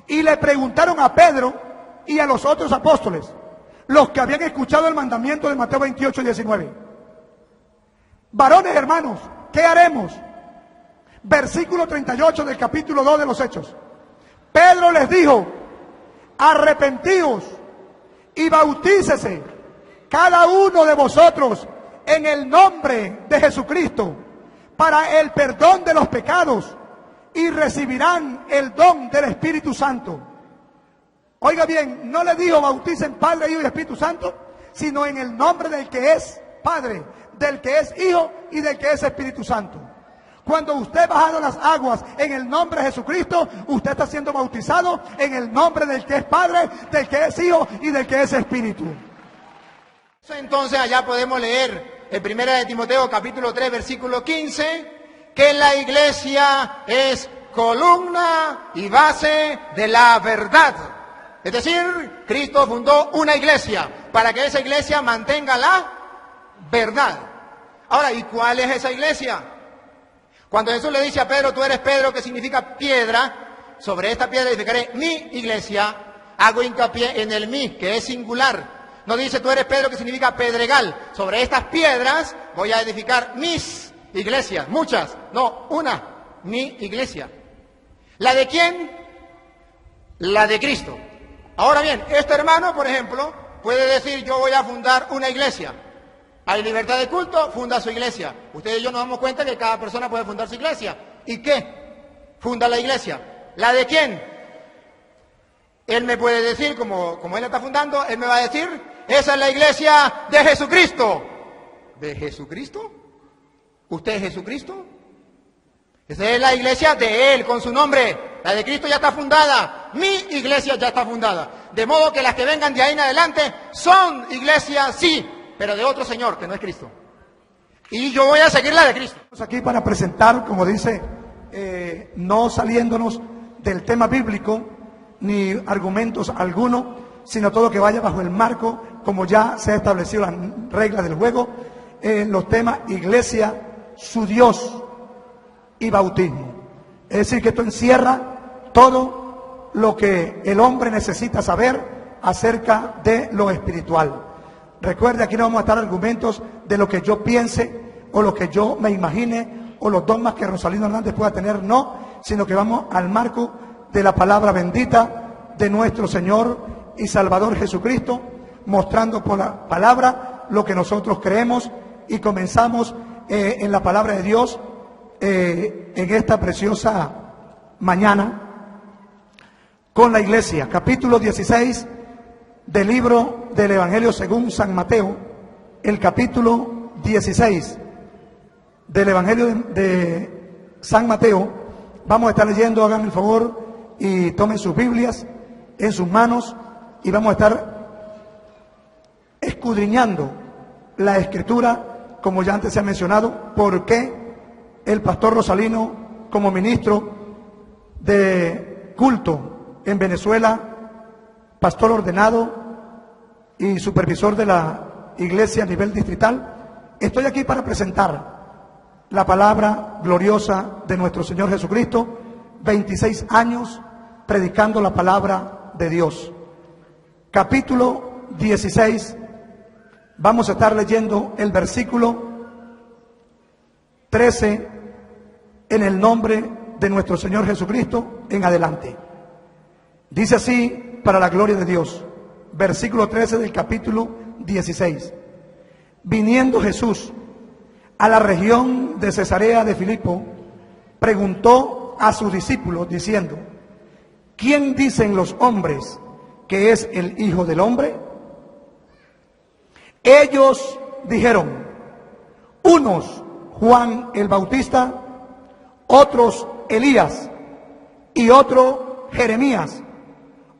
Y le preguntaron a Pedro y a los otros apóstoles, los que habían escuchado el mandamiento de Mateo 28:19. Varones hermanos, ¿qué haremos? Versículo 38 del capítulo 2 de los Hechos. Pedro les dijo, arrepentíos y bautícese cada uno de vosotros en el nombre de Jesucristo para el perdón de los pecados y recibirán el don del Espíritu Santo. Oiga bien, no le dijo bauticen Padre, Hijo y Espíritu Santo, sino en el nombre del que es Padre, del que es Hijo y del que es Espíritu Santo. Cuando usted bajado las aguas en el nombre de Jesucristo, usted está siendo bautizado en el nombre del que es Padre, del que es Hijo y del que es Espíritu. Entonces allá podemos leer en 1 de Timoteo capítulo 3 versículo 15 que la iglesia es columna y base de la verdad. Es decir, Cristo fundó una iglesia para que esa iglesia mantenga la verdad. Ahora, ¿y cuál es esa iglesia? Cuando Jesús le dice a Pedro, tú eres Pedro, que significa piedra, sobre esta piedra edificaré mi iglesia, hago hincapié en el mi, que es singular. No dice tú eres Pedro, que significa pedregal. Sobre estas piedras voy a edificar mis iglesias, muchas, no, una, mi iglesia. ¿La de quién? La de Cristo. Ahora bien, este hermano, por ejemplo, puede decir yo voy a fundar una iglesia. Hay libertad de culto, funda su iglesia. Ustedes y yo nos damos cuenta que cada persona puede fundar su iglesia. ¿Y qué? Funda la iglesia. ¿La de quién? Él me puede decir, como él la está fundando, él me va a decir, esa es la iglesia de Jesucristo. ¿De Jesucristo? ¿Usted es Jesucristo? Esa es la iglesia de Él, con su nombre. La de Cristo ya está fundada. Mi iglesia ya está fundada. De modo que las que vengan de ahí en adelante son iglesias, sí, pero de otro Señor, que no es Cristo. Y yo voy a seguir la de Cristo. Estamos aquí para presentar, como dice, no saliéndonos del tema bíblico, ni argumentos alguno, sino todo que vaya bajo el marco, como ya se ha establecido las reglas del juego, los temas iglesia, su Dios y bautismo. Es decir, que esto encierra todo lo que el hombre necesita saber acerca de lo espiritual. Recuerde, aquí no vamos a estar argumentos de lo que yo piense o lo que yo me imagine o los dogmas que Rosalino Hernández pueda tener, no, sino que vamos al marco de la palabra bendita de nuestro Señor y Salvador Jesucristo, mostrando por la palabra lo que nosotros creemos, y comenzamos en la palabra de Dios en esta preciosa mañana con la iglesia. Capítulo 16 del libro del Evangelio según San Mateo, el capítulo 16 del Evangelio de San Mateo. Vamos a estar leyendo, háganme el favor y tomen sus Biblias en sus manos, y vamos a estar escudriñando la Escritura, como ya antes se ha mencionado, por qué el pastor Rosalino, como ministro de culto en Venezuela, pastor ordenado y supervisor de la iglesia a nivel distrital, estoy aquí para presentar la palabra gloriosa de nuestro Señor Jesucristo, 26 años predicando la palabra de Dios. Capítulo 16, vamos a estar leyendo el versículo 13 en el nombre de nuestro Señor Jesucristo en adelante. Dice así, para la gloria de Dios, versículo 13 del capítulo 16. Viniendo Jesús a la región de Cesarea de Filipo, preguntó a sus discípulos diciendo, ¿quién dicen los hombres que es el Hijo del Hombre? Ellos dijeron, unos Juan el Bautista, otros Elías y otro Jeremías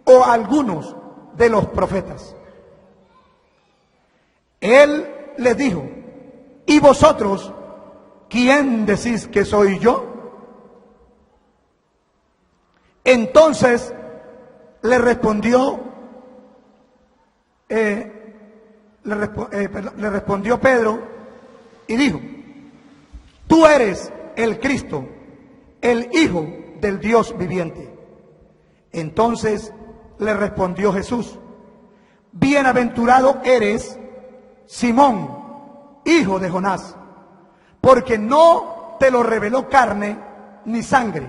o algunos de los profetas. Él les dijo, ¿y vosotros quién decís que soy yo? Entonces le respondió Pedro y dijo, tú eres el Cristo, el Hijo del Dios viviente. Entonces le respondió Jesús: bienaventurado eres, Simón, hijo de Jonás, porque no te lo reveló carne ni sangre,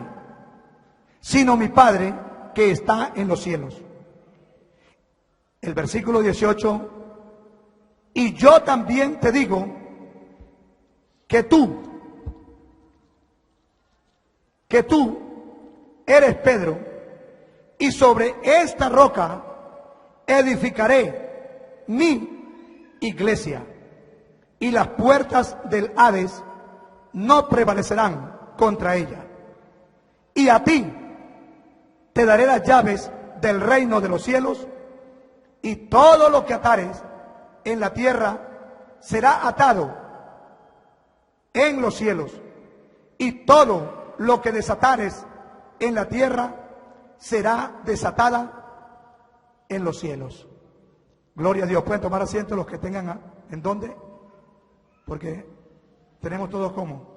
sino mi Padre que está en los cielos. El versículo 18: y yo también te digo que tú eres Pedro, y sobre esta roca edificaré mi iglesia, y las puertas del Hades no prevalecerán contra ella. Y a ti te daré las llaves del reino de los cielos, y todo lo que atares en la tierra será atado en los cielos, y todo lo que desatares en la tierra será desatada en los cielos. Gloria a Dios. Pueden tomar asiento los que tengan en dónde, porque tenemos todos como.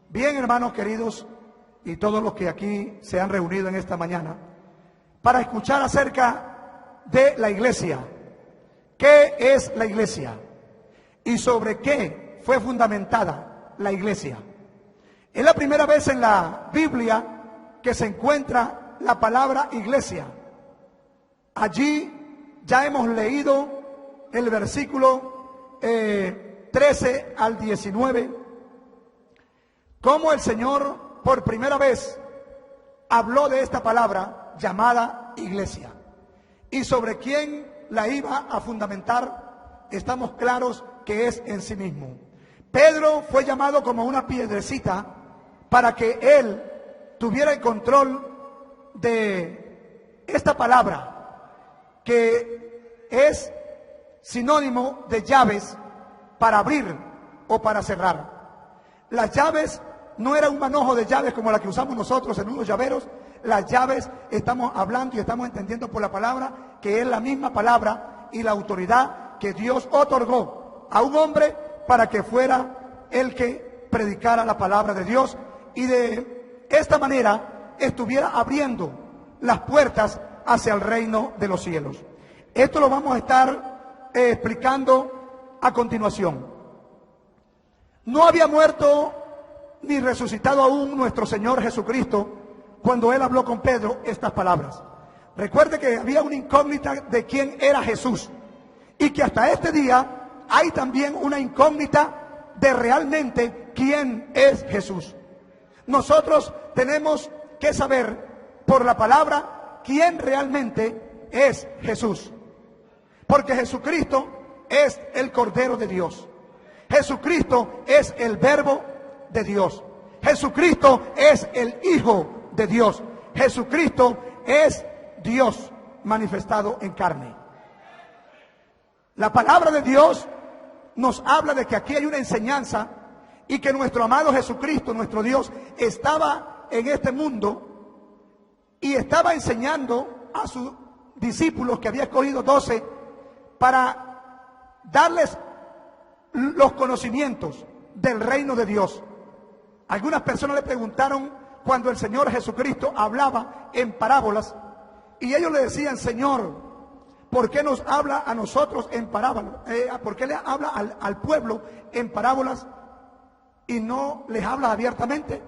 Bien, hermanos queridos, y todos los que aquí se han reunido en esta mañana para escuchar acerca de la iglesia. ¿Qué es la iglesia? ¿Y sobre qué fue fundamentada la iglesia? Es la primera vez en la Biblia que se encuentra la palabra iglesia. Allí ya hemos leído el versículo 13 al 19, cómo el Señor por primera vez habló de esta palabra llamada iglesia. Y sobre quién la iba a fundamentar, estamos claros que es en sí mismo. Pedro fue llamado como una piedrecita para que él tuviera el control de esta palabra, que es sinónimo de llaves para abrir o para cerrar. Las llaves no era un manojo de llaves como la que usamos nosotros en unos llaveros. Las llaves estamos hablando y estamos entendiendo por la palabra que es la misma palabra y la autoridad que Dios otorgó a un hombre para que fuera el que predicara la palabra de Dios y de esta manera estuviera abriendo las puertas hacia el reino de los cielos. Esto lo vamos a estar explicando a continuación. No había muerto ni resucitado aún nuestro Señor Jesucristo cuando Él habló con Pedro estas palabras. Recuerde que había una incógnita de quién era Jesús y que hasta este día hay también una incógnita de realmente quién es Jesús. Nosotros tenemos que saber por la palabra quién realmente es Jesús, porque Jesucristo es el Cordero de Dios. Jesucristo es el Verbo de Dios. Jesucristo es el Hijo de Dios. Jesucristo es Dios manifestado en carne. La palabra de Dios nos habla de que aquí hay una enseñanza y que nuestro amado Jesucristo, nuestro Dios, estaba en este mundo y estaba enseñando a sus discípulos, que había escogido 12, para darles los conocimientos del reino de Dios. Algunas personas le preguntaron cuando el Señor Jesucristo hablaba en parábolas, y ellos le decían: Señor, ¿por qué nos habla a nosotros en parábolas? ¿Por qué le habla al pueblo en parábolas y no les habla abiertamente?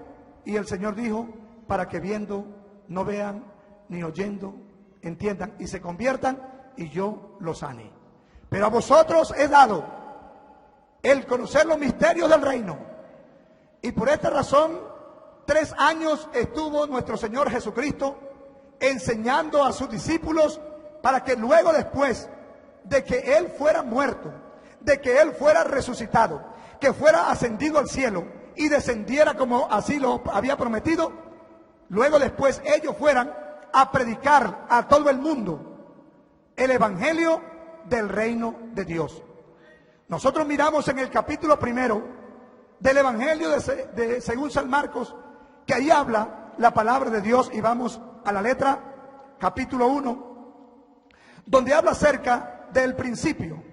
Y el Señor dijo: para que viendo no vean, ni oyendo entiendan y se conviertan, y yo los sane. Pero a vosotros he dado el conocer los misterios del reino. Y por esta razón 3 años estuvo nuestro Señor Jesucristo enseñando a sus discípulos, para que luego, después de que Él fuera muerto, de que Él fuera resucitado, que fuera ascendido al cielo y descendiera como así lo había prometido, luego después ellos fueran a predicar a todo el mundo el evangelio del reino de Dios. Nosotros miramos en el capítulo 1 del evangelio de según San Marcos, que ahí habla la palabra de Dios, y vamos a la letra, capítulo 1, donde habla acerca del principio.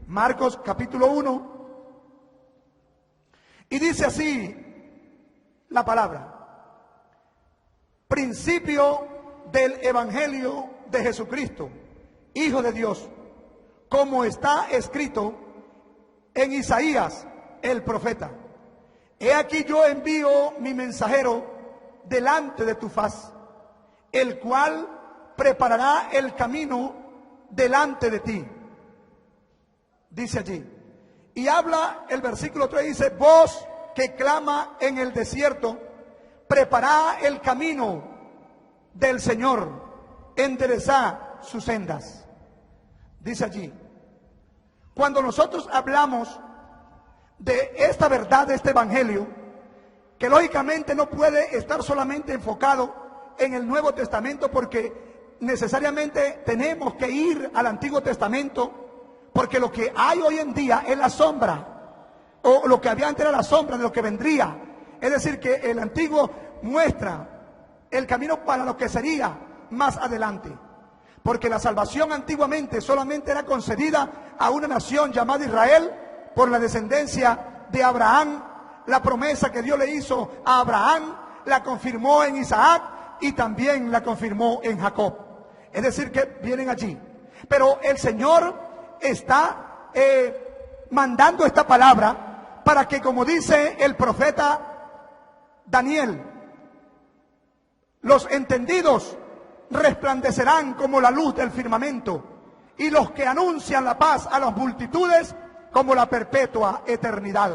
Marcos capítulo 1, y dice así la palabra: principio del Evangelio de Jesucristo, Hijo de Dios, como está escrito en Isaías el profeta. He aquí yo envío mi mensajero delante de tu faz, el cual preparará el camino delante de ti. Dice allí. Y habla el versículo 3, dice: voz que clama en el desierto, preparad el camino del Señor, enderezad sus sendas. Dice allí. Cuando nosotros hablamos de esta verdad, de este evangelio, que lógicamente no puede estar solamente enfocado en el Nuevo Testamento, porque necesariamente tenemos que ir al Antiguo Testamento, porque lo que hay hoy en día es la sombra, o lo que había antes era la sombra de lo que vendría. Es decir, que el Antiguo muestra el camino para lo que sería más adelante, porque la salvación antiguamente solamente era concedida a una nación llamada Israel por la descendencia de Abraham. La promesa que Dios le hizo a Abraham la confirmó en Isaac y también la confirmó en Jacob. Es decir, que vienen allí. Pero el Señor está mandando esta palabra para que, como dice el profeta Daniel, los entendidos resplandecerán como la luz del firmamento, y los que anuncian la paz a las multitudes como la perpetua eternidad.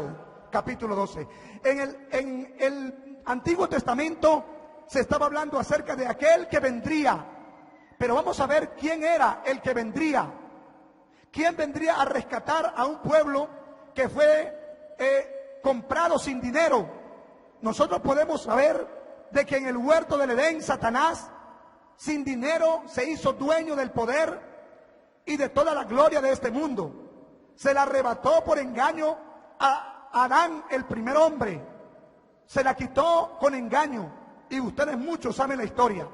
Capítulo 12. En el Antiguo Testamento se estaba hablando acerca de aquel que vendría, pero vamos a ver quién era el que vendría. ¿Quién vendría a rescatar a un pueblo que fue comprado sin dinero? Nosotros podemos saber de que en el huerto del Edén, Satanás, sin dinero, se hizo dueño del poder y de toda la gloria de este mundo. Se la arrebató por engaño a Adán, el primer hombre. Se la quitó con engaño, y ustedes muchos saben la historia.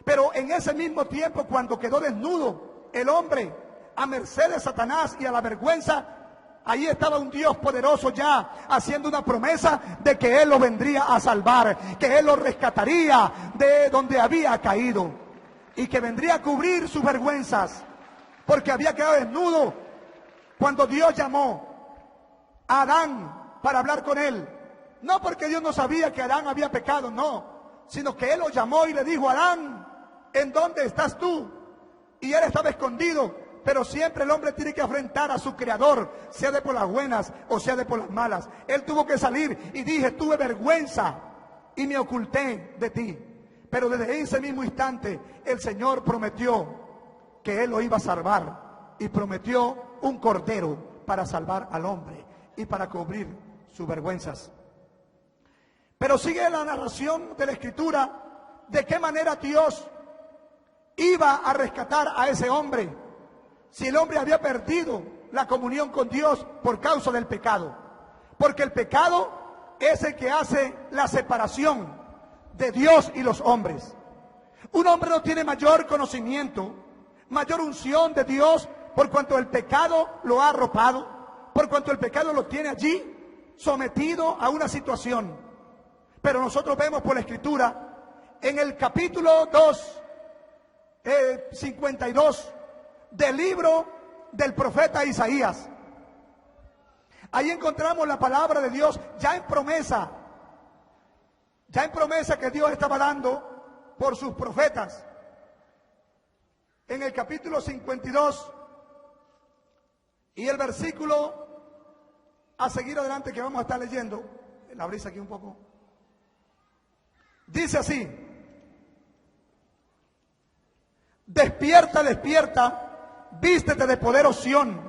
Pero en ese mismo tiempo, cuando quedó desnudo el hombre, a merced de Satanás y a la vergüenza, ahí estaba un Dios poderoso ya haciendo una promesa de que Él lo vendría a salvar, que Él lo rescataría de donde había caído, y que vendría a cubrir sus vergüenzas, porque había quedado desnudo. Cuando Dios llamó a Adán para hablar con él, no porque Dios no sabía que Adán había pecado, no, sino que Él lo llamó y le dijo: Adán, ¿en dónde estás tú? Y él estaba escondido. Pero siempre el hombre tiene que enfrentar a su creador, sea de por las buenas o sea de por las malas. Él tuvo que salir y dije: tuve vergüenza y me oculté de ti. Pero desde ese mismo instante el Señor prometió que Él lo iba a salvar, y prometió un cordero para salvar al hombre y para cubrir sus vergüenzas. Pero sigue la narración de la Escritura de qué manera Dios iba a rescatar a ese hombre, si el hombre había perdido la comunión con Dios por causa del pecado. Porque el pecado es el que hace la separación de Dios y los hombres. Un hombre no tiene mayor conocimiento, mayor unción de Dios, por cuanto el pecado lo ha arropado, por cuanto el pecado lo tiene allí sometido a una situación. Pero nosotros vemos por la Escritura, en el capítulo 2, 52 del libro del profeta Isaías, ahí encontramos la palabra de Dios ya en promesa que Dios estaba dando por sus profetas. En el capítulo 52 y el versículo a seguir adelante que vamos a estar leyendo, la brisa aquí un poco, dice así: despierta, despierta, vístete de poder, oh Sión,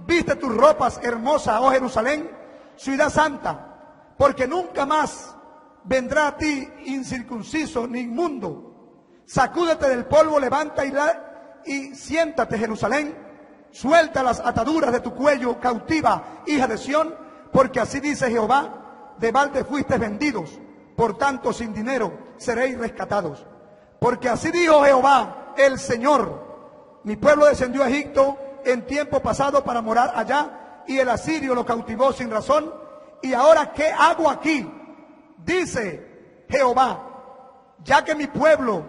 viste tus ropas hermosas, oh Jerusalén, ciudad santa, porque nunca más vendrá a ti incircunciso ni inmundo. Sacúdete del polvo, levanta y siéntate, Jerusalén, suelta las ataduras de tu cuello, cautiva, hija de Sión, porque así dice Jehová: de balde fuisteis vendidos, por tanto sin dinero seréis rescatados. Porque así dijo Jehová el Señor: mi pueblo descendió a Egipto en tiempo pasado para morar allá, y el asirio lo cautivó sin razón. Y ahora, ¿qué hago aquí? Dice Jehová. ya que mi pueblo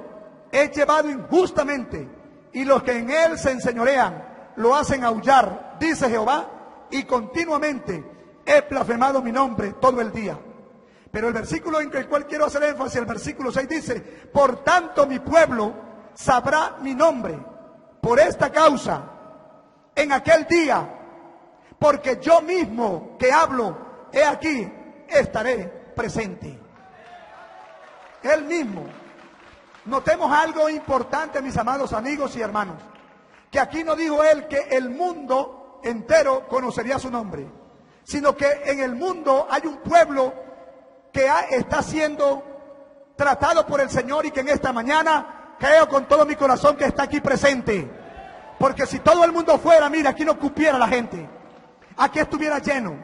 es llevado injustamente y los que en él se enseñorean lo hacen aullar, dice Jehová, y continuamente he blasfemado mi nombre todo el día. Pero el versículo en el cual quiero hacer énfasis, el versículo 6 dice, por tanto mi pueblo sabrá mi nombre por esta causa en aquel día, porque yo mismo que hablo, he aquí, estaré presente. Él mismo. Notemos algo importante, mis amados amigos y hermanos, que aquí no dijo él que el mundo entero conocería su nombre, sino que en el mundo hay un pueblo que está siendo tratado por el Señor y que en esta mañana creo con todo mi corazón que está aquí presente. Porque si todo el mundo fuera, mira, aquí no cupiera la gente, aquí estuviera lleno.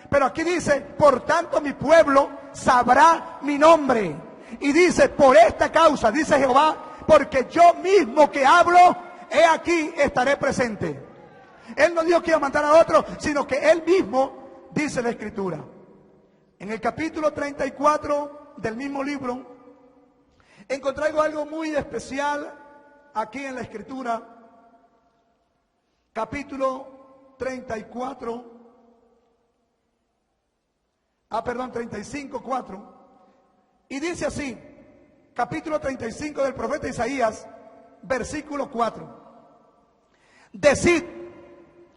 Pero aquí dice, por tanto mi pueblo sabrá mi nombre. Y dice, por esta causa, dice Jehová, porque yo mismo que hablo, he aquí estaré presente. Él no dijo que iba a mandar a otro, sino que él mismo dice la Escritura. En el capítulo 34 del mismo libro, encontré algo muy especial aquí en la Escritura. Capítulo 34, 35, 4. Y dice así, capítulo 35 del profeta Isaías, versículo 4. Decid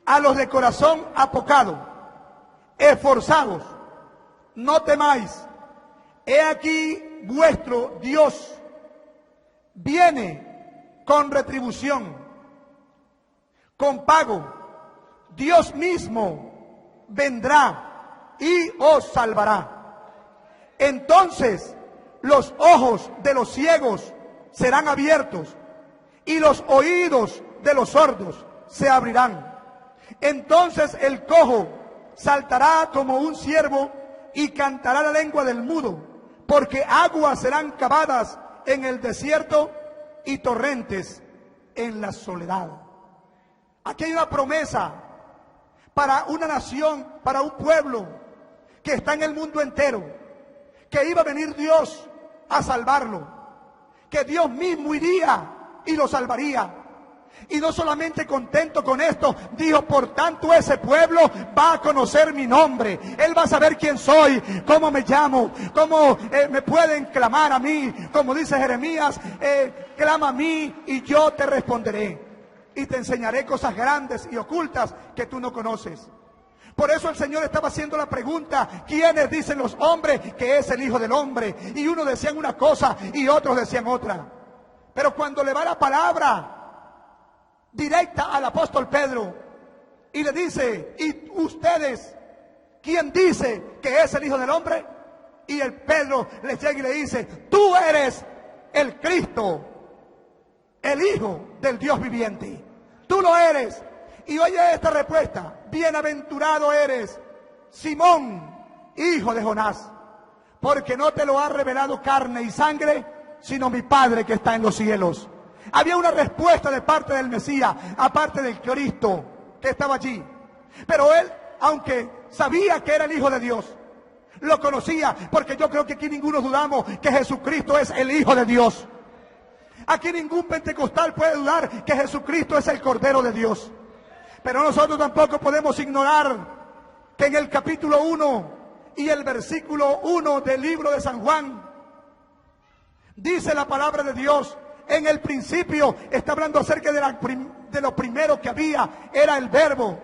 a los de corazón apocado, esforzados, no temáis, he aquí vuestro Dios viene con retribución, con pago, Dios mismo vendrá y os salvará. Entonces los ojos de los ciegos serán abiertos y los oídos de los sordos se abrirán. Entonces el cojo saltará como un ciervo y cantará la lengua del mudo, porque aguas serán cavadas en el desierto y torrentes en la soledad. Aquí hay una promesa para una nación, para un pueblo que está en el mundo entero, que iba a venir Dios a salvarlo, que Dios mismo iría y lo salvaría. Y no solamente contento con esto, dijo, por tanto ese pueblo va a conocer mi nombre. Él va a saber quién soy, cómo me llamo, cómo me pueden clamar a mí. Como dice Jeremías, clama a mí y yo te responderé. Y te enseñaré cosas grandes y ocultas que tú no conoces. Por eso el Señor estaba haciendo la pregunta, ¿quiénes dicen los hombres que es el Hijo del Hombre? Y unos decían una cosa y otros decían otra. Pero cuando le va la palabra directa al apóstol Pedro y le dice, ¿y ustedes quién dice que es el Hijo del Hombre? Y el Pedro le llega y le dice, tú eres el Cristo, el Hijo del Dios viviente. Tú lo eres. Y oye esta respuesta, bienaventurado eres, Simón, hijo de Jonás, porque no te lo ha revelado carne y sangre, sino mi Padre que está en los cielos. Había una respuesta de parte del Mesías, aparte del Cristo que estaba allí. Pero él, aunque sabía que era el Hijo de Dios, lo conocía, porque yo creo que aquí ninguno dudamos que Jesucristo es el Hijo de Dios. Aquí ningún pentecostal puede dudar que Jesucristo es el Cordero de Dios. Pero nosotros tampoco podemos ignorar que en el capítulo 1 y el versículo 1 del libro de San Juan, dice la palabra de Dios, en el principio está hablando acerca de lo primero que había, era el Verbo,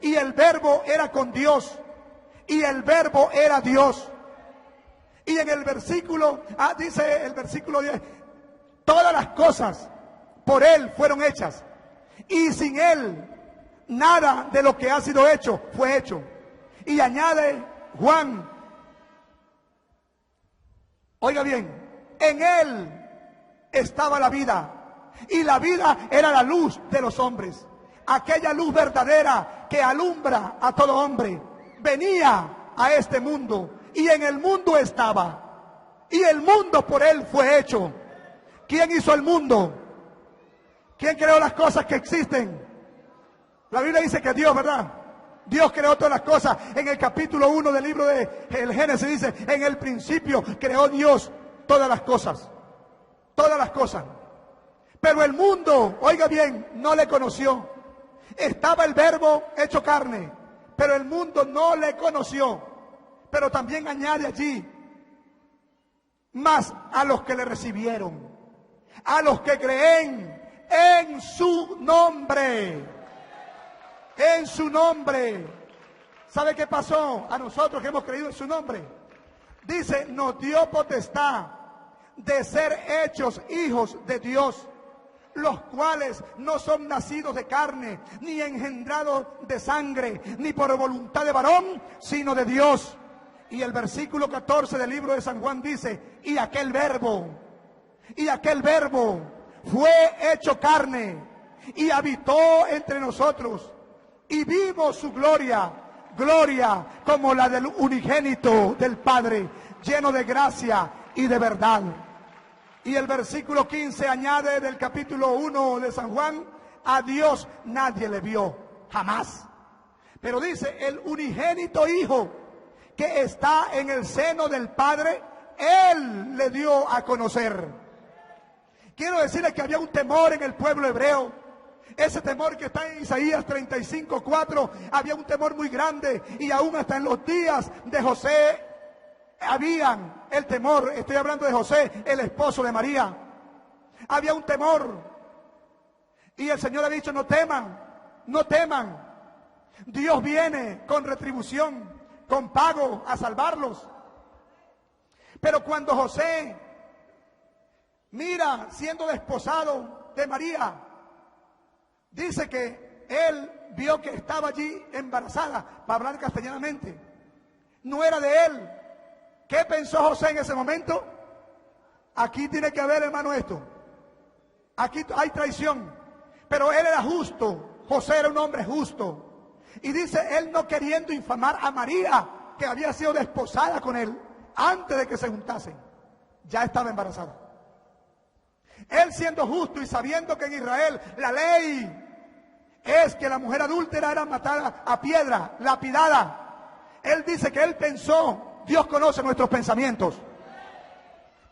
y el Verbo era con Dios, y el Verbo era Dios. Y en el versículo, dice el versículo 10, todas las cosas por Él fueron hechas, y sin Él nada de lo que ha sido hecho fue hecho. Y añade Juan, oiga bien, en Él estaba la vida, y la vida era la luz de los hombres. Aquella luz verdadera que alumbra a todo hombre venía a este mundo, y en el mundo estaba, y el mundo por Él fue hecho. ¿Quién hizo el mundo? ¿Quién creó las cosas que existen? La Biblia dice que Dios, ¿verdad? Dios creó todas las cosas. En el capítulo 1 del libro de el Génesis dice, en el principio creó Dios todas las cosas. todas las cosas. Pero el mundo, oiga bien, no le conoció. Estaba el Verbo hecho carne, pero el mundo no le conoció. Pero también añade allí, mas a los que le recibieron, a los que creen en su nombre. En su nombre. ¿Sabe qué pasó a nosotros que hemos creído en su nombre? Dice, nos dio potestad de ser hechos hijos de Dios, los cuales no son nacidos de carne, ni engendrados de sangre, ni por voluntad de varón, sino de Dios. Y el versículo 14 del libro de San Juan dice, y aquel verbo fue hecho carne y habitó entre nosotros, y vimos su gloria como la del unigénito del Padre, lleno de gracia y de verdad. Y el versículo 15 añade del capítulo 1 de San Juan, a Dios nadie le vio, jamás. Pero dice, el unigénito Hijo que está en el seno del Padre, Él le dio a conocer. Quiero decirles que había un temor en el pueblo hebreo. Ese temor que está en Isaías 35:4, había un temor muy grande, y aún hasta en los días de José habían el temor. Estoy hablando de José, el esposo de María. Había un temor, y el Señor ha dicho, no teman, no teman. Dios viene con retribución, con pago a salvarlos. Pero cuando José mira siendo desposado de María, dice que él vio que estaba allí embarazada, para hablar castellanamente. No era de él. ¿Qué pensó José en ese momento? Aquí tiene que haber, hermano, esto. Aquí hay traición. Pero él era justo. José era un hombre justo. Y dice, él no queriendo infamar a María, que había sido desposada con él, antes de que se juntasen, ya estaba embarazada. Él siendo justo y sabiendo que en Israel la ley es que la mujer adúltera era matada a piedra, lapidada. Él dice que él pensó, Dios conoce nuestros pensamientos,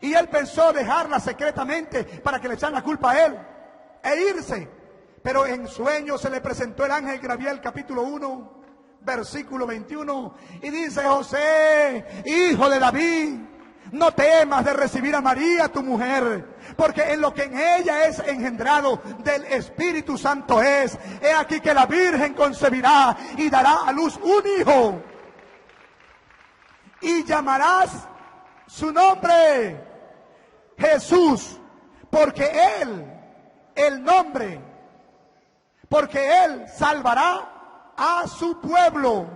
y él pensó dejarla secretamente para que le echaran la culpa a él e irse. Pero en sueño se le presentó el ángel, Gabriel, capítulo 1, versículo 21, y dice, José, hijo de David, no temas de recibir a María, tu mujer, porque en lo que en ella es engendrado del Espíritu Santo es. He aquí que la Virgen concebirá y dará a luz un hijo, y llamarás su nombre Jesús, porque él salvará a su pueblo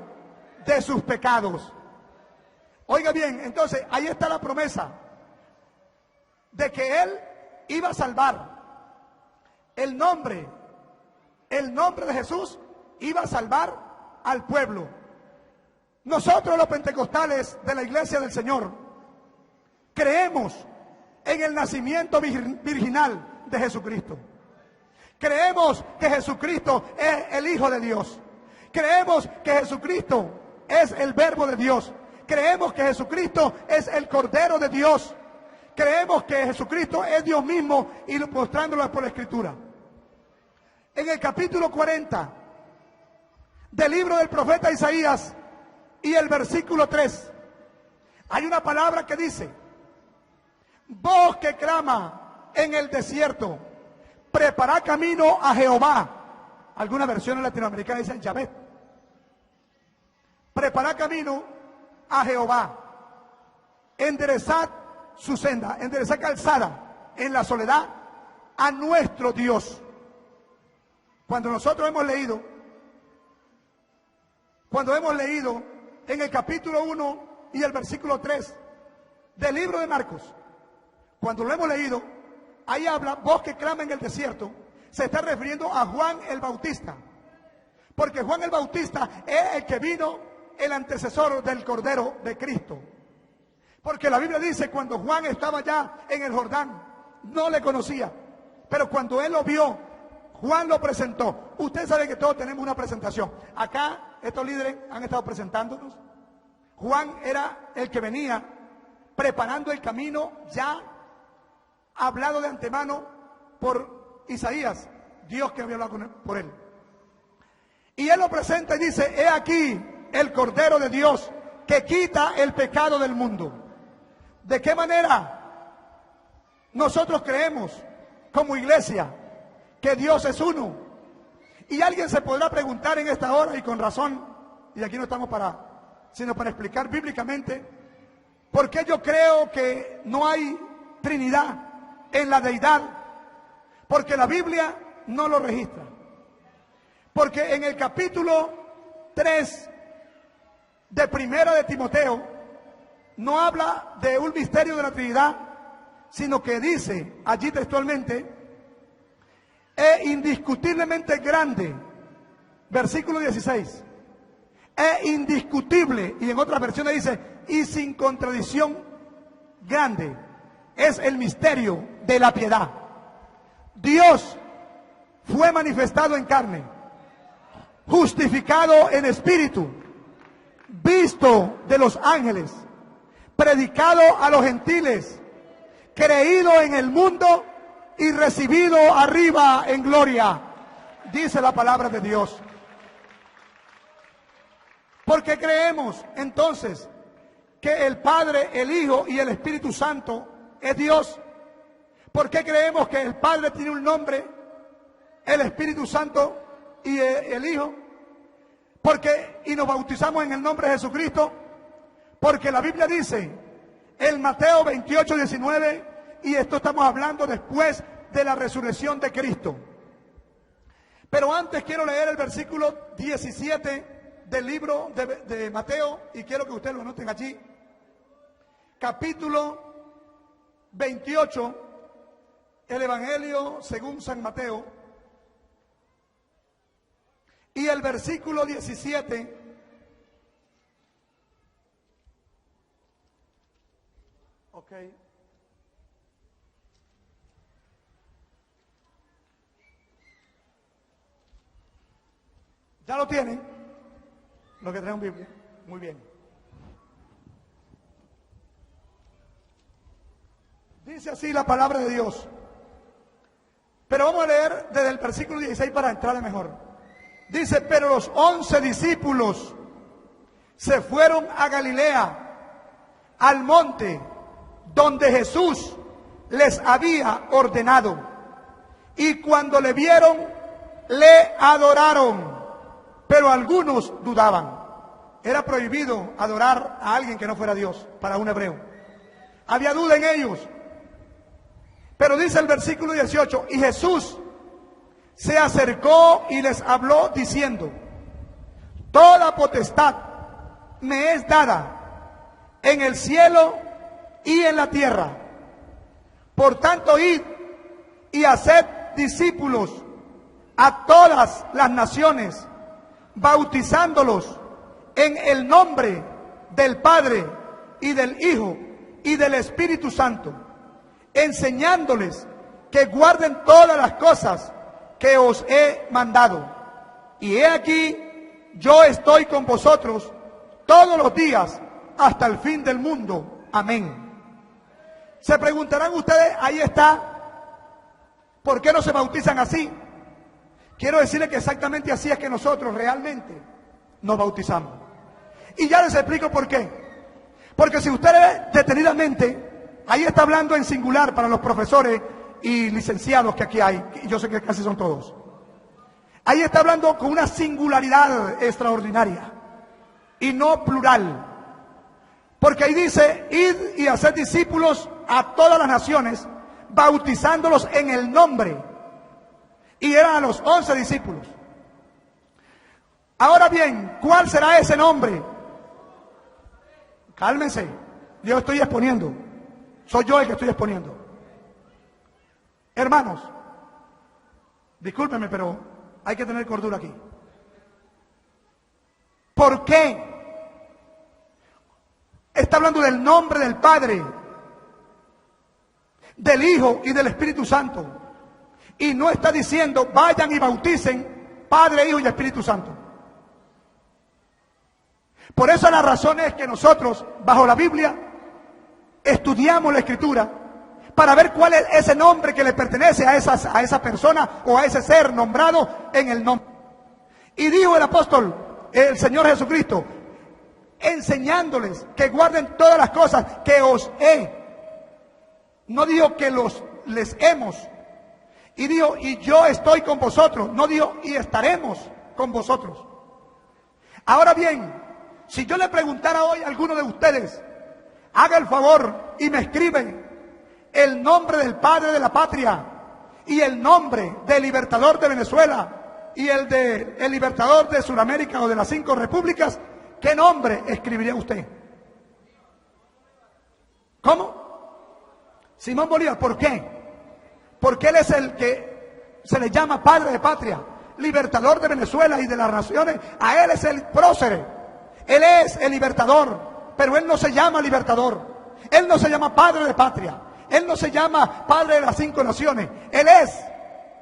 de sus pecados. Oiga bien, entonces ahí está la promesa de que él iba a salvar. El nombre de Jesús iba a salvar al pueblo. Nosotros los pentecostales de la Iglesia del Señor creemos en el nacimiento virginal de Jesucristo. Creemos que Jesucristo es el Hijo de Dios. Creemos que Jesucristo es el Verbo de Dios. Creemos que Jesucristo es el Cordero de Dios. Creemos que Jesucristo es Dios mismo, y mostrándolo por la Escritura. En el capítulo 40 del libro del profeta Isaías y el versículo 3, hay una palabra que dice, voz que clama en el desierto, preparad camino a Jehová. Algunas versiones latinoamericanas dicen Yahvé. Preparad camino a Jehová, enderezad su senda, enderezad calzada en la soledad a nuestro Dios. Cuando nosotros hemos leído en el capítulo 1 y el versículo 3 del libro de Marcos, cuando lo hemos leído, ahí habla, voz que clama en el desierto, se está refiriendo a Juan el Bautista, porque Juan el Bautista es el que vino, el antecesor del Cordero de Cristo. Porque la Biblia dice, cuando Juan estaba ya en el Jordán, no le conocía, pero cuando él lo vio, Juan lo presentó. Usted sabe que todos tenemos una presentación. Acá estos líderes han estado presentándonos. Juan era el que venía preparando el camino ya hablado de antemano por Isaías, Dios que había hablado por él. Y él lo presenta y dice: he aquí el Cordero de Dios que quita el pecado del mundo. ¿De qué manera nosotros creemos como iglesia que Dios es uno? Y alguien se podrá preguntar en esta hora, y con razón, y aquí no estamos sino para explicar bíblicamente, ¿por qué yo creo que no hay Trinidad en la deidad? Porque la Biblia no lo registra. Porque en el capítulo 3 de Primera de Timoteo no habla de un misterio de la Trinidad, sino que dice allí textualmente: es indiscutiblemente grande, versículo 16, es indiscutible, y en otras versiones dice: y sin contradicción grande, es el misterio de la piedad. Dios fue manifestado en carne, justificado en espíritu, visto de los ángeles, predicado a los gentiles, creído en el mundo y recibido arriba en gloria, dice la palabra de Dios. Porque creemos entonces que el Padre, el Hijo y el Espíritu Santo es Dios. ¿Por qué creemos que el Padre tiene un nombre, el Espíritu Santo y el Hijo? Y nos bautizamos en el nombre de Jesucristo, porque la Biblia dice en Mateo 28, 19, y esto estamos hablando después de la resurrección de Cristo. Pero antes quiero leer el versículo 17 del libro de Mateo, y quiero que ustedes lo anoten allí. Capítulo 28, el Evangelio según San Mateo, y el versículo 17. Ok. ¿Ya lo tienen? Los que traen Biblia. Muy bien. Dice así la palabra de Dios. Pero vamos a leer desde el versículo 16 para entrarle mejor. Dice: pero los 11 discípulos se fueron a Galilea, al monte donde Jesús les había ordenado. Y cuando le vieron, le adoraron. Pero algunos dudaban. Era prohibido adorar a alguien que no fuera Dios para un hebreo. Había duda en ellos. Pero dice el versículo 18: y Jesús se acercó y les habló diciendo: toda potestad me es dada en el cielo y en la tierra. Por tanto, id y haced discípulos a todas las naciones, bautizándolos en el nombre del Padre y del Hijo y del Espíritu Santo, enseñándoles que guarden todas las cosas que os he mandado. Y he aquí, yo estoy con vosotros todos los días hasta el fin del mundo. Amén. Se preguntarán ustedes, ahí está, ¿por qué no se bautizan así? Quiero decirles que exactamente así es que nosotros realmente nos bautizamos. Y ya les explico por qué. Porque si usted ve detenidamente, ahí está hablando en singular para los profesores y licenciados que aquí hay, y yo sé que casi son todos. Ahí está hablando con una singularidad extraordinaria y no plural. Porque ahí dice: id y haced discípulos a todas las naciones, bautizándolos en el nombre. Y eran a los 11 discípulos. Ahora bien, ¿cuál será ese nombre? Cálmense, yo estoy exponiendo. Soy yo el que estoy exponiendo. Hermanos, discúlpenme, pero hay que tener cordura aquí. ¿Por qué? Está hablando del nombre del Padre, del Hijo y del Espíritu Santo. Y no está diciendo: vayan y bauticen Padre, Hijo y Espíritu Santo. Por eso la razón es que nosotros, bajo la Biblia, estudiamos la Escritura para ver cuál es ese nombre que le pertenece a esa persona o a ese ser nombrado en el nombre. Y dijo el apóstol, el Señor Jesucristo, enseñándoles que guarden todas las cosas que os he. No dijo que les hemos. Y dijo, y yo estoy con vosotros. No dijo, y estaremos con vosotros. Ahora bien, si yo le preguntara hoy a alguno de ustedes, haga el favor y me escribe el nombre del padre de la patria y el nombre del libertador de Venezuela y el del libertador de Sudamérica o de las 5 repúblicas, ¿qué nombre escribiría usted? ¿Cómo? Simón Bolívar. ¿Por qué? Porque él es el que se le llama padre de patria, libertador de Venezuela y de las naciones. A él es el prócer, él es el libertador, pero él no se llama libertador, él no se llama padre de patria, él no se llama padre de las 5 naciones. Él es,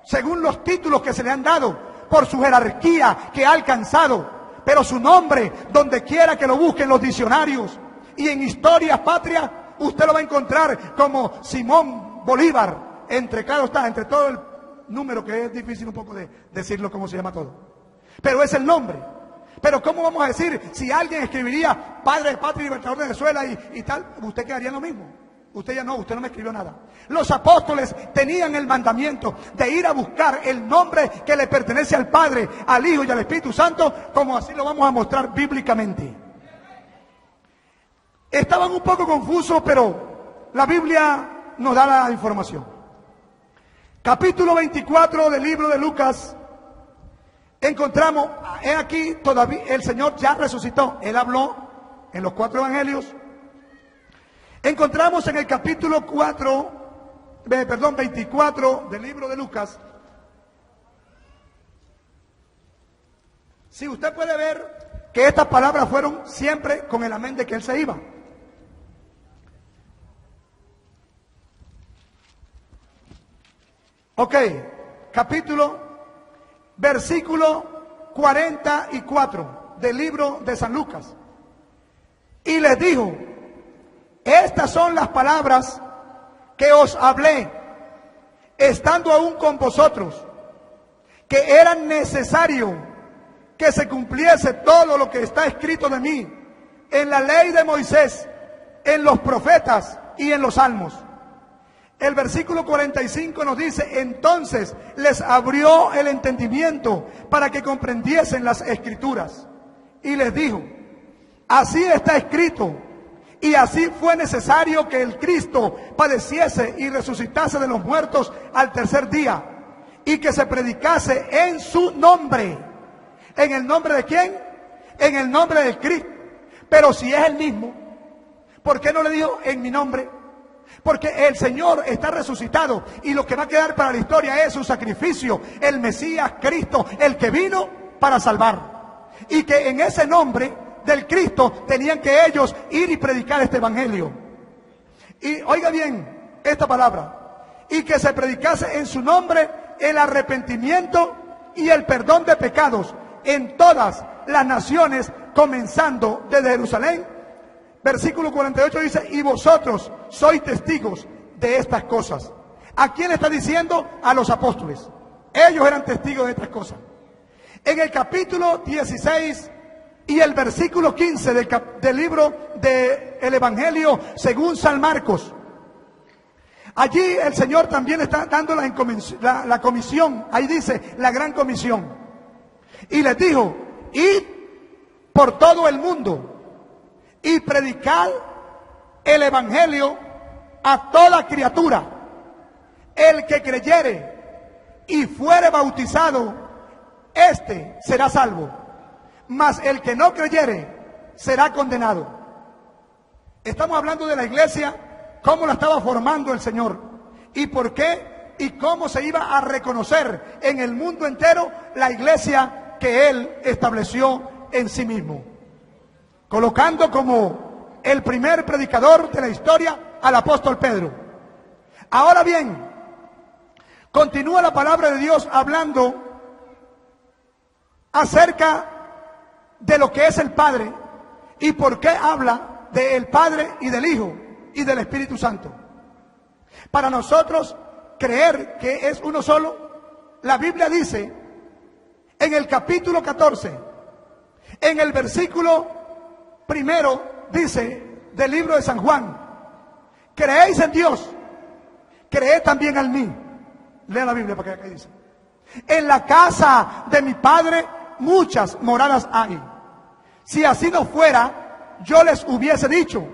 según los títulos que se le han dado, por su jerarquía que ha alcanzado, pero su nombre, donde quiera que lo busquen los diccionarios y en historias patrias, usted lo va a encontrar como Simón Bolívar. Entre todo el número, que es difícil un poco de decirlo cómo se llama todo, pero es el nombre. Pero ¿cómo vamos a decir si alguien escribiría padre de patria y libertador de Venezuela y tal? Usted quedaría lo mismo. Usted no me escribió nada. Los apóstoles tenían el mandamiento de ir a buscar el nombre que le pertenece al Padre, al Hijo y al Espíritu Santo, como así lo vamos a mostrar bíblicamente. Estaban un poco confusos, pero la Biblia nos da la información. Capítulo 24 del libro de Lucas, encontramos, he aquí, todavía el Señor ya resucitó. Él habló en los 4 evangelios. Encontramos en el capítulo 24 del libro de Lucas. Si usted puede ver que estas palabras fueron siempre con el amén de que Él se iba. Ok, versículo 44 del libro de San Lucas. Y les dijo, estas son las palabras que os hablé, estando aún con vosotros, que era necesario que se cumpliese todo lo que está escrito de mí en la ley de Moisés, en los profetas y en los salmos. El versículo 45 nos dice, entonces les abrió el entendimiento para que comprendiesen las escrituras. Y les dijo, así está escrito, y así fue necesario que el Cristo padeciese y resucitase de los muertos al tercer día, y que se predicase en su nombre. ¿En el nombre de quién? En el nombre del Cristo. Pero si es el mismo, ¿por qué no le dijo en mi nombre? Porque el Señor está resucitado y lo que va a quedar para la historia es su sacrificio, el Mesías Cristo, el que vino para salvar. Y que en ese nombre del Cristo tenían que ellos ir y predicar este evangelio. Y oiga bien esta palabra, y que se predicase en su nombre el arrepentimiento y el perdón de pecados en todas las naciones, comenzando desde Jerusalén. Versículo 48 dice, y vosotros sois testigos de estas cosas. ¿A quién está diciendo? A los apóstoles. Ellos eran testigos de estas cosas. En el capítulo 16 y el versículo 15 del libro del Evangelio según San Marcos, allí el Señor también está dando la comisión. Ahí dice, la gran comisión. Y les dijo, id por todo el mundo y predicar el evangelio a toda criatura. El que creyere y fuere bautizado, éste será salvo, mas el que no creyere será condenado. Estamos hablando de la iglesia, cómo la estaba formando el Señor y por qué y cómo se iba a reconocer en el mundo entero la iglesia que Él estableció en sí mismo, colocando como el primer predicador de la historia al apóstol Pedro. Ahora bien, continúa la palabra de Dios hablando acerca de lo que es el Padre y por qué habla del Padre y del Hijo y del Espíritu Santo. Para nosotros creer que es uno solo, la Biblia dice en el capítulo 14, en el versículo primero, dice del libro de San Juan: creéis en Dios, creed también en mí. Lea la Biblia para que dice: en la casa de mi Padre muchas moradas hay. Si así no fuera, yo les hubiese dicho: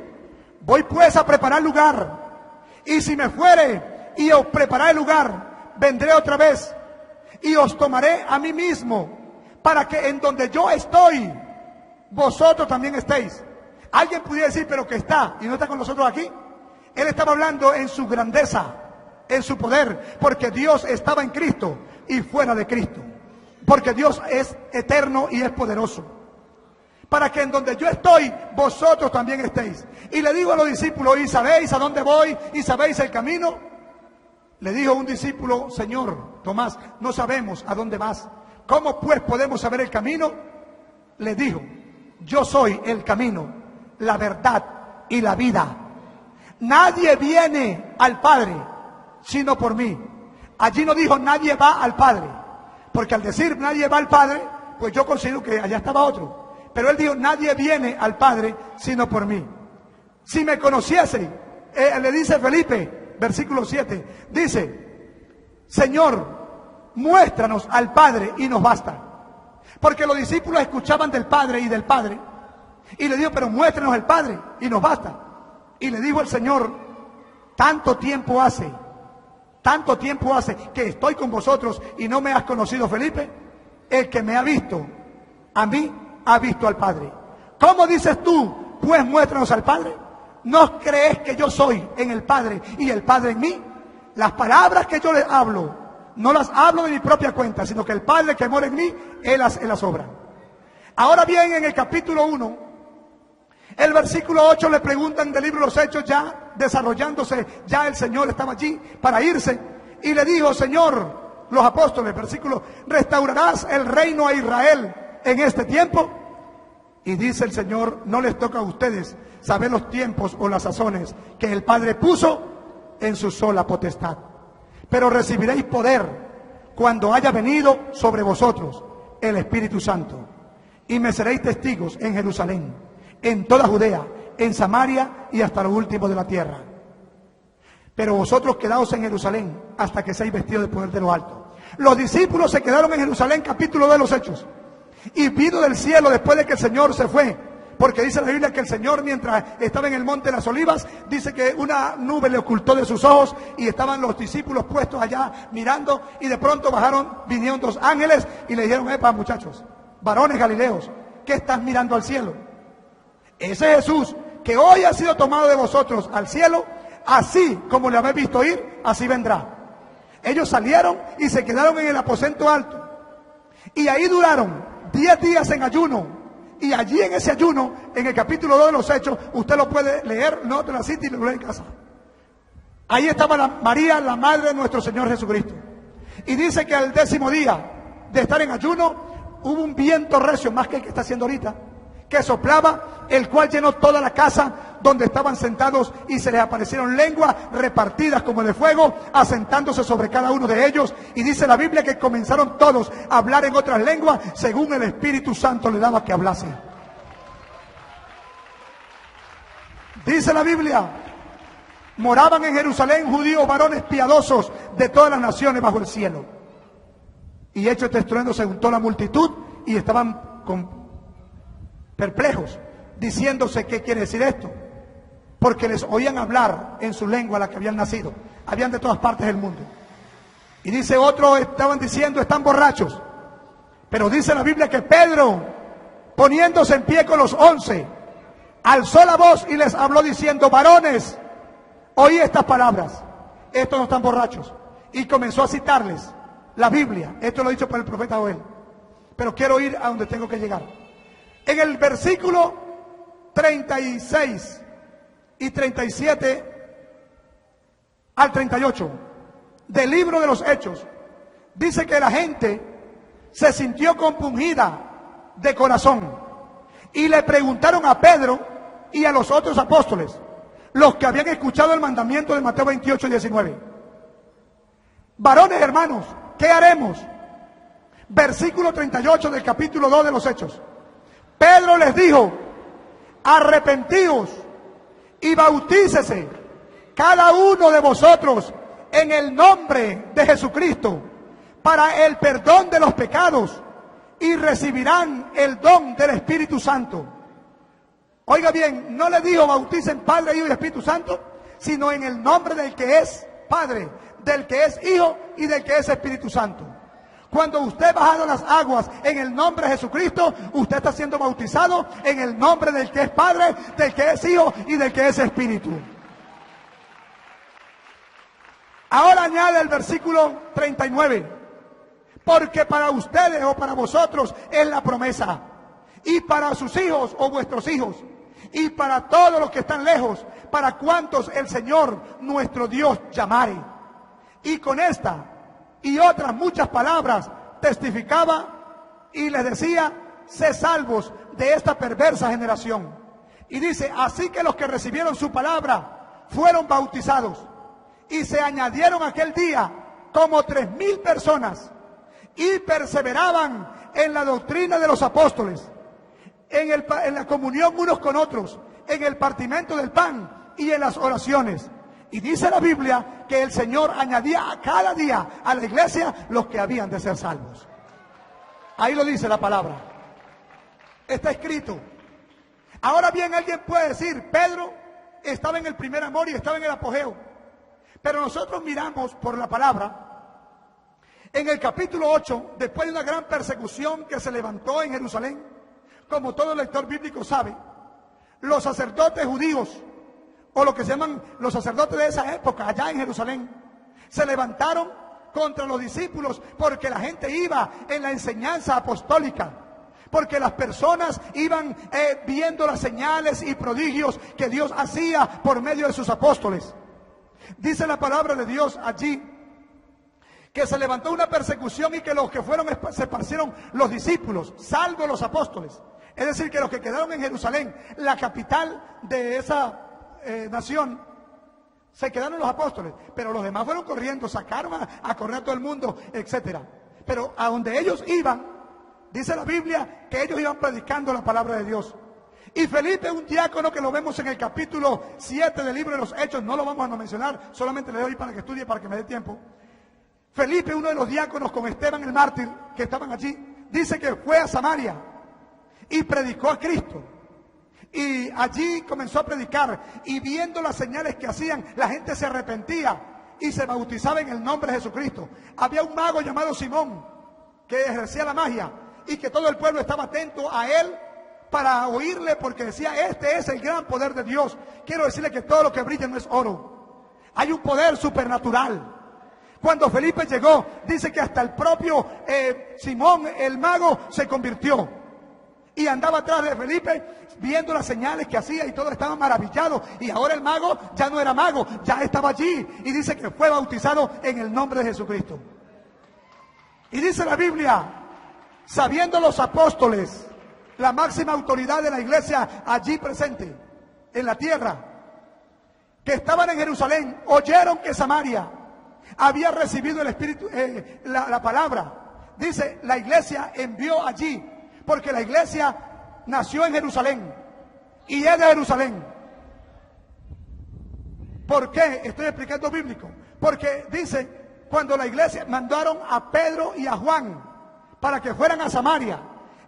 voy pues a preparar lugar. Y si me fuere y os prepararé lugar, vendré otra vez y os tomaré a mí mismo, para que en donde yo estoy, vosotros también estéis. Alguien pudiera decir: pero que está y no está con nosotros aquí. Él estaba hablando en su grandeza, en su poder, porque Dios estaba en Cristo y fuera de Cristo, porque Dios es eterno y es poderoso, para que en donde yo estoy, vosotros también estéis. Y le digo a los discípulos: ¿y sabéis a dónde voy? ¿Y sabéis el camino? Le dijo un discípulo: Señor, Tomás, no sabemos a dónde vas. ¿Cómo pues podemos saber el camino? Le dijo: yo soy el camino, la verdad y la vida. Nadie viene al Padre sino por mí. Allí no dijo nadie va al Padre, porque al decir nadie va al Padre, pues yo considero que allá estaba otro. Pero él dijo: nadie viene al Padre sino por mí. Si me conociese, le dice Felipe, versículo 7, dice: Señor, muéstranos al Padre y nos basta. Porque los discípulos escuchaban del Padre y del Padre, y le dijo: pero muéstranos al Padre y nos basta. Y le dijo el Señor: tanto tiempo hace que estoy con vosotros y no me has conocido, Felipe. El que me ha visto a mí, ha visto al Padre. ¿Cómo dices tú, pues muéstranos al Padre? ¿No crees que yo soy en el Padre y el Padre en mí? Las palabras que yo les hablo, no las hablo de mi propia cuenta, sino que el Padre que mora en mí, Él las obra. Ahora bien, en el capítulo 1, el versículo 8, le preguntan del libro de los Hechos, ya desarrollándose, ya el Señor estaba allí para irse, y le dijo: Señor, los apóstoles, versículo: ¿restaurarás el reino a Israel en este tiempo? Y dice el Señor: no les toca a ustedes saber los tiempos o las sazones que el Padre puso en su sola potestad, pero recibiréis poder cuando haya venido sobre vosotros el Espíritu Santo, y me seréis testigos en Jerusalén, en toda Judea, en Samaria y hasta lo último de la tierra. Pero vosotros quedaos en Jerusalén hasta que seáis vestidos de poder de lo alto. Los discípulos se quedaron en Jerusalén, capítulo 2 de los Hechos, y vino del cielo después de que el Señor se fue, porque dice la Biblia que el Señor, mientras estaba en el monte de las Olivas, dice que una nube le ocultó de sus ojos y estaban los discípulos puestos allá mirando, y de pronto vinieron dos ángeles y le dijeron: epa, muchachos, varones galileos, ¿qué estás mirando al cielo? Ese Jesús que hoy ha sido tomado de vosotros al cielo, así como le habéis visto ir, así vendrá. Ellos salieron y se quedaron en el aposento alto, y ahí duraron 10 días en ayuno. Y allí en ese ayuno, en el capítulo 2 de los Hechos, usted lo puede leer, no te la cita y lo lee en casa. Ahí estaba María, la madre de nuestro Señor Jesucristo. Y dice que al 10º día de estar en ayuno, hubo un viento recio, más que el que está haciendo ahorita, que soplaba, el cual llenó toda la casa donde estaban sentados, y se les aparecieron lenguas repartidas como de fuego, asentándose sobre cada uno de ellos. Y dice la Biblia que comenzaron todos a hablar en otras lenguas, según el Espíritu Santo le daba que hablasen. Dice la Biblia: moraban en Jerusalén judíos varones piadosos de todas las naciones bajo el cielo. Y hecho este estruendo se juntó la multitud y estaban perplejos, diciéndose: ¿qué quiere decir esto? Porque les oían hablar en su lengua, la que habían nacido. Habían de todas partes del mundo. Y dice otro: estaban diciendo, están borrachos. Pero dice la Biblia que Pedro, poniéndose en pie con los 11, alzó la voz y les habló diciendo: varones, oí estas palabras, estos no están borrachos. Y comenzó a citarles la Biblia. Esto lo he dicho por el profeta Joel, pero quiero ir a donde tengo que llegar. En el versículo 36 y 37 al 38 del libro de los Hechos, dice que la gente se sintió compungida de corazón y le preguntaron a Pedro y a los otros apóstoles: los que habían escuchado el mandamiento de Mateo 28, 19. Varones hermanos, ¿qué haremos? Versículo 38 del capítulo 2 de los Hechos. Pedro les dijo: arrepentíos y bautícese cada uno de vosotros en el nombre de Jesucristo para el perdón de los pecados, y recibirán el don del Espíritu Santo. Oiga bien, no le dijo bauticen Padre, Hijo y Espíritu Santo, sino en el nombre del que es Padre, del que es Hijo y del que es Espíritu Santo. Cuando usted bajado las aguas en el nombre de Jesucristo, usted está siendo bautizado en el nombre del que es Padre, del que es Hijo y del que es Espíritu. Ahora añade el versículo 39. Porque para ustedes o para vosotros es la promesa, y para sus hijos o vuestros hijos, y para todos los que están lejos, para cuantos el Señor nuestro Dios llamare. Y con esta y otras muchas palabras testificaba y les decía: sed salvos de esta perversa generación. Y dice: así que los que recibieron su palabra fueron bautizados, y se añadieron aquel día como 3,000 personas, y perseveraban en la doctrina de los apóstoles, en la comunión unos con otros, en el partimiento del pan y en las oraciones. Y dice la Biblia que el Señor añadía a cada día a la iglesia los que habían de ser salvos. Ahí lo dice la palabra. Está escrito. Ahora bien, alguien puede decir: Pedro estaba en el primer amor y estaba en el apogeo. Pero nosotros miramos por la palabra. En el capítulo 8, después de una gran persecución que se levantó en Jerusalén, como todo lector bíblico sabe, los sacerdotes judíos, o lo que se llaman los sacerdotes de esa época, allá en Jerusalén, se levantaron contra los discípulos porque la gente iba en la enseñanza apostólica, porque las personas iban viendo las señales y prodigios que Dios hacía por medio de sus apóstoles. Dice la palabra de Dios allí que se levantó una persecución y que los que fueron se esparcieron los discípulos, salvo los apóstoles. Es decir, que los que quedaron en Jerusalén, la capital de esa nación, se quedaron los apóstoles, pero los demás fueron corriendo, sacaron a correr a todo el mundo, etcétera. Pero a donde ellos iban, dice la Biblia que ellos iban predicando la palabra de Dios. Y Felipe, un diácono que lo vemos en el capítulo 7 del libro de los Hechos, no lo vamos a mencionar, solamente le doy para que estudie, para que me dé tiempo. Felipe, uno de los diáconos con Esteban el mártir, que estaban allí, dice que fue a Samaria y predicó a Cristo. Y allí comenzó a predicar, y viendo las señales que hacían, la gente se arrepentía y se bautizaba en el nombre de Jesucristo. Había un mago llamado Simón que ejercía la magia, y que todo el pueblo estaba atento a él para oírle, porque decía: este es el gran poder de Dios. Quiero decirle que todo lo que brilla no es oro. Hay un poder supernatural. Cuando Felipe llegó, dice que hasta el propio Simón, el mago, se convirtió. Y andaba atrás de Felipe, viendo las señales que hacía, y todos estaban maravillados. Y ahora el mago ya no era mago, ya estaba allí. Y dice que fue bautizado en el nombre de Jesucristo. Y dice la Biblia: sabiendo los apóstoles, la máxima autoridad de la iglesia allí presente, en la tierra, que estaban en Jerusalén, oyeron que Samaria había recibido el Espíritu, la palabra. Dice, la iglesia envió allí, porque la iglesia nació en Jerusalén y es de Jerusalén. ¿Por qué? Estoy explicando bíblico. Porque dice, cuando la iglesia mandaron a Pedro y a Juan para que fueran a Samaria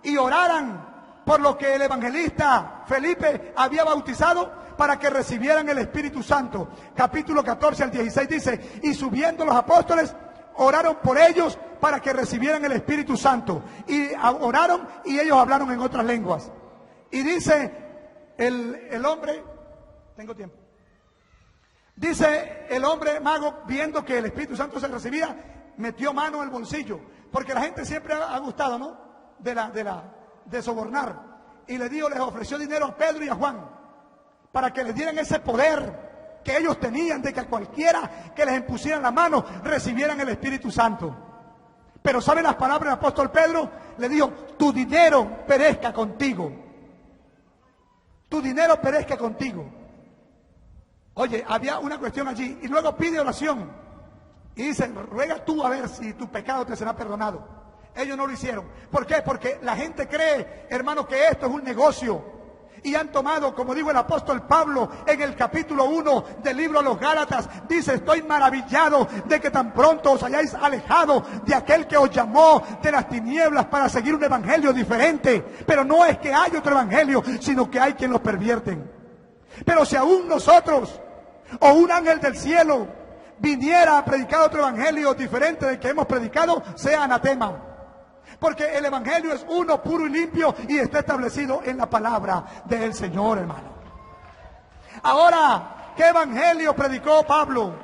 y oraran por lo que el evangelista Felipe había bautizado, para que recibieran el Espíritu Santo. Capítulo 14 al 16 dice: y subiendo los apóstoles, oraron por ellos para que recibieran el Espíritu Santo. Y oraron y ellos hablaron en otras lenguas. Y dice el hombre, tengo tiempo. Dice el hombre mago, viendo que el Espíritu Santo se recibía, metió mano en el bolsillo, porque la gente siempre ha gustado, ¿no?, de sobornar. Y les ofreció dinero a Pedro y a Juan para que les dieran ese poder que ellos tenían, de que a cualquiera que les impusieran la mano recibieran el Espíritu Santo. Pero ¿saben las palabras del apóstol Pedro? Le dijo: tu dinero perezca contigo. Tu dinero perezca contigo. Oye, había una cuestión allí y luego pide oración y dice, ruega tú a ver si tu pecado te será perdonado. Ellos no lo hicieron. ¿Por qué? Porque la gente cree, hermano, que esto es un negocio. Y han tomado, como dijo el apóstol Pablo en el capítulo 1 del libro a los Gálatas, dice, estoy maravillado de que tan pronto os hayáis alejado de aquel que os llamó de las tinieblas para seguir un evangelio diferente. Pero no es que hay otro evangelio, sino que hay quien lo pervierten. Pero si aún nosotros o un ángel del cielo viniera a predicar otro evangelio diferente del que hemos predicado, sea anatema. Porque el evangelio es uno, puro y limpio, y está establecido en la palabra del Señor, hermano. Ahora, ¿qué evangelio predicó Pablo?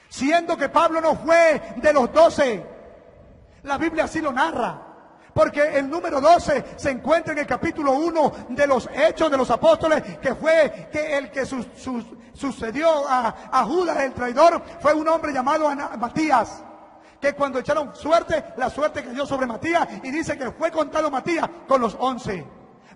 Siendo que Pablo no fue de los 12, la Biblia así lo narra. Porque el número 12 se encuentra en el capítulo 1 de los Hechos de los Apóstoles, que fue que el que sucedió a Judas el traidor, fue un hombre llamado Matías, que cuando echaron suerte, la suerte cayó sobre Matías, y dice que fue contado Matías con los 11.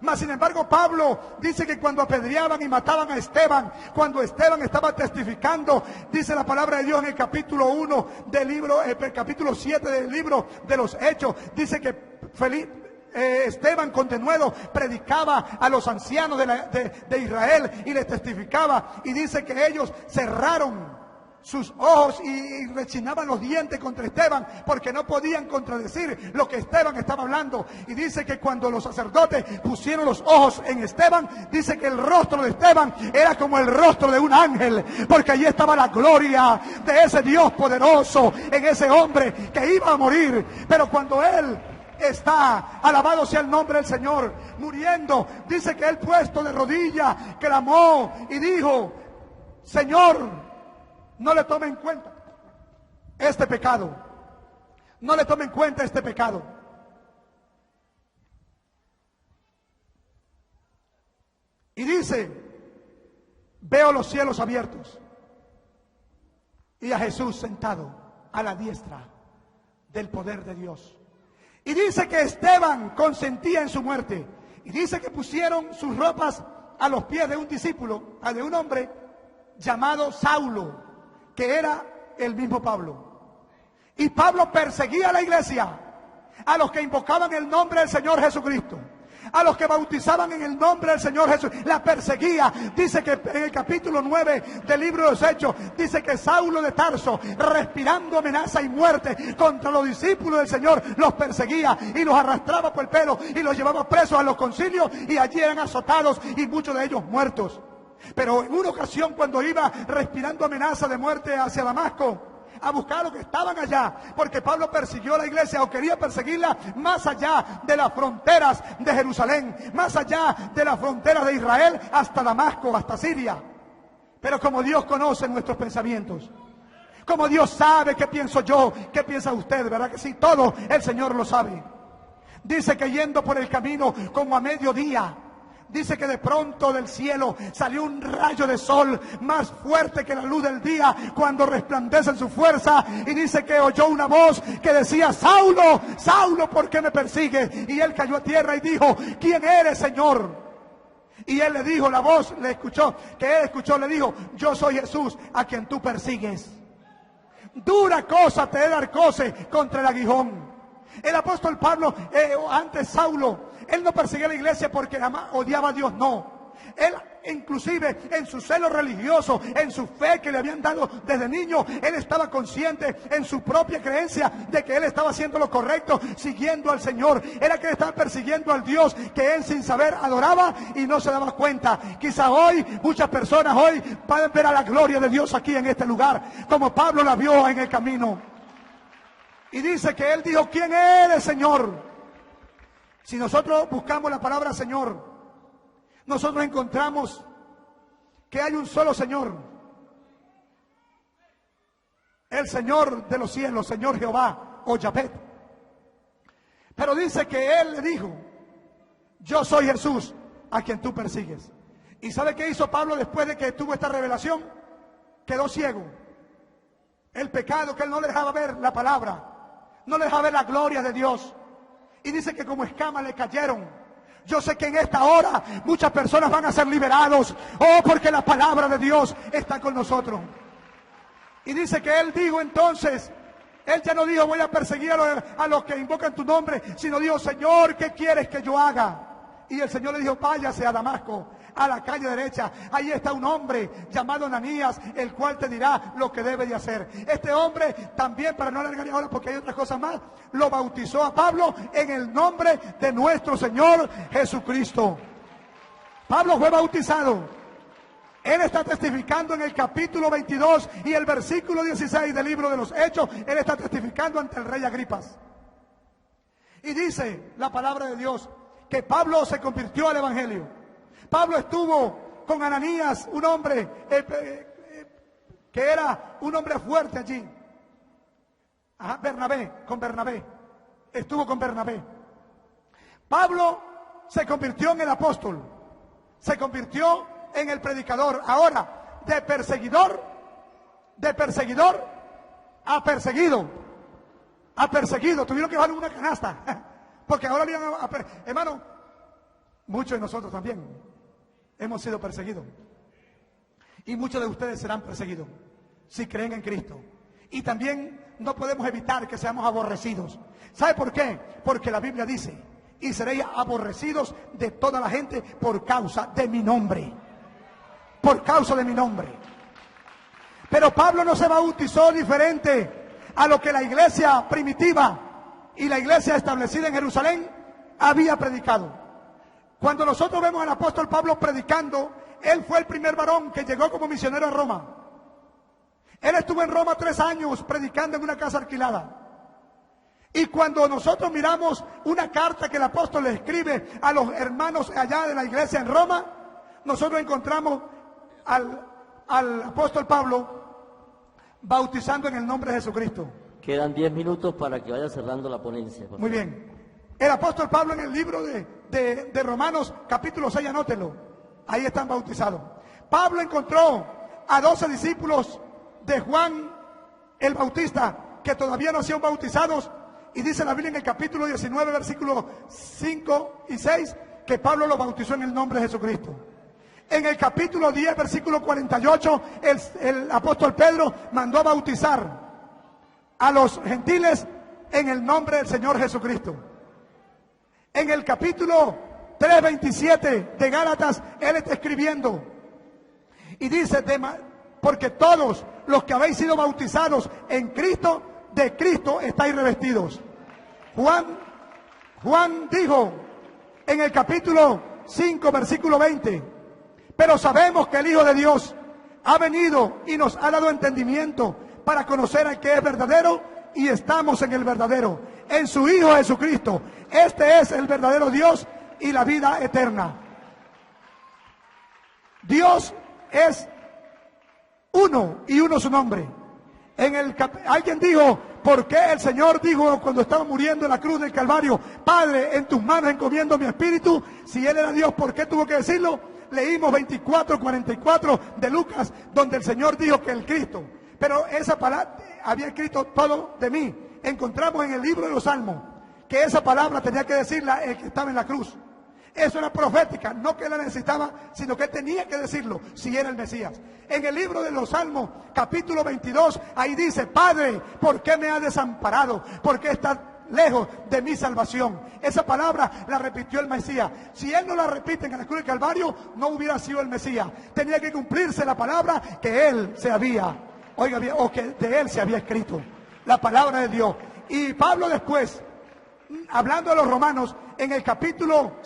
Mas sin embargo Pablo dice que cuando apedreaban y mataban a Esteban, cuando Esteban estaba testificando, dice la palabra de Dios en el capítulo 1 del libro, el capítulo 7 del libro de los Hechos, dice que Esteban con denuedo predicaba a los ancianos de Israel y les testificaba, y dice que ellos cerraron sus ojos y rechinaban los dientes contra Esteban, porque no podían contradecir lo que Esteban estaba hablando. Y dice que cuando los sacerdotes pusieron los ojos en Esteban, dice que el rostro de Esteban era como el rostro de un ángel, porque allí estaba la gloria de ese Dios poderoso en ese hombre que iba a morir. Pero cuando él está, alabado sea el nombre del Señor, muriendo, dice que él, puesto de rodillas, clamó y dijo, Señor, no le tome en cuenta este pecado. No le tome en cuenta este pecado. Y dice, veo los cielos abiertos y a Jesús sentado a la diestra del poder de Dios. Y dice que Esteban consentía en su muerte. Y dice que pusieron sus ropas a los pies de un discípulo, de un hombre llamado Saulo, que era el mismo Pablo. Y Pablo perseguía a la iglesia, a los que invocaban el nombre del Señor Jesucristo, a los que bautizaban en el nombre del Señor Jesús. La perseguía. Dice que en el capítulo 9 del libro de los Hechos, dice que Saulo de Tarso, respirando amenaza y muerte contra los discípulos del Señor, los perseguía y los arrastraba por el pelo y los llevaba presos a los concilios, y allí eran azotados y muchos de ellos muertos. Pero en una ocasión, cuando iba respirando amenaza de muerte hacia Damasco, a buscar a los que estaban allá, porque Pablo persiguió a la iglesia, o quería perseguirla más allá de las fronteras de Jerusalén, más allá de las fronteras de Israel, hasta Damasco, hasta Siria. Pero como Dios conoce nuestros pensamientos, como Dios sabe qué pienso yo, qué piensa usted, ¿verdad que sí? Todo el Señor lo sabe. Dice que yendo por el camino como a mediodía, dice que de pronto del cielo salió un rayo de sol más fuerte que la luz del día cuando resplandece en su fuerza, y dice que oyó una voz que decía, Saulo, Saulo, ¿por qué me persigues? Y él cayó a tierra y dijo, ¿quién eres, Señor? Y él le dijo, la voz le escuchó, que él escuchó, le dijo, yo soy Jesús a quien tú persigues. Dura cosa te he dar coce contra el aguijón. El apóstol Pablo, antes Saulo, él no perseguía a la iglesia porque odiaba a Dios, no. Él, inclusive en su celo religioso, en su fe que le habían dado desde niño, él estaba consciente en su propia creencia de que él estaba haciendo lo correcto, siguiendo al Señor. Era que él estaba persiguiendo al Dios que él sin saber adoraba y no se daba cuenta. Quizá hoy, muchas personas hoy pueden ver a la gloria de Dios aquí en este lugar, como Pablo la vio en el camino. Y dice que él dijo, ¿quién eres, Señor? Si nosotros buscamos la palabra Señor, nosotros encontramos que hay un solo Señor. El Señor de los cielos, Señor Jehová o Yahvé. Pero dice que él le dijo, yo soy Jesús a quien tú persigues. ¿Y sabe qué hizo Pablo después de que tuvo esta revelación? Quedó ciego. El pecado, que él no le dejaba ver la palabra, no le dejaba ver la gloria de Dios. Y dice que como escamas le cayeron Yo sé que en esta hora muchas personas van a ser liberados. Oh, porque la palabra de Dios está con nosotros. Y dice que él dijo entonces, él ya no dijo voy a perseguir a los que invocan tu nombre, sino dijo, Señor, ¿qué quieres que yo haga? Y el Señor le dijo, váyase a Damasco, a la calle derecha. Ahí está un hombre llamado Ananías, el cual te dirá lo que debe de hacer. Este hombre también, para no alargar ahora porque hay otras cosas más, lo bautizó a Pablo en el nombre de nuestro Señor Jesucristo. Pablo fue bautizado. Él está testificando en el capítulo 22 y el versículo 16 del libro de los Hechos. Él está testificando ante el rey Agripas. Y dice la palabra de Dios que Pablo se convirtió al evangelio. Pablo estuvo con Ananías, un hombre que era un hombre fuerte allí. Con Bernabé. Estuvo con Bernabé. Pablo se convirtió en el apóstol. Se convirtió en el predicador. Ahora, de perseguidor a perseguido. Tuvieron que bajar una canasta. Porque ahora hermano, muchos de nosotros también hemos sido perseguidos. Y muchos de ustedes serán perseguidos si creen en Cristo. Y también no podemos evitar que seamos aborrecidos. ¿Sabe por qué? Porque la Biblia dice, y seréis aborrecidos de toda la gente por causa de mi nombre. Por causa de mi nombre. Pero Pablo no se bautizó diferente a lo que la iglesia primitiva y la iglesia establecida en Jerusalén había predicado. Cuando nosotros vemos al apóstol Pablo predicando, él fue el primer varón que llegó como misionero a Roma. Él estuvo en Roma 3 años predicando en una casa alquilada. Y cuando nosotros miramos una carta que el apóstol le escribe a los hermanos allá de la iglesia en Roma, nosotros encontramos al apóstol Pablo bautizando en el nombre de Jesucristo. Quedan 10 minutos para que vaya cerrando la ponencia. Muy bien. El apóstol Pablo en el libro de Romanos capítulo 6, anótelo. Ahí están bautizados. Pablo encontró a 12 discípulos de Juan el Bautista que todavía no hacían bautizados. Y dice la Biblia en el capítulo 19, versículos 5 y 6, que Pablo los bautizó en el nombre de Jesucristo. En el capítulo 10, versículo 48, el apóstol Pedro mandó a bautizar a los gentiles en el nombre del Señor Jesucristo. En el capítulo 3:27 de Gálatas, él está escribiendo y dice, porque todos los que habéis sido bautizados en Cristo, de Cristo estáis revestidos. Juan dijo en el capítulo 5, versículo 20, pero sabemos que el Hijo de Dios ha venido y nos ha dado entendimiento para conocer al que es verdadero, y estamos en el verdadero, en su Hijo Jesucristo. Este es el verdadero Dios y la vida eterna. Dios es uno y uno su nombre. Alguien dijo, ¿por qué el Señor dijo cuando estaba muriendo en la cruz del Calvario, Padre, en tus manos encomiendo mi espíritu? Si Él era Dios, ¿por qué tuvo que decirlo? Leímos 24:44 de Lucas, donde el Señor dijo que el Cristo, pero esa palabra había escrito todo de mí. Encontramos en el libro de los Salmos que esa palabra tenía que decirla el que estaba en la cruz. Eso era profética, no que él la necesitaba, sino que él tenía que decirlo si era el Mesías. En el libro de los Salmos, capítulo 22, ahí dice, Padre, ¿por qué me has desamparado? ¿Por qué estás lejos de mi salvación? Esa palabra la repitió el Mesías. Si él no la repite en la cruz del Calvario, no hubiera sido el Mesías. Tenía que cumplirse la palabra que él se había, o que de él se había escrito, la palabra de Dios. Y Pablo después, hablando de los romanos, en el capítulo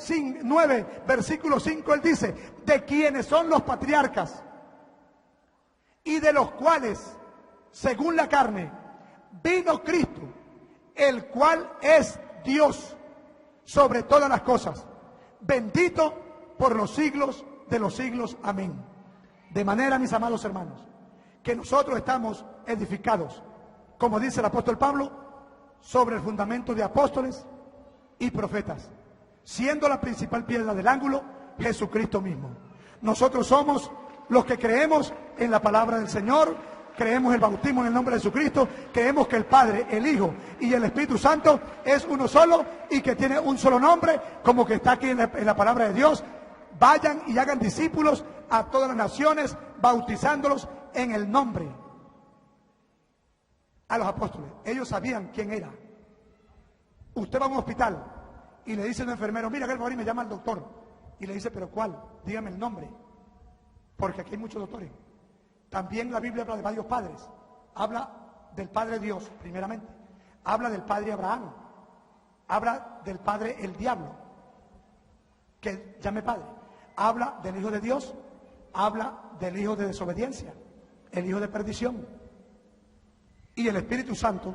9, versículo 5, él dice, de quienes son los patriarcas y de los cuales, según la carne, vino Cristo, el cual es Dios sobre todas las cosas, bendito por los siglos de los siglos. Amén. De manera, mis amados hermanos, que nosotros estamos edificados, como dice el apóstol Pablo, sobre el fundamento de apóstoles y profetas, siendo la principal piedra del ángulo Jesucristo mismo. Nosotros somos los que creemos en la palabra del Señor creemos el bautismo en el nombre de Jesucristo, creemos que el Padre, el Hijo y el Espíritu Santo es uno solo y que tiene un solo nombre, como que está aquí en la palabra de Dios. Vayan y hagan discípulos a todas las naciones, bautizándolos en el nombre. A los apóstoles, ellos sabían quién era. Usted va a un hospital y le dice a un enfermero, mira, que por ahí me llama el doctor. Y le dice, ¿pero cuál? Dígame el nombre. Porque aquí hay muchos doctores. También la Biblia habla de varios padres. Habla del Padre Dios, primeramente. Habla del Padre Abraham. Habla del Padre el Diablo, que llame Padre. Habla del Hijo de Dios. Habla del Hijo de desobediencia, el Hijo de perdición. Y el Espíritu Santo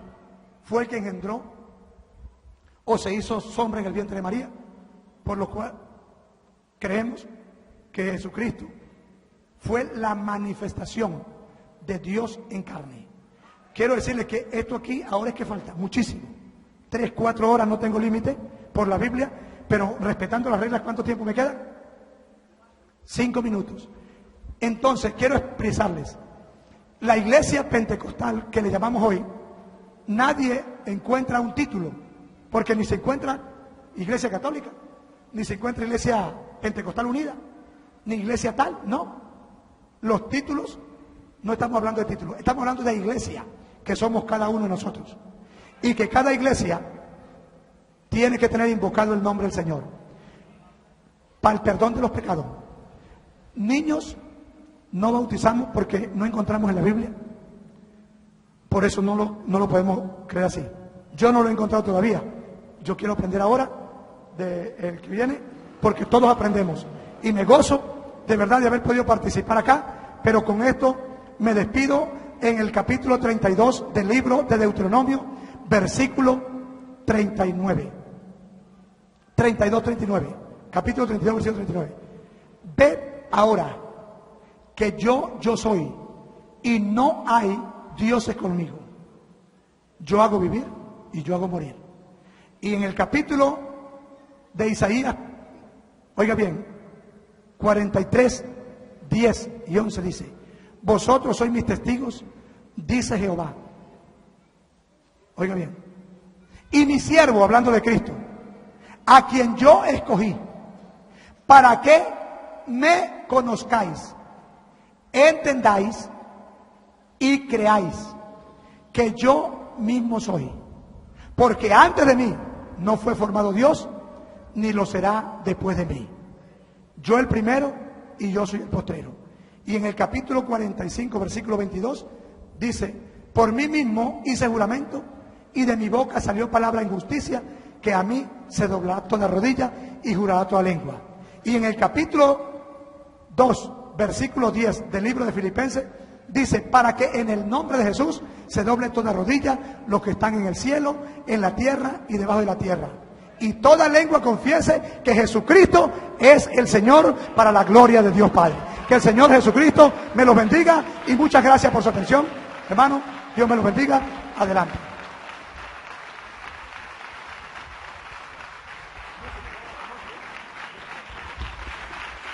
fue el que engendró o se hizo sombra en el vientre de María, por lo cual creemos que Jesucristo fue la manifestación de Dios en carne. Quiero decirles que esto aquí ahora es que falta muchísimo. 3, 4 horas, no tengo límite por la Biblia, pero respetando las reglas, ¿cuánto tiempo me queda? 5 minutos. Entonces quiero expresarles, la iglesia pentecostal que le llamamos hoy, nadie encuentra un título, porque ni se encuentra iglesia católica, ni se encuentra iglesia pentecostal unida, ni iglesia tal, no. Los títulos, no estamos hablando de títulos, estamos hablando de iglesia, que somos cada uno de nosotros. Y que cada iglesia tiene que tener invocado el nombre del Señor para el perdón de los pecados. Niños no bautizamos porque no encontramos en la Biblia. Por eso no lo podemos creer así. Yo no lo he encontrado todavía. Yo quiero aprender ahora del que viene, porque todos aprendemos. Y me gozo de verdad de haber podido participar acá, pero con esto me despido en el capítulo 32 del libro de Deuteronomio, versículo 39. 32, 39. Capítulo 32, versículo 39. Ved ahora que yo soy, y no hay dioses conmigo. Yo hago vivir y yo hago morir. Y en el capítulo de Isaías, oiga bien, 43, 10 y 11 dice, vosotros sois mis testigos, dice Jehová. Oiga bien. Y mi siervo, hablando de Cristo, a quien yo escogí, para que me conozcáis, entendáis y creáis que yo mismo soy. Porque antes de mí no fue formado Dios, ni lo será después de mí. Yo el primero y yo soy el postrero. Y en el capítulo 45, versículo 22, dice, por mí mismo hice juramento, y de mi boca salió palabra en justicia, que a mí se doblará toda rodilla y jurará toda lengua. Y en el capítulo 2, versículo 10 del libro de Filipenses, dice, para que en el nombre de Jesús se doble toda rodilla, los que están en el cielo, en la tierra y debajo de la tierra. Y toda lengua confiese que Jesucristo es el Señor, para la gloria de Dios Padre. Que el Señor Jesucristo me los bendiga y muchas gracias por su atención. Hermano, Dios me los bendiga. Adelante.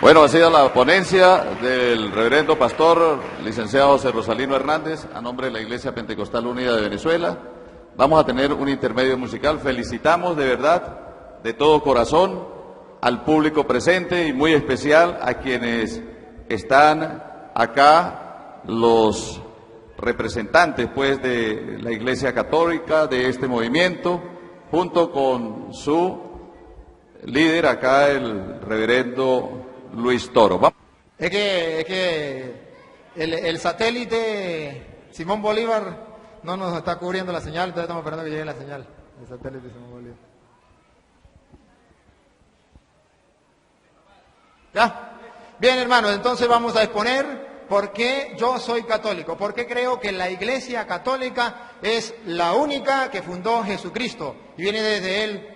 Bueno, ha sido la ponencia del reverendo pastor licenciado José Rosalino Hernández a nombre de la Iglesia Pentecostal Unida de Venezuela. Vamos a tener un intermedio musical. Felicitamos de verdad, de todo corazón, al público presente y muy especial a quienes están acá, los representantes pues de la Iglesia Católica, de este movimiento, junto con su líder acá, el reverendo Luis Toro. Es que el satélite Simón Bolívar no nos está cubriendo la señal, entonces estamos esperando que llegue la señal. El satélite Simón Bolívar. ¿Ya? Bien, hermanos, entonces vamos a exponer por qué yo soy católico, por qué creo que la Iglesia Católica es la única que fundó Jesucristo y viene desde él,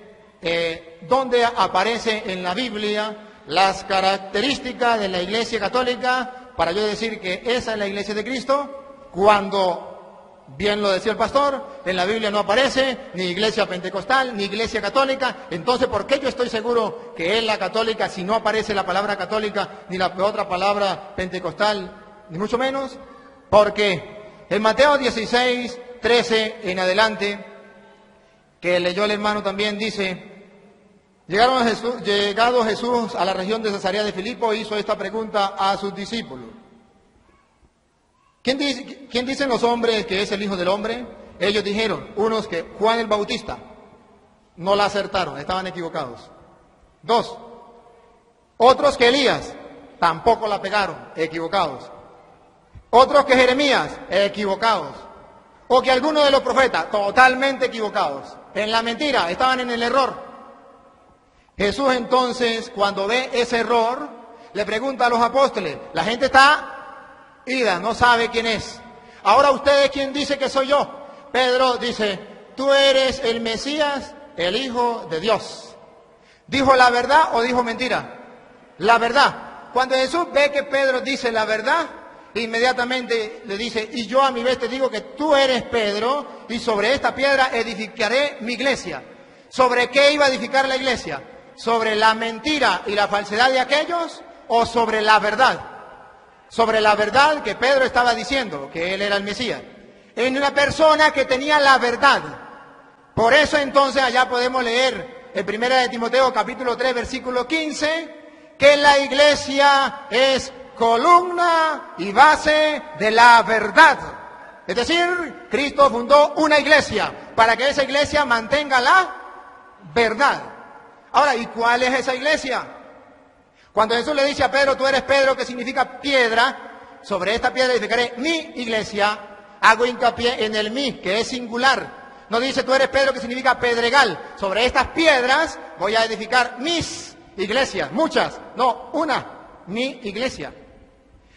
donde aparece en la Biblia las características de la Iglesia Católica, para yo decir que esa es la Iglesia de Cristo, cuando, bien lo decía el pastor, en la Biblia no aparece ni Iglesia Pentecostal, ni Iglesia Católica. Entonces, ¿por qué yo estoy seguro que es la católica si no aparece la palabra católica, ni la otra palabra pentecostal, ni mucho menos? Porque En Mateo 16, 13 en adelante, que leyó el hermano también, dice: llegado Jesús a la región de Cesarea de Filipo, hizo esta pregunta a sus discípulos: ¿Quién dicen los hombres que es el Hijo del Hombre? Ellos dijeron, unos que Juan el Bautista. No la acertaron, estaban equivocados. 2. Otros que Elías. Tampoco la pegaron, equivocados. Otros que Jeremías, equivocados. O que alguno de los profetas, totalmente equivocados. En la mentira, estaban en el error. Jesús entonces, cuando ve ese error, le pregunta a los apóstoles: la gente está ida, no sabe quién es. Ahora ustedes, ¿quién dice que soy yo? Pedro dice: tú eres el Mesías, el Hijo de Dios. ¿Dijo la verdad o dijo mentira? La verdad. Cuando Jesús ve que Pedro dice la verdad, inmediatamente le dice: y yo a mi vez te digo que tú eres Pedro, y sobre esta piedra edificaré mi iglesia. ¿Sobre qué iba a edificar la iglesia? ¿Sobre la mentira y la falsedad de aquellos o sobre la verdad? Sobre la verdad que Pedro estaba diciendo, que él era el Mesías. En una persona que tenía la verdad. Por eso entonces allá podemos leer en 1 de Timoteo capítulo 3 versículo 15, que la iglesia es columna y base de la verdad. Es decir, Cristo fundó una iglesia para que esa iglesia mantenga la verdad. Ahora, ¿y cuál es esa iglesia? Cuando Jesús le dice a Pedro: tú eres Pedro, que significa piedra, sobre esta piedra edificaré mi iglesia, hago hincapié en el mi, que es singular. No dice: tú eres Pedro, que significa pedregal, sobre estas piedras voy a edificar mis iglesias, muchas, no, una, mi iglesia.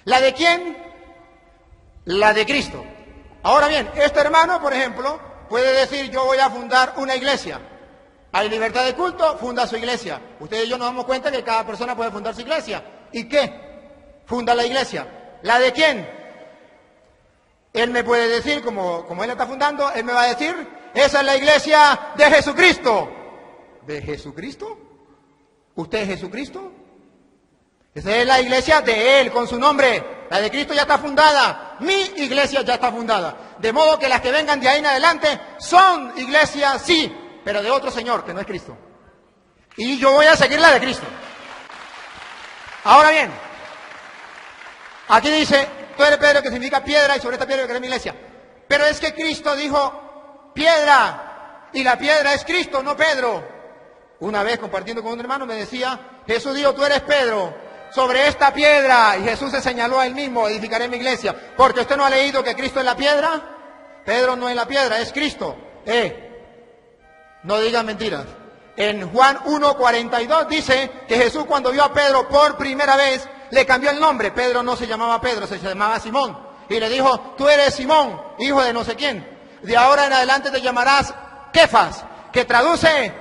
¿La de quién? La de Cristo. Ahora bien, este hermano, por ejemplo, puede decir: yo voy a fundar una iglesia. Hay libertad de culto, funda su iglesia. Ustedes y yo nos damos cuenta que cada persona puede fundar su iglesia. ¿Y qué? Funda la iglesia. ¿La de quién? Él me puede decir, como él la está fundando, él me va a decir: esa es la iglesia de Jesucristo. ¿De Jesucristo? ¿Usted es Jesucristo? Esa es la iglesia de Él, con su nombre. La de Cristo ya está fundada. Mi iglesia ya está fundada. De modo que las que vengan de ahí en adelante son iglesias, sí, pero de otro Señor, que no es Cristo. Y yo voy a seguir la de Cristo. Ahora bien, aquí dice: tú eres Pedro, que significa piedra, y sobre esta piedra crearé mi iglesia. Pero es que Cristo dijo piedra, y la piedra es Cristo, no Pedro. Una vez compartiendo con un hermano me decía: Jesús dijo: tú eres Pedro, sobre esta piedra, y Jesús se señaló a él mismo: edificaré mi iglesia. Porque usted no ha leído que Cristo es la piedra. Pedro no es la piedra, es Cristo. No digan mentiras. En Juan 1:42 dice que Jesús, cuando vio a Pedro por primera vez, le cambió el nombre. Pedro no se llamaba Pedro, se llamaba Simón. Y le dijo: tú eres Simón, hijo de no sé quién. De ahora en adelante te llamarás Kefas, que traduce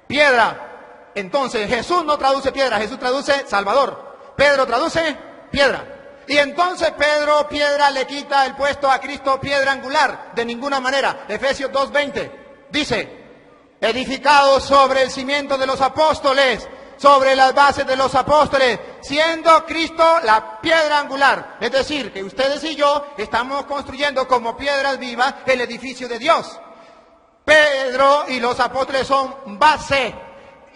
piedra. Entonces Jesús no traduce piedra, Jesús traduce Salvador. Pedro traduce piedra. Y entonces Pedro, piedra, le quita el puesto a Cristo, piedra angular. De ninguna manera. Efesios 2:20 dice: edificado sobre el cimiento de los apóstoles, sobre las bases de los apóstoles, siendo Cristo la piedra angular. Es decir, que ustedes y yo estamos construyendo como piedras vivas el edificio de Dios. Pedro y los apóstoles son base.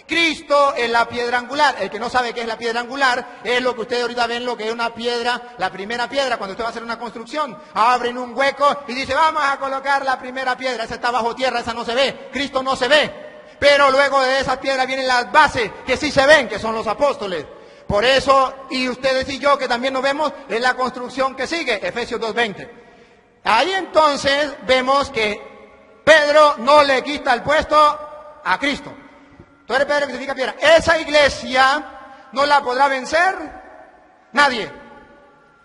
Cristo es la piedra angular. El que no sabe qué es la piedra angular es lo que ustedes ahorita ven, lo que es una piedra, la primera piedra. Cuando usted va a hacer una construcción, abren un hueco y dice: vamos a colocar la primera piedra. Esa está bajo tierra, esa no se ve. Cristo no se ve. Pero luego de esas piedras vienen las bases que sí se ven, que son los apóstoles. Por eso, y ustedes y yo que también nos vemos, es la construcción que sigue, Efesios 2:20. Ahí entonces vemos que Pedro no le quita el puesto a Cristo. Tú eres Pedro, que significa piedra. Esa iglesia no la podrá vencer nadie.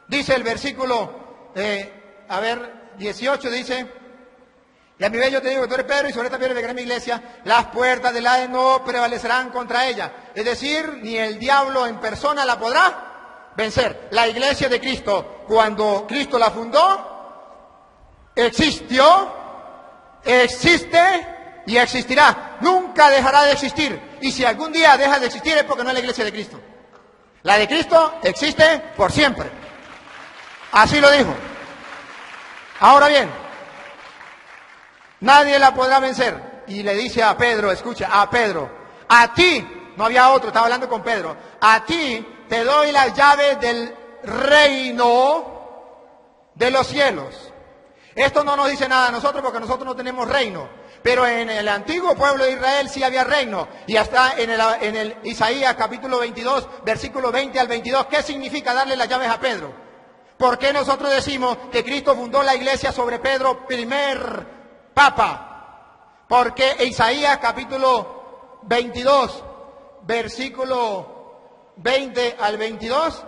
Dice el versículo, 18, dice: y a mi vez yo te digo que tú eres Pedro, y sobre esta piedra edificaré mi iglesia, las puertas del Hades no prevalecerán contra ella. Es decir, ni el diablo en persona la podrá vencer. La iglesia de Cristo, cuando Cristo la fundó, existió, existe y existirá. Nunca dejará de existir. Y si algún día deja de existir es porque no es la iglesia de Cristo. La de Cristo existe por siempre. Así lo dijo. Ahora bien, nadie la podrá vencer. Y le dice a Pedro, escucha, a Pedro, a ti, no había otro, estaba hablando con Pedro, a ti te doy las llaves del reino de los cielos. Esto no nos dice nada a nosotros porque nosotros no tenemos reino. Pero en el antiguo pueblo de Israel sí había reino. Y hasta en el Isaías capítulo 22, versículo 20 al 22, ¿qué significa darle las llaves a Pedro? ¿Por qué nosotros decimos que Cristo fundó la iglesia sobre Pedro, primer papa? Porque Isaías capítulo 22, versículo 20 al 22,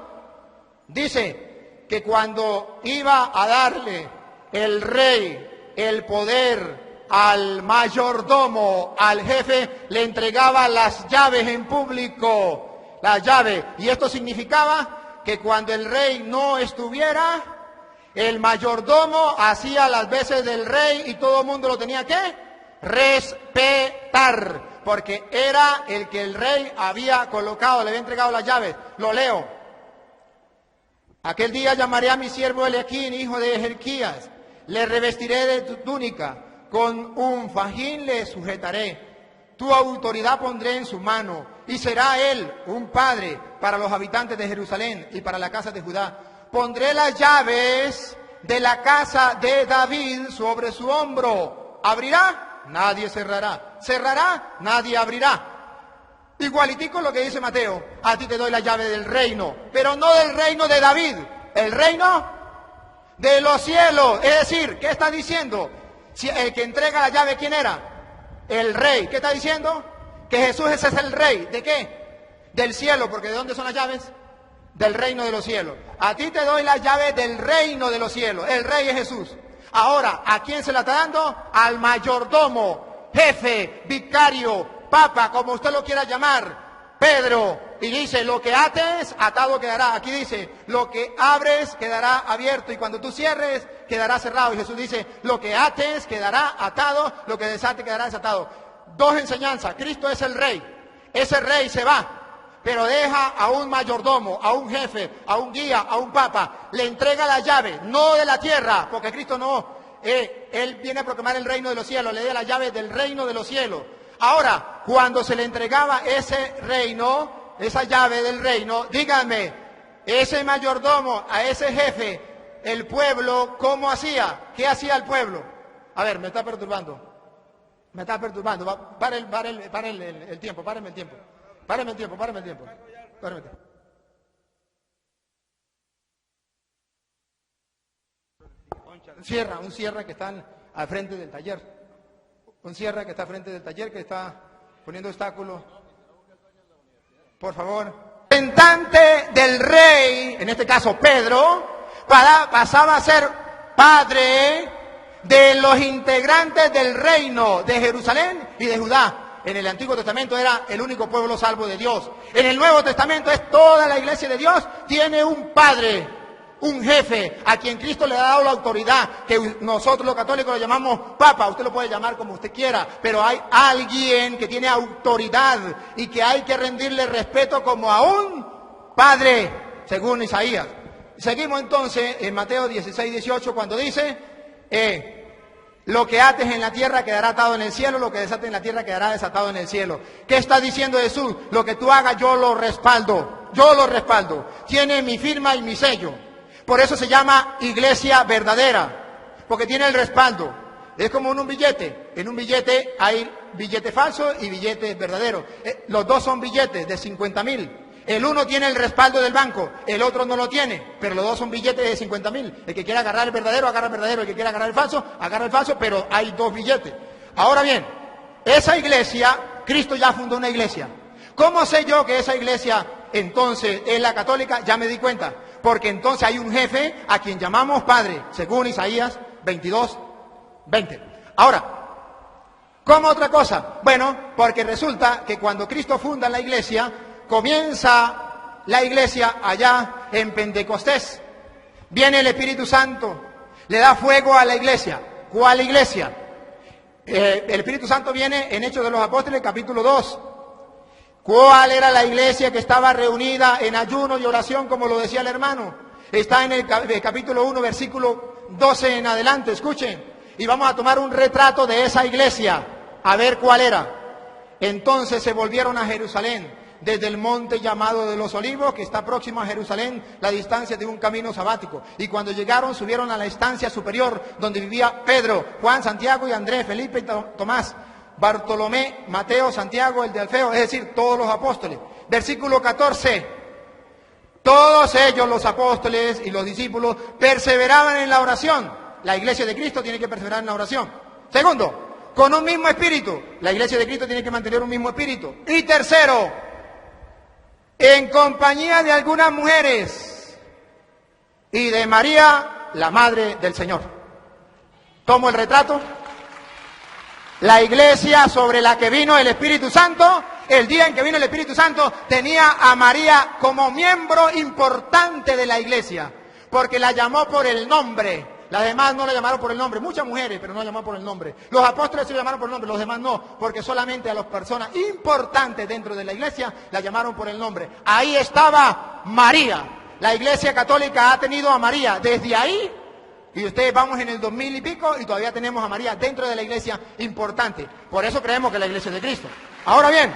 dice que cuando iba a darle el rey el poder al mayordomo, al jefe, le entregaba las llaves en público, las llaves. Y esto significaba que cuando el rey no estuviera, el mayordomo hacía las veces del rey y todo el mundo lo tenía que respetar, porque era el que el rey había colocado, le había entregado las llaves. Lo leo. Aquel día llamaré a mi siervo Eliaquín, hijo de Jerquías, le revestiré de tu túnica, con un fajín le sujetaré, tu autoridad pondré en su mano, y será él un padre para los habitantes de Jerusalén y para la casa de Judá. Pondré las llaves de la casa de David sobre su hombro. ¿Abrirá? Nadie cerrará. ¿Cerrará? Nadie abrirá. Igualitico lo que dice Mateo, a ti te doy la llave del reino, pero no del reino de David, el reino de los cielos. Es decir, ¿qué está diciendo? Si el que entrega la llave, ¿quién era? El rey. ¿Qué está diciendo? Que Jesús ese es el rey. ¿De qué? Del cielo, porque ¿de dónde son las llaves? Del reino de los cielos. A ti te doy la llave del reino de los cielos. El rey es Jesús. Ahora, ¿a quién se la está dando? Al mayordomo, jefe, vicario, papa, como usted lo quiera llamar, Pedro. Y dice, lo que ates, atado quedará. Aquí dice, lo que abres, quedará abierto. Y cuando tú cierres, quedará cerrado. Y Jesús dice, lo que ates, quedará atado. Lo que desate, quedará desatado. Dos enseñanzas. Cristo es el rey. Ese rey se va, pero deja a un mayordomo, a un jefe, a un guía, a un papa. Le entrega la llave, no de la tierra, porque Cristo no. Él viene a proclamar el reino de los cielos. Le da la llave del reino de los cielos. Ahora, cuando se le entregaba ese reino, esa llave del reino, díganme, ese mayordomo, a ese jefe, el pueblo, ¿cómo hacía? ¿Qué hacía el pueblo? A ver, me está perturbando. Me está perturbando. Pare el tiempo, páreme el tiempo. Páreme el tiempo. Un cierre que están al frente del taller. Un cierre que está al frente del taller, que está poniendo obstáculos. Por favor. Representante del rey, en este caso Pedro, pasaba a ser padre de los integrantes del reino de Jerusalén y de Judá. En el Antiguo Testamento era el único pueblo salvo de Dios. En el Nuevo Testamento es toda la iglesia de Dios, tiene un padre, un jefe, a quien Cristo le ha dado la autoridad, que nosotros los católicos lo llamamos papa. Usted lo puede llamar como usted quiera, pero hay alguien que tiene autoridad y que hay que rendirle respeto como a un padre, según Isaías. Seguimos entonces en Mateo 16, 18, cuando dice, lo que ates en la tierra quedará atado en el cielo, lo que desates en la tierra quedará desatado en el cielo. ¿Qué está diciendo Jesús? Lo que tú hagas yo lo respaldo, tiene mi firma y mi sello. Por eso se llama iglesia verdadera, porque tiene el respaldo. Es como en un billete. En un billete hay billete falso y billetes verdaderos. Los dos son billetes de 50.000. El uno tiene el respaldo del banco, el otro no lo tiene, pero los dos son billetes de 50.000. El que quiera agarrar el verdadero, agarra el verdadero. El que quiera agarrar el falso, agarra el falso, pero hay dos billetes. Ahora bien, esa iglesia, Cristo ya fundó una iglesia. ¿Cómo sé yo que esa iglesia entonces es la católica? Ya me di cuenta. Porque entonces hay un jefe a quien llamamos padre, según Isaías 22, 20. Ahora, ¿cómo otra cosa? Bueno, porque resulta que cuando Cristo funda la iglesia, comienza la iglesia allá en Pentecostés. Viene el Espíritu Santo, le da fuego a la iglesia. ¿Cuál iglesia? El Espíritu Santo viene en Hechos de los Apóstoles, capítulo 2. ¿Cuál era la iglesia que estaba reunida en ayuno y oración, como lo decía el hermano? Está en el capítulo 1, versículo 12 en adelante, escuchen. Y vamos a tomar un retrato de esa iglesia, a ver cuál era. Entonces se volvieron a Jerusalén, desde el monte llamado de los Olivos, que está próximo a Jerusalén, la distancia de un camino sabático. Y cuando llegaron, subieron a la estancia superior, donde vivía Pedro, Juan, Santiago y Andrés, Felipe y Tomás, Bartolomé, Mateo, Santiago, el de Alfeo, es decir, todos los apóstoles. Versículo 14. Todos ellos, los apóstoles y los discípulos, perseveraban en la oración. La iglesia de Cristo tiene que perseverar en la oración. Segundo, con un mismo espíritu. La iglesia de Cristo tiene que mantener un mismo espíritu. Y tercero, en compañía de algunas mujeres y de María, la madre del Señor. Tomo el retrato. La iglesia sobre la que vino el Espíritu Santo, el día en que vino el Espíritu Santo, tenía a María como miembro importante de la iglesia, porque la llamó por el nombre. Las demás no la llamaron por el nombre, muchas mujeres, pero no la llamaron por el nombre. Los apóstoles se llamaron por el nombre, los demás no, porque solamente a las personas importantes dentro de la iglesia la llamaron por el nombre. Ahí estaba María. La iglesia católica ha tenido a María desde ahí. Y ustedes vamos en el 2000 y pico y todavía tenemos a María dentro de la iglesia importante. Por eso creemos que la iglesia es de Cristo. Ahora bien,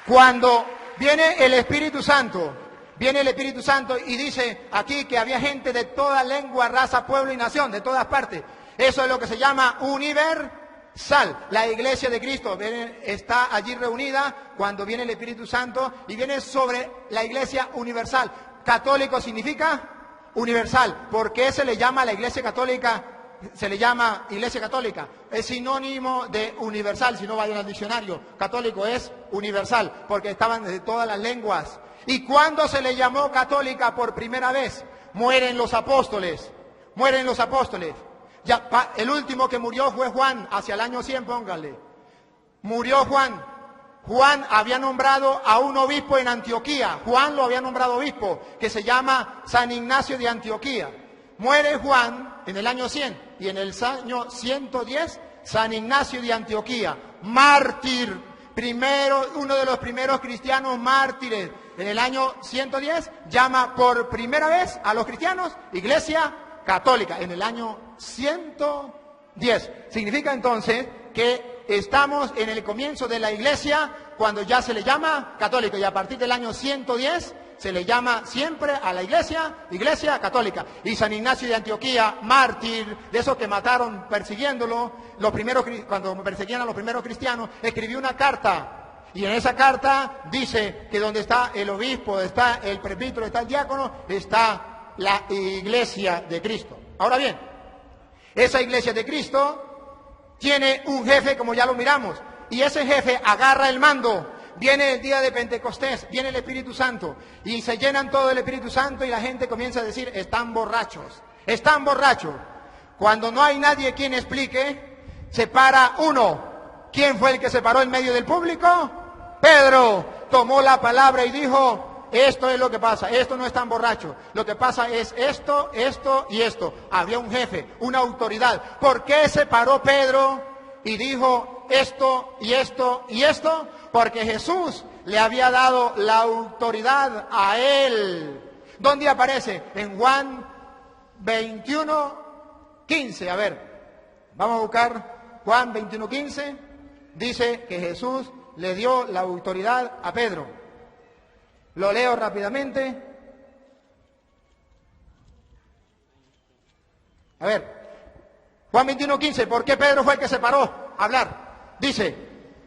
cuando viene el Espíritu Santo y dice aquí que había gente de toda lengua, raza, pueblo y nación, de todas partes. Eso es lo que se llama universal. La iglesia de Cristo está allí reunida cuando viene el Espíritu Santo y viene sobre la iglesia universal. Católico significa universal. ¿Por qué se le llama a la iglesia católica? Se le llama iglesia católica. Es sinónimo de universal. Si no vayan al diccionario, católico es universal, porque estaban de todas las lenguas. ¿Y cuándo se le llamó católica por primera vez? Mueren los apóstoles. Ya, el último que murió fue Juan, hacia el año 100, pónganle. Murió Juan. Juan había nombrado a un obispo en Antioquía. Juan lo había nombrado obispo, que se llama San Ignacio de Antioquía. Muere Juan en el año 100 y en el año 110 San Ignacio de Antioquía, mártir, uno de los primeros cristianos mártires. En el año 110 llama por primera vez a los cristianos iglesia católica. En el año 110. Significa entonces que estamos en el comienzo de la iglesia cuando ya se le llama católico, y a partir del año 110 se le llama siempre a la iglesia católica. Y San Ignacio de Antioquía, mártir, de esos que mataron persiguiéndolo, cuando perseguían a los primeros cristianos, escribió una carta. Y en esa carta dice que donde está el obispo, está el presbítero, está el diácono, está la iglesia de Cristo. Ahora bien, esa iglesia de Cristo tiene un jefe, como ya lo miramos, y ese jefe agarra el mando. Viene el día de Pentecostés, viene el Espíritu Santo, y se llenan todo el Espíritu Santo y la gente comienza a decir, están borrachos. Cuando no hay nadie quien explique, se para uno. ¿Quién fue el que se paró en medio del público? Pedro tomó la palabra y dijo, esto es lo que pasa, esto no están borrachos, lo que pasa es esto, esto y esto. Había un jefe, una autoridad. ¿Por qué se paró Pedro y dijo esto y esto y esto? Porque Jesús le había dado la autoridad a él. ¿Dónde aparece? En Juan 21:15. A ver, vamos a buscar Juan 21:15. Dice que Jesús le dio la autoridad a Pedro. Lo leo rápidamente. A ver, Juan 21:15. ¿Por qué Pedro fue el que se paró a hablar? Dice,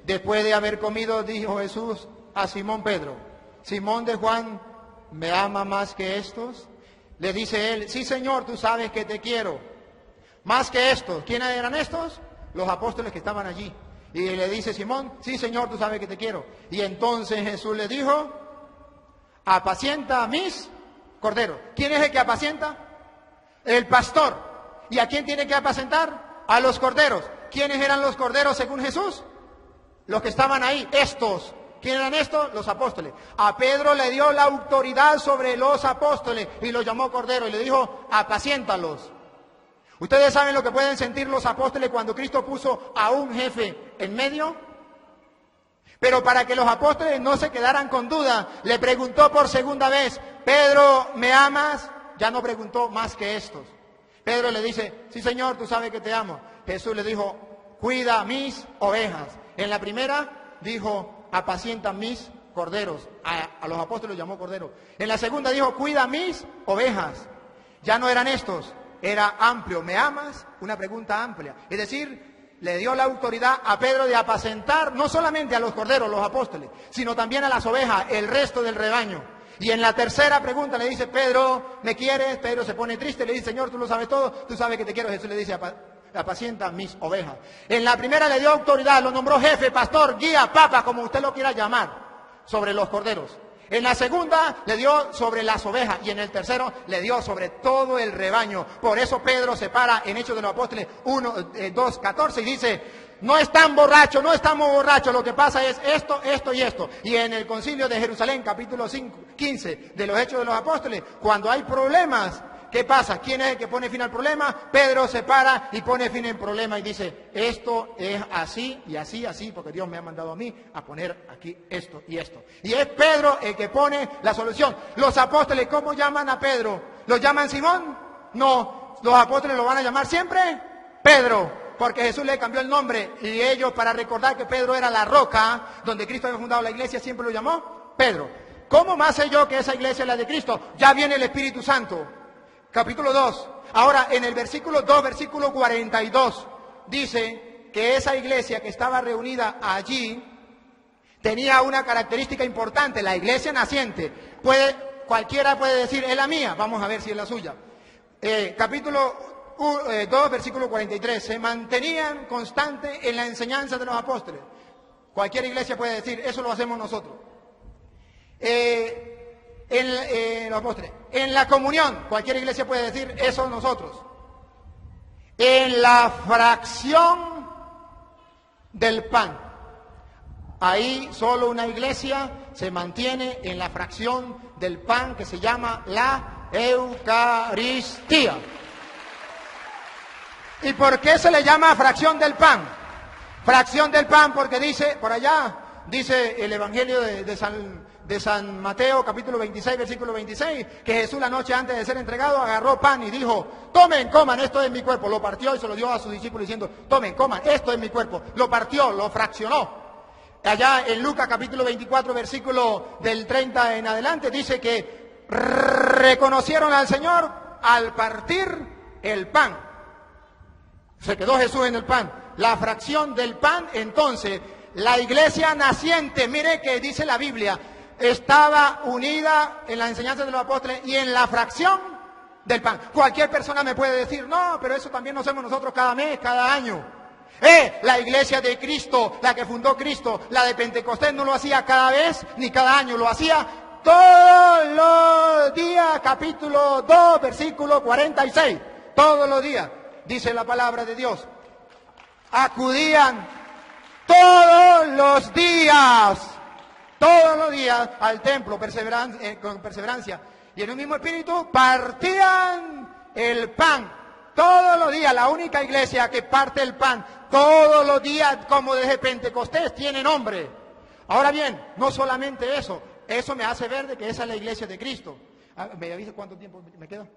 después de haber comido, dijo Jesús a Simón Pedro, Simón de Juan, ¿me ama más que estos? Le dice él, sí Señor, tú sabes que te quiero. Más que estos. ¿Quiénes eran estos? Los apóstoles que estaban allí. Y le dice Simón, sí Señor, tú sabes que te quiero. Y entonces Jesús le dijo, apacienta a mis corderos. ¿Quién es el que apacienta? El pastor. ¿Y a quién tiene que apacentar? A los corderos. ¿Quiénes eran los corderos según Jesús? Los que estaban ahí, estos. ¿Quién eran estos? Los apóstoles. A Pedro le dio la autoridad sobre los apóstoles y los llamó cordero y le dijo, apaciéntalos. ¿Ustedes saben lo que pueden sentir los apóstoles cuando Cristo puso a un jefe en medio? Pero para que los apóstoles no se quedaran con duda, le preguntó por segunda vez, Pedro, ¿me amas? Ya no preguntó más que estos. Pedro le dice, sí Señor, tú sabes que te amo. Jesús le dijo, cuida mis ovejas. En la primera dijo, apacienta mis corderos. A los apóstoles los llamó corderos. En la segunda dijo, cuida mis ovejas. Ya no eran estos, era amplio. ¿Me amas? Una pregunta amplia. Es decir, le dio la autoridad a Pedro de apacentar no solamente a los corderos, los apóstoles, sino también a las ovejas, el resto del rebaño. Y en la tercera pregunta le dice, Pedro, ¿me quieres? Pedro se pone triste, le dice, Señor, tú lo sabes todo, tú sabes que te quiero. Jesús le dice, apacienta mis ovejas. En la primera le dio autoridad, lo nombró jefe, pastor, guía, papa, como usted lo quiera llamar, sobre los corderos. En la segunda le dio sobre las ovejas y en el tercero le dio sobre todo el rebaño. Por eso Pedro se para en Hechos de los Apóstoles 2:14 y dice, no están borrachos, no estamos borrachos, lo que pasa es esto, esto y esto. Y en el concilio de Jerusalén, capítulo 15 de los Hechos de los Apóstoles, cuando hay problemas, ¿qué pasa? ¿Quién es el que pone fin al problema? Pedro se para y pone fin al problema y dice, esto es así y así, así, porque Dios me ha mandado a mí a poner aquí esto y esto. Y es Pedro el que pone la solución. Los apóstoles, ¿cómo llaman a Pedro? ¿Lo llaman Simón? No, los apóstoles lo van a llamar siempre Pedro. Porque Jesús le cambió el nombre y ellos, para recordar que Pedro era la roca donde Cristo había fundado la iglesia, siempre lo llamó Pedro. ¿Cómo más sé yo que esa iglesia es la de Cristo? Ya viene el Espíritu Santo. Capítulo 2. Ahora, en el versículo 2, versículo 42, dice que esa iglesia que estaba reunida allí tenía una característica importante, la iglesia naciente. Cualquiera puede decir, es la mía, vamos a ver si es la suya. Capítulo 2, versículo 43, se mantenían constantes en la enseñanza de los apóstoles. Cualquier iglesia puede decir, eso lo hacemos nosotros. Los apóstoles. En la comunión, cualquier iglesia puede decir, eso nosotros. En la fracción del pan. Ahí solo una iglesia se mantiene en la fracción del pan que se llama la Eucaristía. ¿Y por qué se le llama fracción del pan? Fracción del pan porque dice, por allá, dice el Evangelio de San Mateo, capítulo 26, versículo 26, que Jesús la noche antes de ser entregado agarró pan y dijo, tomen, coman, esto es mi cuerpo. Lo partió y se lo dio a sus discípulos diciendo, tomen, coman, esto es mi cuerpo. Lo partió, lo fraccionó. Allá en Lucas, capítulo 24, versículo del 30 en adelante, dice que reconocieron al Señor al partir el pan. Se quedó Jesús en el pan. La fracción del pan, entonces, la iglesia naciente, mire que dice la Biblia, estaba unida en la enseñanza de los apóstoles y en la fracción del pan. Cualquier persona me puede decir, no, pero eso también lo hacemos nosotros cada mes, cada año. La iglesia de Cristo, la que fundó Cristo, la de Pentecostés, no lo hacía cada vez ni cada año, lo hacía todos los días, capítulo 2, versículo 46, todos los días. Dice la palabra de Dios, acudían todos los días al templo con perseverancia y en un mismo espíritu partían el pan todos los días. La única iglesia que parte el pan todos los días como desde Pentecostés tiene nombre. Ahora bien, no solamente eso me hace ver de que esa es la iglesia de Cristo. ¿Me avisa cuánto tiempo me queda?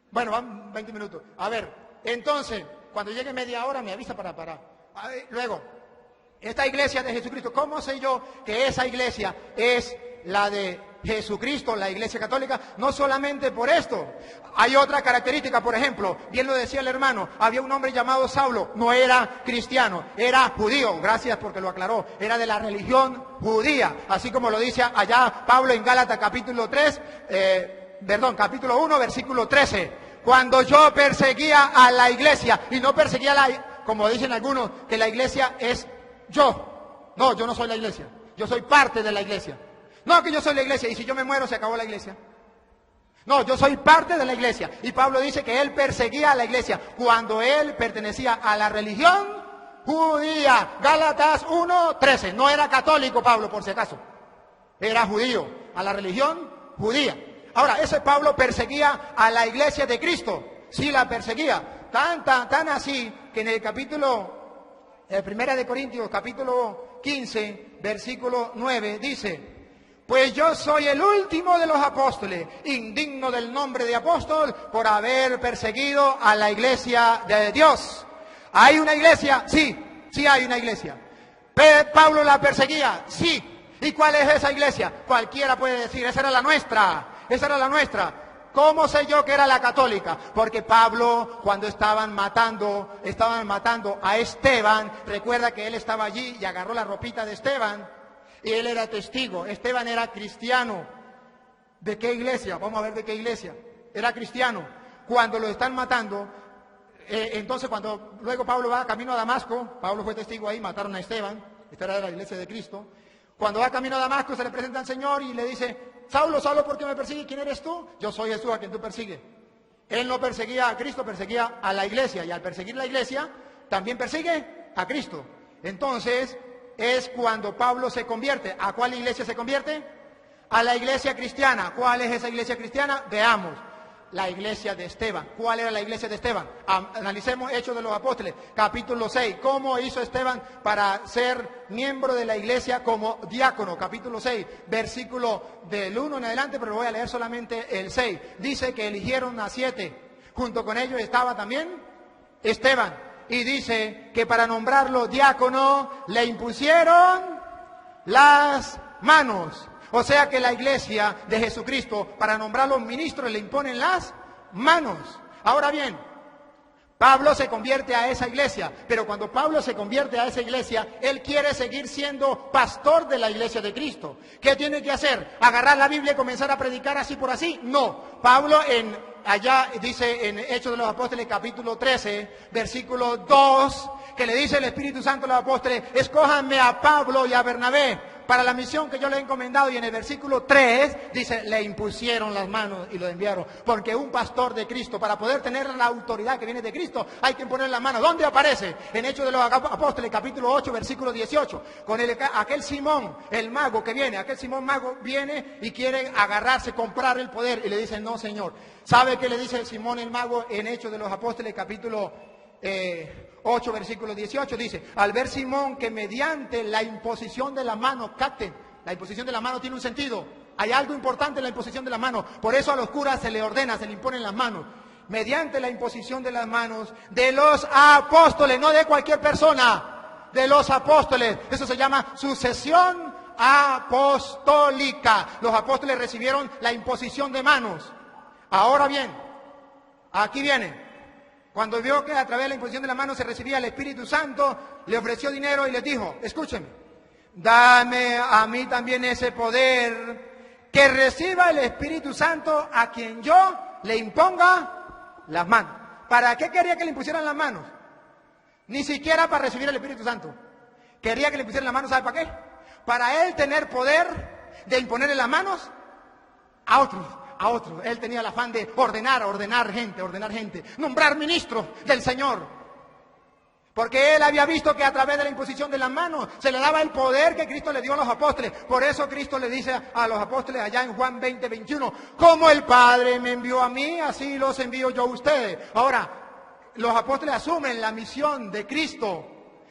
Bueno, van 20 minutos. A ver, entonces, cuando llegue media hora me avisa para parar. Luego, esta iglesia de Jesucristo, ¿cómo sé yo que esa iglesia es la de Jesucristo, la iglesia católica? No solamente por esto. Hay otra característica, por ejemplo, bien lo decía el hermano, había un hombre llamado Saulo, no era cristiano, era judío, gracias porque lo aclaró, era de la religión judía, así como lo dice allá Pablo en Gálatas capítulo 1, versículo 13. Cuando yo perseguía a la iglesia, y no perseguía como dicen algunos, que la iglesia es yo. No, yo no soy la iglesia. Yo soy parte de la iglesia. No, que yo soy la iglesia, y si yo me muero se acabó la iglesia. No, yo soy parte de la iglesia. Y Pablo dice que él perseguía a la iglesia cuando él pertenecía a la religión judía. Gálatas 1:13. No era católico Pablo, por si acaso. Era judío, a la religión judía. Ahora, ese Pablo perseguía a la iglesia de Cristo, sí la perseguía, tan así que en el capítulo, 1 de Corintios, capítulo 15, versículo 9, dice, Pues yo soy el último de los apóstoles, indigno del nombre de apóstol por haber perseguido a la iglesia de Dios. ¿Hay una iglesia? Sí, sí hay una iglesia. ¿Pablo la perseguía? Sí. ¿Y cuál es esa iglesia? Cualquiera puede decir, esa era la nuestra, esa era la nuestra. ¿Cómo sé yo que era la católica? Porque Pablo, cuando estaban matando a Esteban, recuerda que él estaba allí y agarró la ropita de Esteban y él era testigo. Esteban era cristiano. ¿De qué iglesia? Vamos a ver de qué iglesia. Era cristiano. Cuando lo están matando, entonces cuando luego Pablo va camino a Damasco, Pablo fue testigo ahí, mataron a Esteban, esta era la iglesia de Cristo. Cuando va camino a Damasco se le presenta al Señor y le dice: Saulo, Saulo, ¿por qué me persigues? ¿Quién eres tú? Yo soy Jesús a quien tú persigues. Él no perseguía a Cristo, perseguía a la iglesia. Y al perseguir la iglesia, también persigue a Cristo. Entonces, es cuando Pablo se convierte. ¿A cuál iglesia se convierte? A la iglesia cristiana. ¿Cuál es esa iglesia cristiana? Veamos. La iglesia de Esteban. ¿Cuál era la iglesia de Esteban? Analicemos Hechos de los Apóstoles, capítulo 6. ¿Cómo hizo Esteban para ser miembro de la iglesia como diácono? Capítulo 6, versículo del 1 en adelante, pero voy a leer solamente el 6. Dice que eligieron a 7. Junto con ellos estaba también Esteban. Y dice que para nombrarlo diácono le impusieron las manos. O sea que la iglesia de Jesucristo, para nombrar los ministros, le imponen las manos. Ahora bien, Pablo se convierte a esa iglesia, pero cuando Pablo se convierte a esa iglesia, él quiere seguir siendo pastor de la iglesia de Cristo. ¿Qué tiene que hacer? ¿Agarrar la Biblia y comenzar a predicar así por así? No. Pablo allá dice en Hechos de los Apóstoles, capítulo 13, versículo 2, que le dice el Espíritu Santo a los apóstoles: escójanme a Pablo y a Bernabé para la misión que yo le he encomendado. Y en el versículo 3 dice: le impusieron las manos y lo enviaron. Porque un pastor de Cristo, para poder tener la autoridad que viene de Cristo, hay que poner las manos. ¿Dónde aparece? En Hechos de los Apóstoles, capítulo 8, versículo 18. Con aquel Simón, el mago que viene, aquel Simón mago viene y quiere agarrarse, comprar el poder. Y le dice: no, Señor. ¿Sabe qué le dice Simón el mago en Hechos de los Apóstoles, capítulo 8, versículo 18? Dice: al ver Simón que mediante la imposición de la mano, capten, la imposición de la mano tiene un sentido. Hay algo importante en la imposición de la mano. Por eso a los curas se le ordena, se le imponen las manos. Mediante la imposición de las manos de los apóstoles, no de cualquier persona, de los apóstoles. Eso se llama sucesión apostólica. Los apóstoles recibieron la imposición de manos. Ahora bien, aquí viene. Cuando vio que a través de la imposición de la mano se recibía el Espíritu Santo, le ofreció dinero y les dijo: escúchenme, dame a mí también ese poder, que reciba el Espíritu Santo a quien yo le imponga las manos. ¿Para qué quería que le impusieran las manos? Ni siquiera para recibir el Espíritu Santo. Quería que le pusieran las manos, ¿sabe para qué? Para él tener poder de imponerle las manos a otros. Él tenía el afán de ordenar gente, nombrar ministros del Señor. Porque él había visto que a través de la imposición de las manos se le daba el poder que Cristo le dio a los apóstoles. Por eso Cristo le dice a los apóstoles allá en Juan 20, 21, como el Padre me envió a mí, así los envío yo a ustedes. Ahora, los apóstoles asumen la misión de Cristo,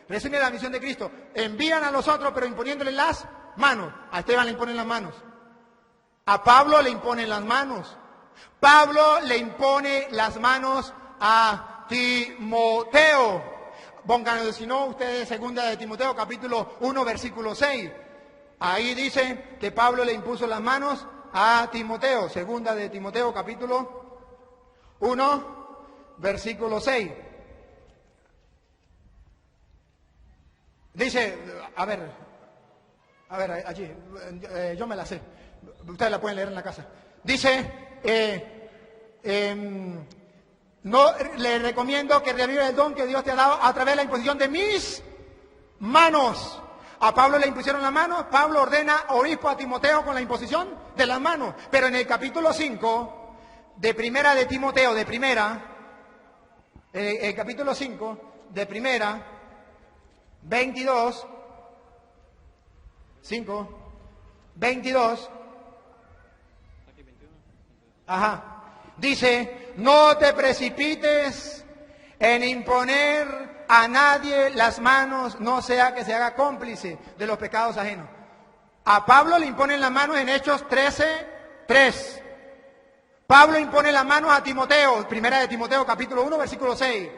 reciben la misión de Cristo, envían a los otros, pero imponiéndoles las manos. A Esteban le imponen las manos. A Pablo le imponen las manos. Pablo le impone las manos a Timoteo. Pónganlo, si no, ustedes, segunda de Timoteo, capítulo 1, versículo 6. Ahí dice que Pablo le impuso las manos a Timoteo. Segunda de Timoteo, capítulo 1, versículo 6. Dice, a ver, allí, yo me la sé. Ustedes la pueden leer en la casa. Dice, no le recomiendo que reviva el don que Dios te ha dado a través de la imposición de mis manos. A Pablo le impusieron las manos. Pablo ordena obispo a Timoteo con la imposición de las manos. Pero en el capítulo 5 de primera de Timoteo, el capítulo 5 de primera, 22, 22, dice: no te precipites en imponer a nadie las manos, no sea que se haga cómplice de los pecados ajenos. A Pablo le imponen las manos en Hechos 13:3. Pablo impone las manos a Timoteo, primera de Timoteo capítulo 1, versículo 6.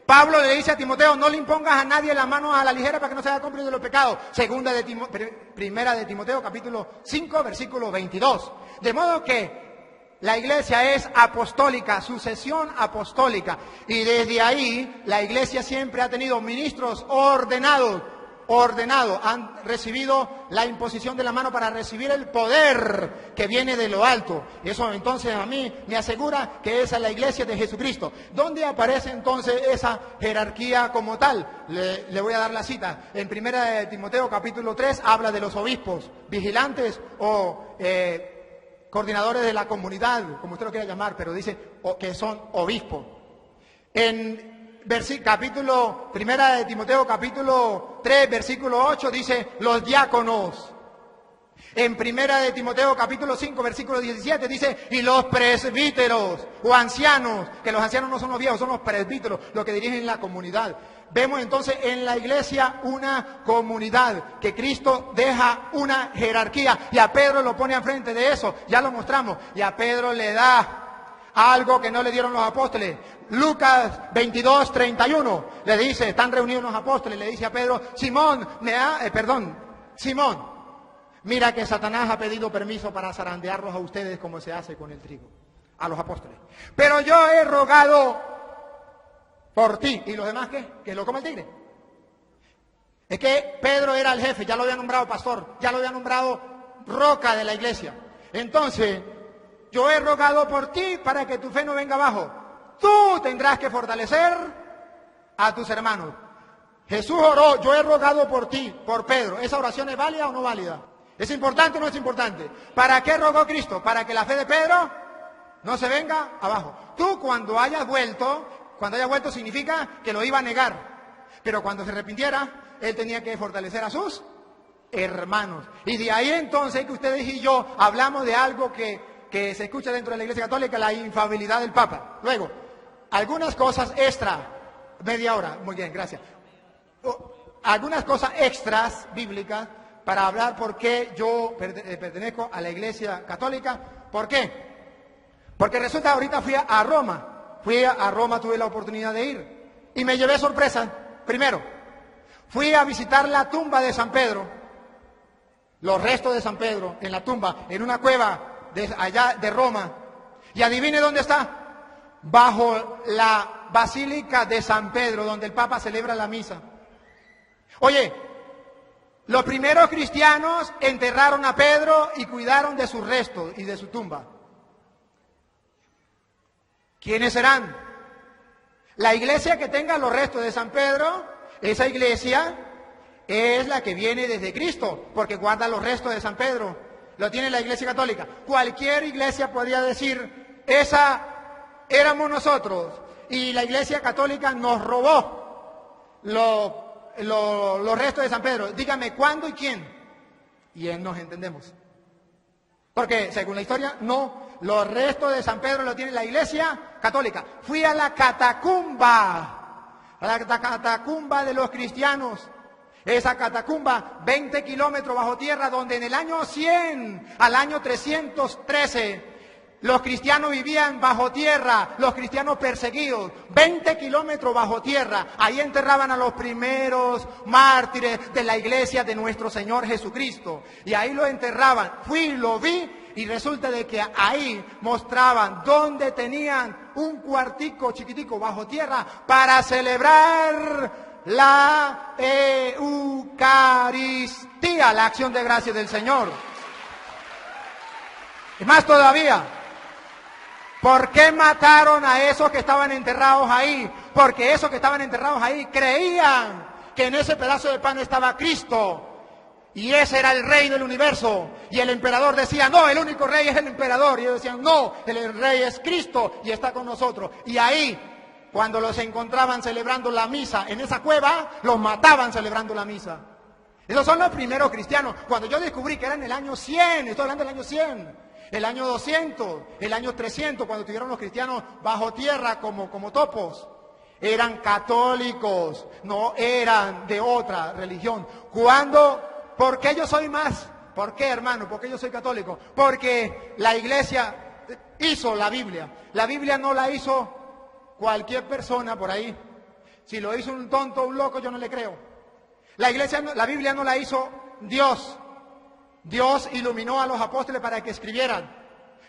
Pablo le dice a Timoteo, no le impongas a nadie las manos a la ligera para que no se haga cómplice de los pecados. Primera de Timoteo capítulo 5, versículo 22. De modo que la iglesia es apostólica, sucesión apostólica. Y desde ahí la iglesia siempre ha tenido ministros ordenados, han recibido la imposición de la mano para recibir el poder que viene de lo alto. Eso entonces a mí me asegura que esa es la iglesia de Jesucristo. ¿Dónde aparece entonces esa jerarquía como tal? Le voy a dar la cita. En primera de Timoteo capítulo 3 habla de los obispos, vigilantes o coordinadores de la comunidad, como usted lo quiera llamar, pero dice que son obispos. En primera de Timoteo capítulo 3 versículo 8 dice los diáconos. En primera de Timoteo capítulo 5 versículo 17 dice y los presbíteros o ancianos, que los ancianos no son los viejos, son los presbíteros, los que dirigen la comunidad. Vemos entonces en la iglesia una comunidad, que Cristo deja una jerarquía y a Pedro lo pone al frente de eso, ya lo mostramos, y a Pedro le da algo que no le dieron los apóstoles. Lucas 22:31 le dice, están reunidos los apóstoles, le dice a Pedro, Simón, mira que Satanás ha pedido permiso para zarandearlos a ustedes como se hace con el trigo, a los apóstoles. Pero yo he rogado por ti. ¿Y los demás qué? ¿Que lo coma el tigre? Es que Pedro era el jefe, ya lo había nombrado pastor, ya lo había nombrado roca de la iglesia. Entonces, yo he rogado por ti para que tu fe no venga abajo. Tú tendrás que fortalecer a tus hermanos. Jesús oró, yo he rogado por ti, por Pedro. ¿Esa oración es válida o no válida? ¿Es importante o no es importante? ¿Para qué rogó Cristo? Para que la fe de Pedro no se venga abajo. Tú cuando hayas vuelto significa que lo iba a negar. Pero cuando se arrepintiera, él tenía que fortalecer a sus hermanos. Y de ahí entonces que ustedes y yo hablamos de algo que se escucha dentro de la Iglesia Católica, la infalibilidad del Papa. Luego, algunas cosas extra, media hora, muy bien, gracias. Algunas cosas extras bíblicas para hablar por qué yo pertenezco a la Iglesia Católica. ¿Por qué? Porque resulta, ahorita fui a Roma, tuve la oportunidad de ir y me llevé sorpresa. Primero, fui a visitar la tumba de San Pedro, los restos de San Pedro en la tumba, en una cueva allá de Roma. Y adivine dónde está. Bajo la Basílica de San Pedro, donde el Papa celebra la misa. Oye, los primeros cristianos enterraron a Pedro y cuidaron de sus restos y de su tumba. ¿Quiénes serán? La iglesia que tenga los restos de San Pedro, esa iglesia es la que viene desde Cristo, porque guarda los restos de San Pedro. Lo tiene la Iglesia Católica. Cualquier iglesia podría decir, esa éramos nosotros, y la Iglesia Católica nos robó los restos de San Pedro. Dígame cuándo y quién. Y nos entendemos. Porque según la historia, no, los restos de San Pedro lo tiene la Iglesia Católica. Fui a la catacumba de los cristianos. Esa catacumba, 20 kilómetros bajo tierra, donde en el año 100 al año 313, los cristianos vivían bajo tierra, los cristianos perseguidos, 20 kilómetros bajo tierra. Ahí enterraban a los primeros mártires de la iglesia de nuestro Señor Jesucristo. Y ahí lo enterraban. Fui, lo vi, y resulta de que ahí mostraban dónde tenían un cuartico chiquitico bajo tierra para celebrar la Eucaristía, la acción de gracias del Señor. Y más todavía, ¿por qué mataron a esos que estaban enterrados ahí? Porque esos que estaban enterrados ahí creían que en ese pedazo de pan estaba Cristo. Y ese era el rey del universo. Y el emperador decía, no, el único rey es el emperador. Y ellos decían, no, el rey es Cristo y está con nosotros. Y ahí, cuando los encontraban celebrando la misa en esa cueva, los mataban celebrando la misa. Esos son los primeros cristianos. Cuando yo descubrí que era en el año 100, estoy hablando del año 100, el año 200, el año 300, cuando tuvieron los cristianos bajo tierra como topos, eran católicos, no eran de otra religión. ¿Por qué yo soy más ¿Por qué, hermano? ¿Por qué yo soy católico? Porque la iglesia hizo la Biblia. La Biblia no la hizo cualquier persona por ahí. Si lo hizo un tonto, un loco, yo no le creo. La Biblia no la hizo Dios. Dios iluminó a los apóstoles para que escribieran.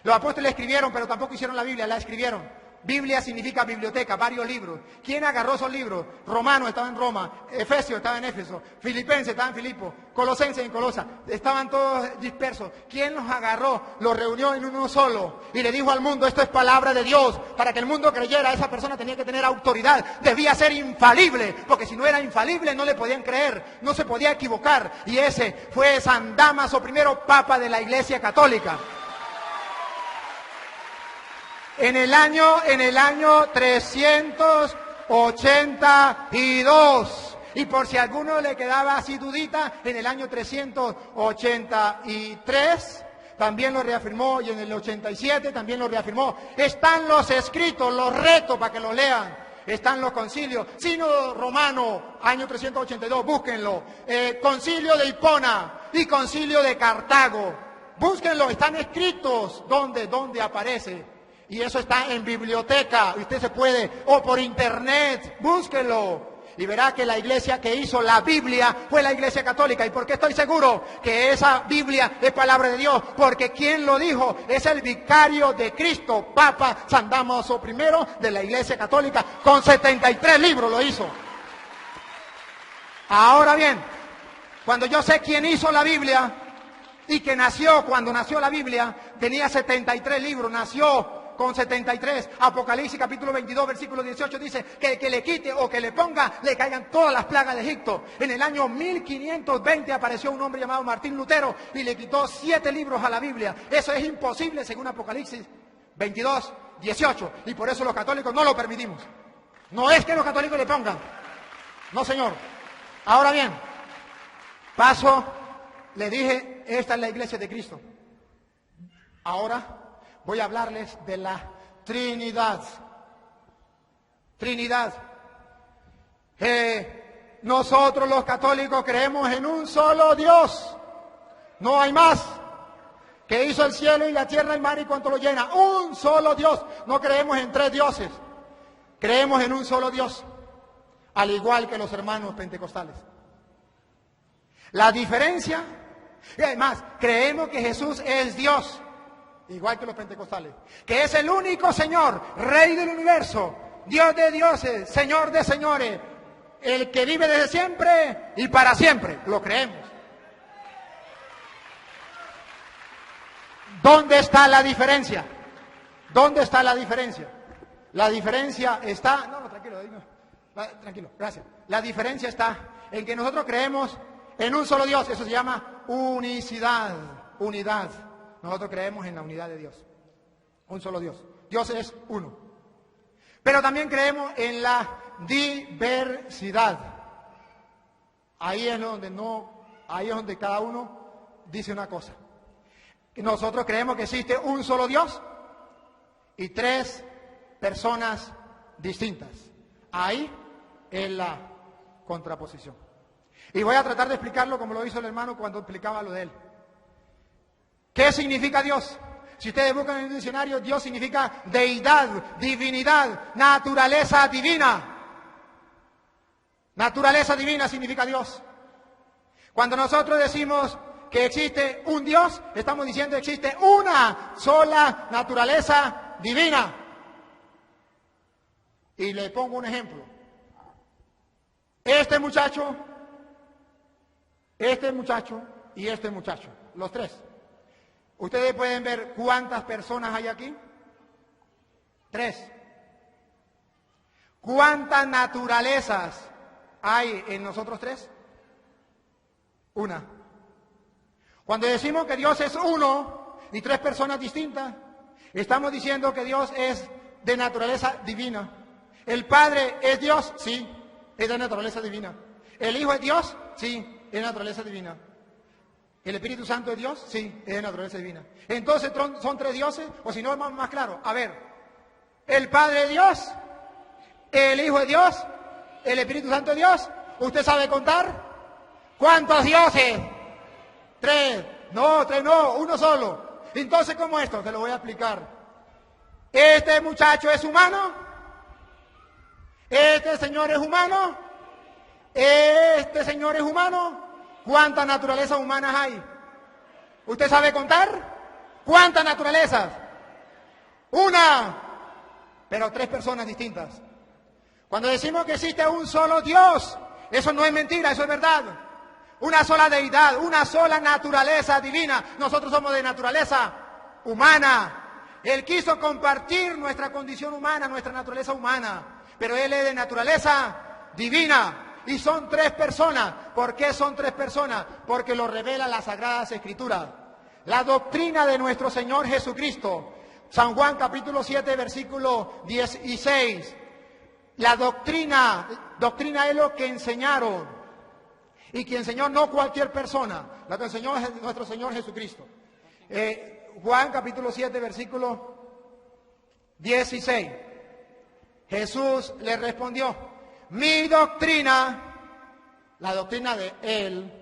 Los apóstoles escribieron, pero tampoco hicieron la Biblia, la escribieron. Biblia significa biblioteca, varios libros. ¿Quién agarró esos libros? Romanos estaba en Roma, Efesios estaba en Éfeso, Filipenses estaba en Filipo, Colosenses en Colosa, estaban todos dispersos. ¿Quién los agarró? Los reunió en uno solo y le dijo al mundo, esto es palabra de Dios. Para que el mundo creyera, esa persona tenía que tener autoridad, debía ser infalible, porque si no era infalible no le podían creer, no se podía equivocar. Y ese fue San Dámaso I, Papa de la Iglesia Católica. En el año 382, y por si a alguno le quedaba así dudita, en el año 383 también lo reafirmó, y en el 87 también lo reafirmó. Están los escritos, los retos para que lo lean. Están los concilios, Sínodo Romano, año 382, búsquenlo. Concilio de Hipona y Concilio de Cartago, búsquenlo, están escritos. ¿Dónde aparece? Y eso está en biblioteca, usted se puede, o por internet, búsquelo. Y verá que la iglesia que hizo la Biblia fue la Iglesia Católica. ¿Y por qué estoy seguro que esa Biblia es palabra de Dios? Porque quien lo dijo es el vicario de Cristo, Papa San Dámaso I de la Iglesia Católica, con 73 libros lo hizo. Ahora bien, cuando yo sé quién hizo la Biblia y que cuando nació la Biblia, tenía 73 libros, nació con 73. Apocalipsis capítulo 22, versículo 18 dice que el que le quite o que le ponga, le caigan todas las plagas de Egipto. En el año 1520 apareció un hombre llamado Martín Lutero y le quitó 7 libros a la Biblia. Eso es imposible según Apocalipsis 22, 18. Y por eso los católicos no lo permitimos. No es que los católicos le pongan. No, señor. Ahora bien, le dije, esta es la iglesia de Cristo. Ahora voy a hablarles de la Trinidad. Trinidad. Nosotros los católicos creemos en un solo Dios. No hay más. Que hizo el cielo y la tierra, el mar y cuanto lo llena. Un solo Dios. No creemos en 3 dioses. Creemos en un solo Dios. Al igual que los hermanos pentecostales. La diferencia, y además, creemos que Jesús es Dios. Igual que los pentecostales, que es el único Señor, Rey del universo, Dios de dioses, Señor de señores, el que vive desde siempre y para siempre, lo creemos. ¿Dónde está la diferencia? ¿Dónde está la diferencia? La diferencia está... No, tranquilo, gracias. La diferencia está en que nosotros creemos en un solo Dios, eso se llama unicidad, unidad. Nosotros creemos en la unidad de Dios. Un solo Dios. Dios es uno. Pero también creemos en la diversidad. Ahí es donde cada uno dice una cosa. Nosotros creemos que existe un solo Dios y 3 personas distintas. Ahí es la contraposición. Y voy a tratar de explicarlo como lo hizo el hermano cuando explicaba lo de él. ¿Qué significa Dios? Si ustedes buscan en el diccionario, Dios significa deidad, divinidad, naturaleza divina. Naturaleza divina significa Dios. Cuando nosotros decimos que existe un Dios, estamos diciendo que existe una sola naturaleza divina. Y le pongo un ejemplo. Este muchacho y este muchacho, los 3. Ustedes pueden ver cuántas personas hay aquí. 3. ¿Cuántas naturalezas hay en nosotros 3? 1. Cuando decimos que Dios es uno y 3 personas distintas, estamos diciendo que Dios es de naturaleza divina. ¿El Padre es Dios? Sí, es de naturaleza divina. ¿El Hijo es Dios? Sí, es de naturaleza divina. ¿El Espíritu Santo es Dios? Sí, es de naturaleza divina. Entonces, ¿son 3 dioses? O si no, es más claro. A ver, ¿el Padre es Dios? ¿El Hijo es Dios? ¿El Espíritu Santo es Dios? ¿Usted sabe contar? ¿Cuántos dioses? 3. No, tres no, uno solo. Entonces, ¿cómo es esto? Te lo voy a explicar. Este muchacho es humano. Este señor es humano. Este señor es humano. ¿Cuántas naturalezas humanas hay? ¿Usted sabe contar? ¿Cuántas naturalezas? Una, pero tres personas distintas. Cuando decimos que existe un solo Dios, eso no es mentira, eso es verdad. Una sola deidad, una sola naturaleza divina. Nosotros somos de naturaleza humana. Él quiso compartir nuestra condición humana, nuestra naturaleza humana, pero Él es de naturaleza divina. Y son tres personas. ¿Por qué son tres personas? Porque lo revela las Sagradas Escrituras. La doctrina de nuestro Señor Jesucristo. San Juan capítulo 7, versículo 16. La doctrina es lo que enseñaron. Y que enseñó no cualquier persona, lo que enseñó es nuestro Señor Jesucristo. Juan capítulo 7, versículo 16. Jesús le respondió: mi doctrina, la doctrina de Él,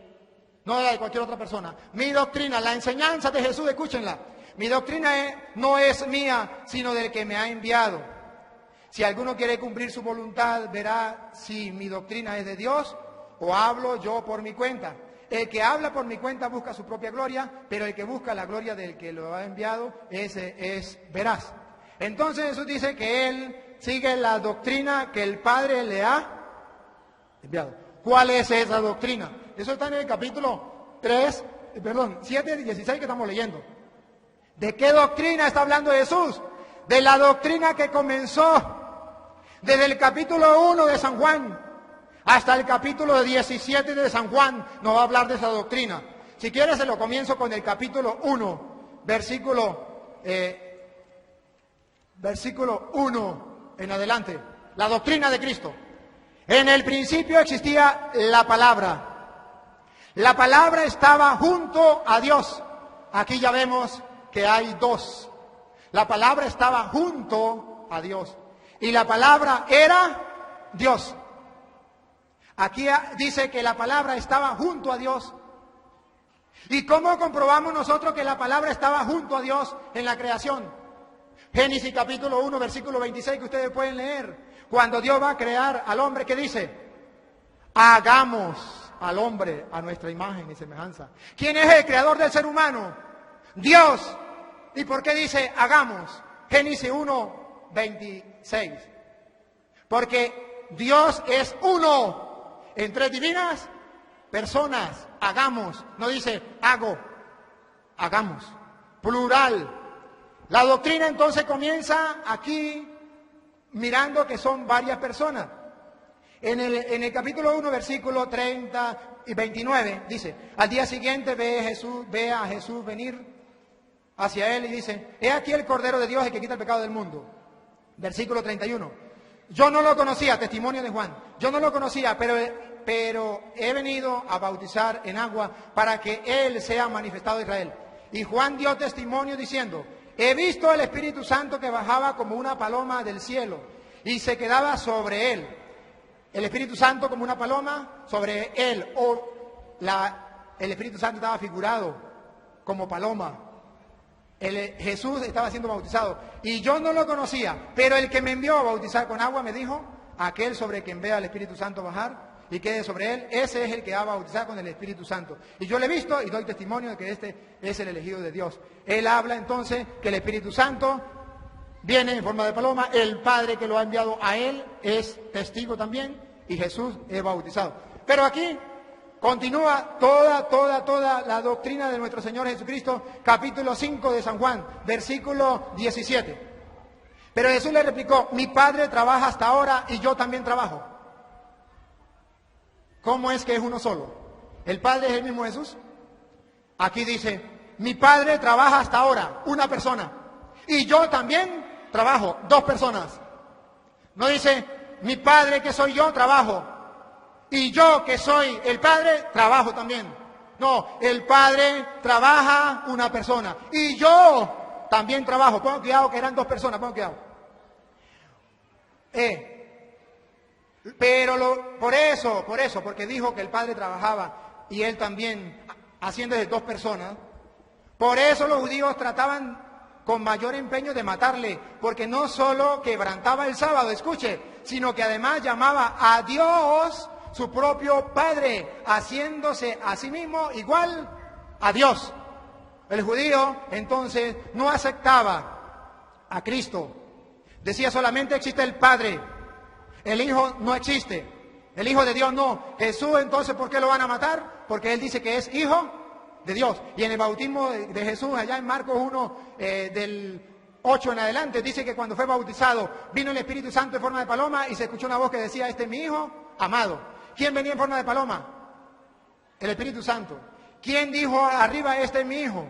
no la de cualquier otra persona, mi doctrina, la enseñanza de Jesús, escúchenla, mi doctrina no es mía, sino del que me ha enviado. Si alguno quiere cumplir su voluntad, verá si mi doctrina es de Dios o hablo yo por mi cuenta. El que habla por mi cuenta busca su propia gloria, pero el que busca la gloria del que lo ha enviado, ese es veraz. Entonces Jesús dice que Él sigue la doctrina que el Padre le ha enviado. ¿Cuál es esa doctrina? Eso está en el capítulo 7, 16 que estamos leyendo. ¿De qué doctrina está hablando Jesús? De la doctrina que comenzó desde el capítulo 1 de San Juan hasta el capítulo 17 de San Juan. No va a hablar de esa doctrina. Si quieres se lo comienzo con el capítulo 1, versículo 1 en adelante. La doctrina de Cristo. En el principio existía la palabra. La palabra estaba junto a Dios. Aquí ya vemos que hay dos. La palabra estaba junto a Dios. Y la palabra era Dios. Aquí dice que la palabra estaba junto a Dios. ¿Y cómo comprobamos nosotros que la palabra estaba junto a Dios en la creación? Génesis capítulo 1, versículo 26, que ustedes pueden leer. Cuando Dios va a crear al hombre, ¿qué dice? Hagamos al hombre a nuestra imagen y semejanza. ¿Quién es el creador del ser humano? Dios. ¿Y por qué dice hagamos? Génesis 1, 26. Porque Dios es uno. En tres divinas personas. Hagamos. No dice hago. Hagamos. Plural. La doctrina entonces comienza aquí mirando que son varias personas. En el capítulo 1, versículo 30 y 29 dice: al día siguiente ve a Jesús venir hacia él y dice: he aquí el Cordero de Dios, el que quita el pecado del mundo. Versículo 31. Yo no lo conocía, testimonio de Juan. Yo no lo conocía, pero he venido a bautizar en agua para que Él sea manifestado a Israel. Y Juan dio testimonio diciendo: he visto al Espíritu Santo que bajaba como una paloma del cielo y se quedaba sobre él. El Espíritu Santo como una paloma sobre él. El Espíritu Santo estaba figurado como paloma. Jesús estaba siendo bautizado. Y yo no lo conocía, pero el que me envió a bautizar con agua me dijo: aquel sobre quien vea al Espíritu Santo bajar y quede sobre él, ese es el que va a bautizar con el Espíritu Santo. Y yo le he visto y doy testimonio de que este es el elegido de Dios. Él habla entonces que el Espíritu Santo viene en forma de paloma, el Padre que lo ha enviado a él es testigo también, y Jesús es bautizado. Pero aquí continúa toda la doctrina de nuestro Señor Jesucristo, capítulo 5 de San Juan, versículo 17. Pero Jesús le replicó: mi Padre trabaja hasta ahora y yo también trabajo. ¿Cómo es que es uno solo? ¿El Padre es el mismo Jesús? Aquí dice: mi Padre trabaja hasta ahora, una persona. Y yo también trabajo, dos personas. No dice: mi Padre que soy yo trabajo. Y yo que soy el Padre trabajo también. No, el Padre trabaja una persona. Y yo también trabajo. Pongan cuidado que eran dos personas, pongan cuidado. Pero por eso, porque dijo que el Padre trabajaba y él también, haciendo de dos personas, Por eso los judíos trataban con mayor empeño de matarle, porque no solo quebrantaba el sábado, escuche, sino que además llamaba a Dios su propio Padre, haciéndose a sí mismo igual a Dios. El judío entonces no aceptaba a Cristo. Decía solamente existe el Padre, el Hijo no existe, el Hijo de Dios no. Jesús entonces, ¿por qué lo van a matar? Porque él dice que es Hijo de Dios. Y en el bautismo de Jesús, allá en Marcos 1, del 8 en adelante, dice que cuando fue bautizado, vino el Espíritu Santo en forma de paloma y se escuchó una voz que decía, este es mi Hijo amado. ¿Quién venía en forma de paloma? El Espíritu Santo. ¿Quién dijo arriba, este es mi Hijo?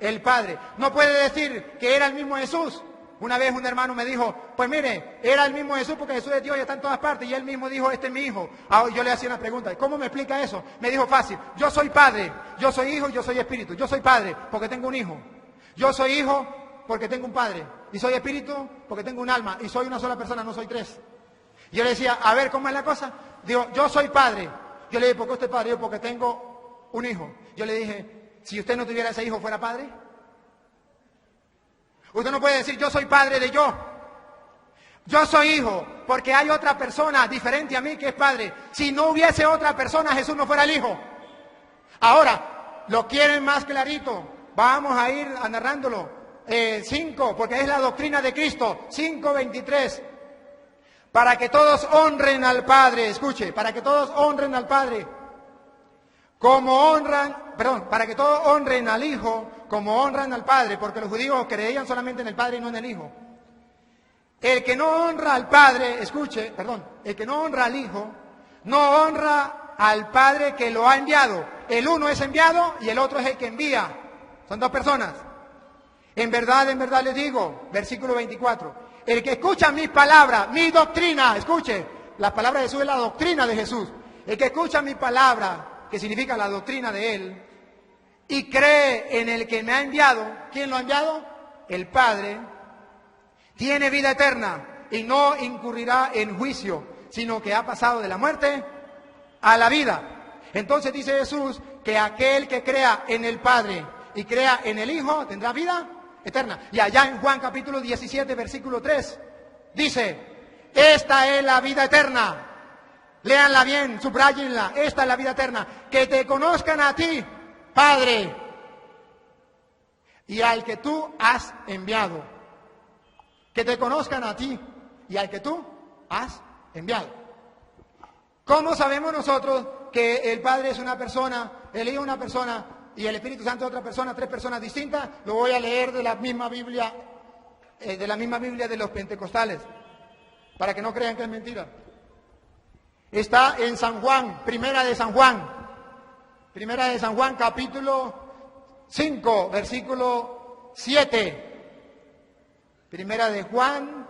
El Padre. No puede decir que era el mismo Jesús. Una vez un hermano me dijo, pues mire, era el mismo Jesús porque Jesús es Dios y está en todas partes. Y él mismo dijo, este es mi Hijo. Ahora yo le hacía una pregunta, ¿cómo me explica eso? Me dijo fácil, yo soy Padre, yo soy Hijo y yo soy Espíritu. Yo soy Padre porque tengo un Hijo. Yo soy Hijo porque tengo un Padre. Y soy Espíritu porque tengo un alma. Y soy una sola persona, no soy tres. Y yo le decía, a ver, ¿cómo es la cosa? Digo, yo soy Padre. Yo le dije, ¿por qué usted es Padre? Yo, porque tengo un Hijo. Yo le dije, si usted no tuviera ese Hijo, ¿fuera Padre? Usted no puede decir, yo soy Padre de yo. Yo soy Hijo, porque hay otra persona diferente a mí que es Padre. Si no hubiese otra persona, Jesús no fuera el Hijo. Ahora, lo quieren más clarito. Vamos a ir narrándolo. 5, porque es la doctrina de Cristo. 5:23. Para que todos honren al Padre. Escuche, para que todos honren al Padre. Para que todos honren al Hijo como honran al Padre, porque los judíos creían solamente en el Padre y no en el Hijo. El que no honra al Padre, escuche, el que no honra al Hijo, no honra al Padre que lo ha enviado. El uno es enviado y el otro es el que envía. Son dos personas. En verdad les digo, versículo 24, el que escucha mis palabras, mi doctrina, escuche, la palabra de Jesús es la doctrina de Jesús. El que escucha mi palabra, que significa la doctrina de Él, y cree en el que me ha enviado. ¿Quién lo ha enviado? El Padre. Tiene vida eterna y no incurrirá en juicio, sino que ha pasado de la muerte a la vida. Entonces dice Jesús que aquel que crea en el Padre y crea en el Hijo tendrá vida eterna. Y allá en Juan capítulo 17, versículo 3, dice, esta es la vida eterna. Léanla bien, subrayenla. Esta es la vida eterna. Que te conozcan a ti, Padre, y al que tú has enviado. Que te conozcan a ti y al que tú has enviado. ¿Cómo sabemos nosotros que el Padre es una persona, el Hijo una persona y el Espíritu Santo es otra persona, tres personas distintas? Lo voy a leer de la misma Biblia de los pentecostales, para que no crean que es mentira. Está en San Juan, Primera de San Juan, capítulo 5, versículo 7. Primera de Juan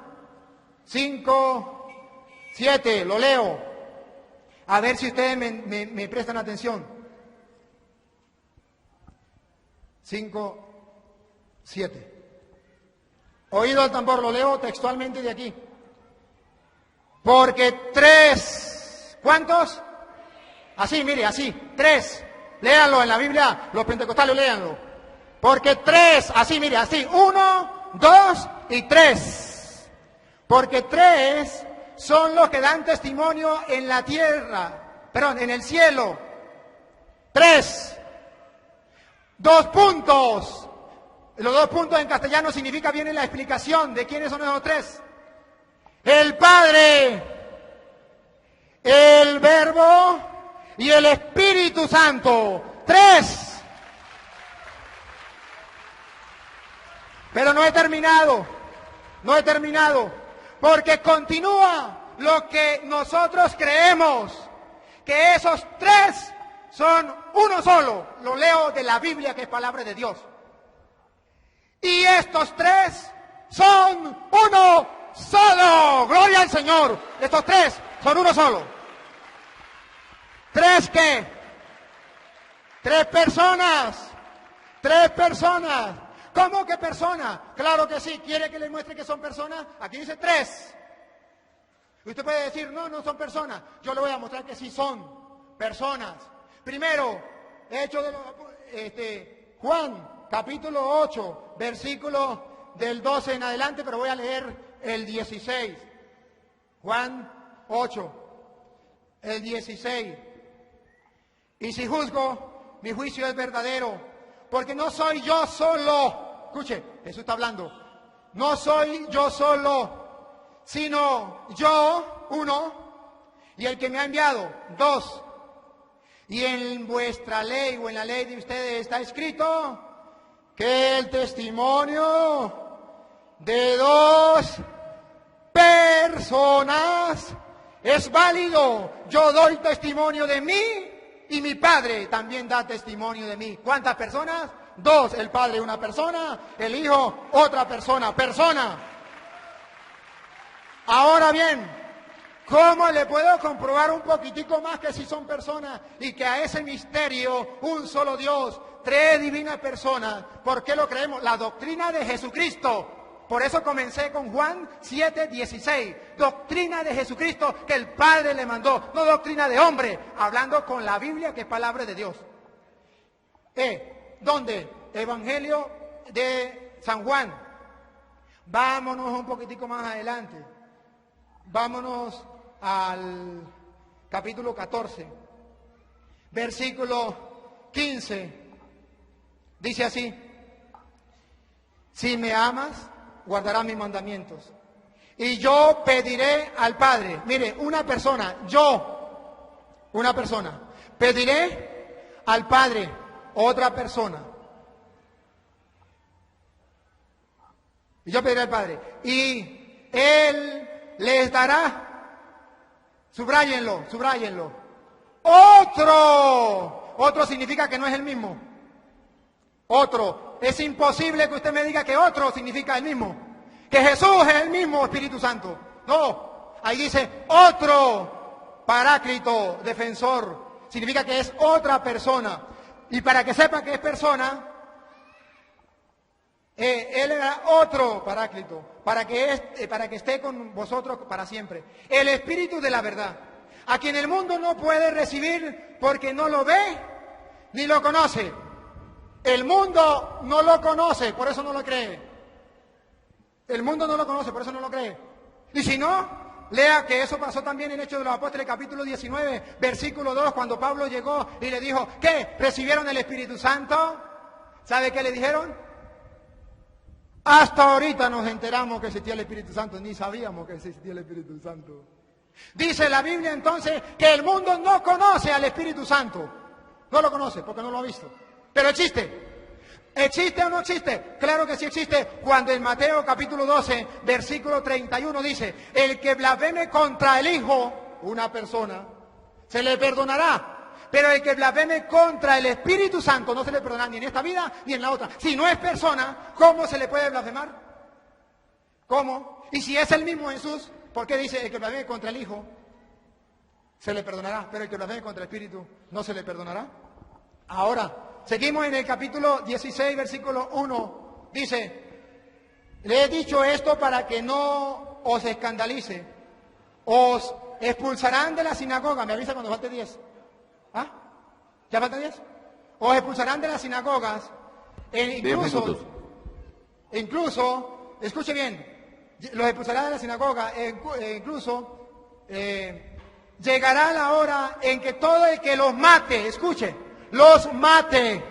5, 7, lo leo. A ver si ustedes me prestan atención. 5, 7. Oído al tambor, lo leo textualmente de aquí. Porque tres, ¿cuántos? Así, mire, así, tres. Léanlo en la Biblia, los pentecostales léanlo. Porque tres, así, mire, así, 1, 2 y 3. Porque tres son los que dan testimonio en la tierra, en el cielo. 3. 2 puntos. Los 2 puntos en castellano significa, viene la explicación de quiénes son esos tres. El Padre, el Verbo y el Espíritu Santo. 3. Pero no he terminado, porque continúa lo que nosotros creemos, que esos tres son uno solo. Lo leo de la Biblia, que es palabra de Dios. Y estos tres son uno solo. Gloria al Señor. Estos tres son uno solo. ¿Tres qué? 3 personas. 3 personas. ¿Cómo que personas? Claro que sí. ¿Quiere que les muestre que son personas? Aquí dice 3. Usted puede decir, no son personas. Yo le voy a mostrar que sí son personas. Primero, Hechos de Juan, capítulo 8, versículo del 12 en adelante, pero voy a leer el 16. Juan 8, el 16. Y si juzgo, mi juicio es verdadero, porque no soy yo solo. Escuche, Jesús está hablando. No soy yo solo, sino yo, uno, y el que me ha enviado, dos. Y en vuestra ley o en la ley de ustedes está escrito que el testimonio de dos personas es válido. Yo doy testimonio de mí y mi Padre también da testimonio de mí. ¿Cuántas personas? Dos. El Padre una persona, el Hijo otra persona. Persona. Ahora bien, ¿cómo le puedo comprobar un poquitico más que si son personas y que a ese misterio, un solo Dios, tres divinas personas? ¿Por qué lo creemos? La doctrina de Jesucristo. Por eso comencé con Juan 7:16. Doctrina de Jesucristo que el Padre le mandó, no doctrina de hombre, hablando con la Biblia que es palabra de Dios. ¿Dónde? Evangelio de San Juan. Vámonos un poquitico más adelante. Vámonos al capítulo 14, versículo 15. Dice así: si me amas, guardarás mis mandamientos. Y yo pediré al Padre. Mire, una persona, una persona. Pediré al Padre, otra persona. Y yo pediré al Padre. Y Él les dará, subráyenlo. Otro significa que no es el mismo. Otro. Es imposible que usted me diga que otro significa el mismo. Que Jesús es el mismo Espíritu Santo. No. Ahí dice otro paráclito, defensor. Significa que es otra persona. Y para que sepa que es persona, Él era otro paráclito, para que esté con vosotros para siempre. El Espíritu de la verdad, a quien el mundo no puede recibir porque no lo ve ni lo conoce. El mundo no lo conoce, por eso no lo cree. El mundo no lo conoce, por eso no lo cree. Y si no, lea que eso pasó también en Hechos de los Apóstoles, capítulo 19, versículo 2, cuando Pablo llegó y le dijo, ¿qué? ¿Recibieron el Espíritu Santo? ¿Sabe qué le dijeron? Hasta ahorita nos enteramos que existía el Espíritu Santo, ni sabíamos que existía el Espíritu Santo. Dice la Biblia entonces que el mundo no conoce al Espíritu Santo. No lo conoce porque no lo ha visto. Pero existe. ¿Existe o no existe? Claro que sí existe. Cuando en Mateo capítulo 12, versículo 31 dice, el que blasfeme contra el Hijo, una persona, se le perdonará. Pero el que blasfeme contra el Espíritu Santo no se le perdonará ni en esta vida ni en la otra. Si no es persona, ¿cómo se le puede blasfemar? ¿Cómo? Y si es el mismo Jesús, ¿por qué dice el que blasfeme contra el Hijo se le perdonará? Pero el que blasfeme contra el Espíritu no se le perdonará. Ahora, seguimos en el capítulo 16, versículo 1. Dice, le he dicho esto para que no os escandalice. Os expulsarán de la sinagoga. Me avisa cuando falte 10. ¿Ah? ¿Ya falta 10? Os expulsarán de las sinagogas. Incluso, escuche bien, los expulsarán de la sinagoga. Incluso llegará la hora en que todo el que los mate, escuche, los mate,